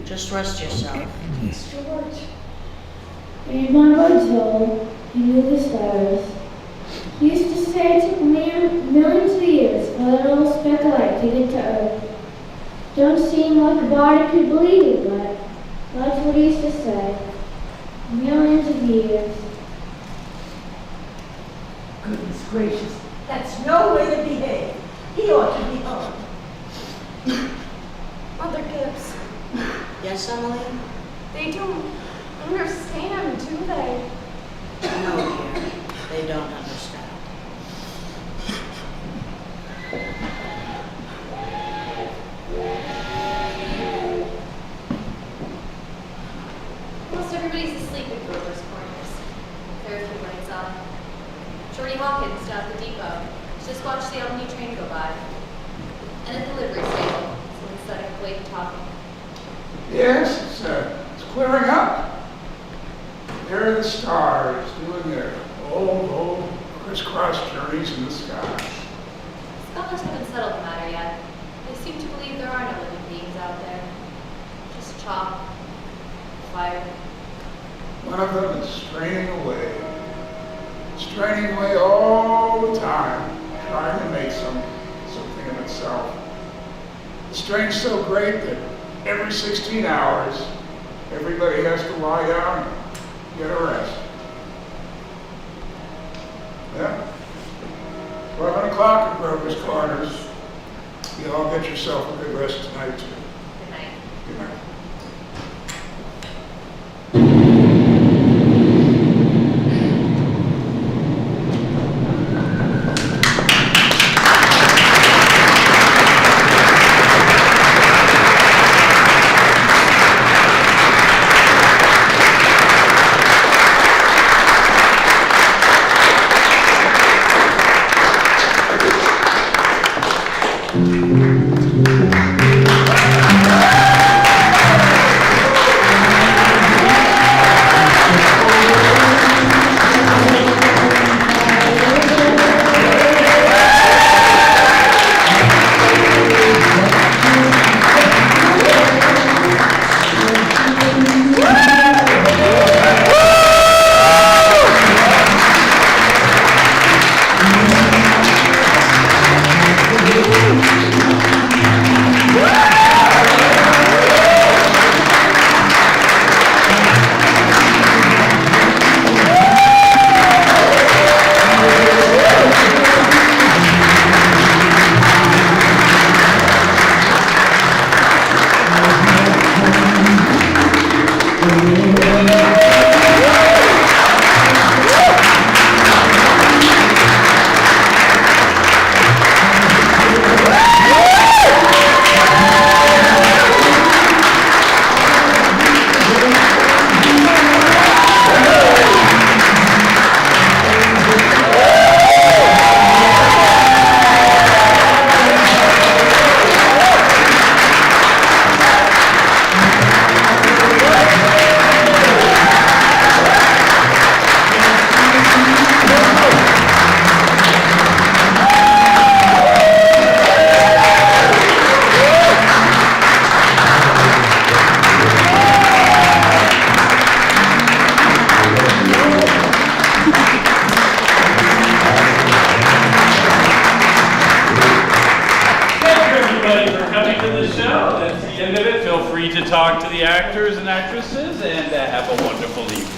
Speaker 7: Just rest yourself.
Speaker 4: It's George.
Speaker 19: He's my boy Joel. He knew the stars. He used to say it took millions of years for that little speck of light to get to Earth. Don't seem like a body could believe it, but that's what he used to say. Millions of years.
Speaker 16: Goodness gracious, that's no way to behave. He ought to be hung.
Speaker 4: Mother Gibbs,
Speaker 7: Yes, Emily?
Speaker 4: they don't understand, do they?
Speaker 7: No, dear. They don't understand.
Speaker 3: Most everybody's asleep at Grover's Corners. There are a few lights on. Shorty Hawkins down at the depot. She just watched the Albany train go by. And at the livery stable, someone's setting up late talking.
Speaker 2: Yes, it's clearing up. There are the stars doing their old crisscross journeys in the sky.
Speaker 3: Scholars haven't settled the matter yet. They seem to believe there are no living beings out there. Just chalk, fire.
Speaker 2: One of them is straining away all the time, trying to make something of itself. The strain's so great that every 16 hours, everybody has to lie down and get a rest. Yeah. 11 o'clock at Grover's Corners. You all get yourself a good rest tonight, too.
Speaker 3: Good night.
Speaker 2: Good night.
Speaker 5: free to talk to the actors and actresses, and have a wonderful evening.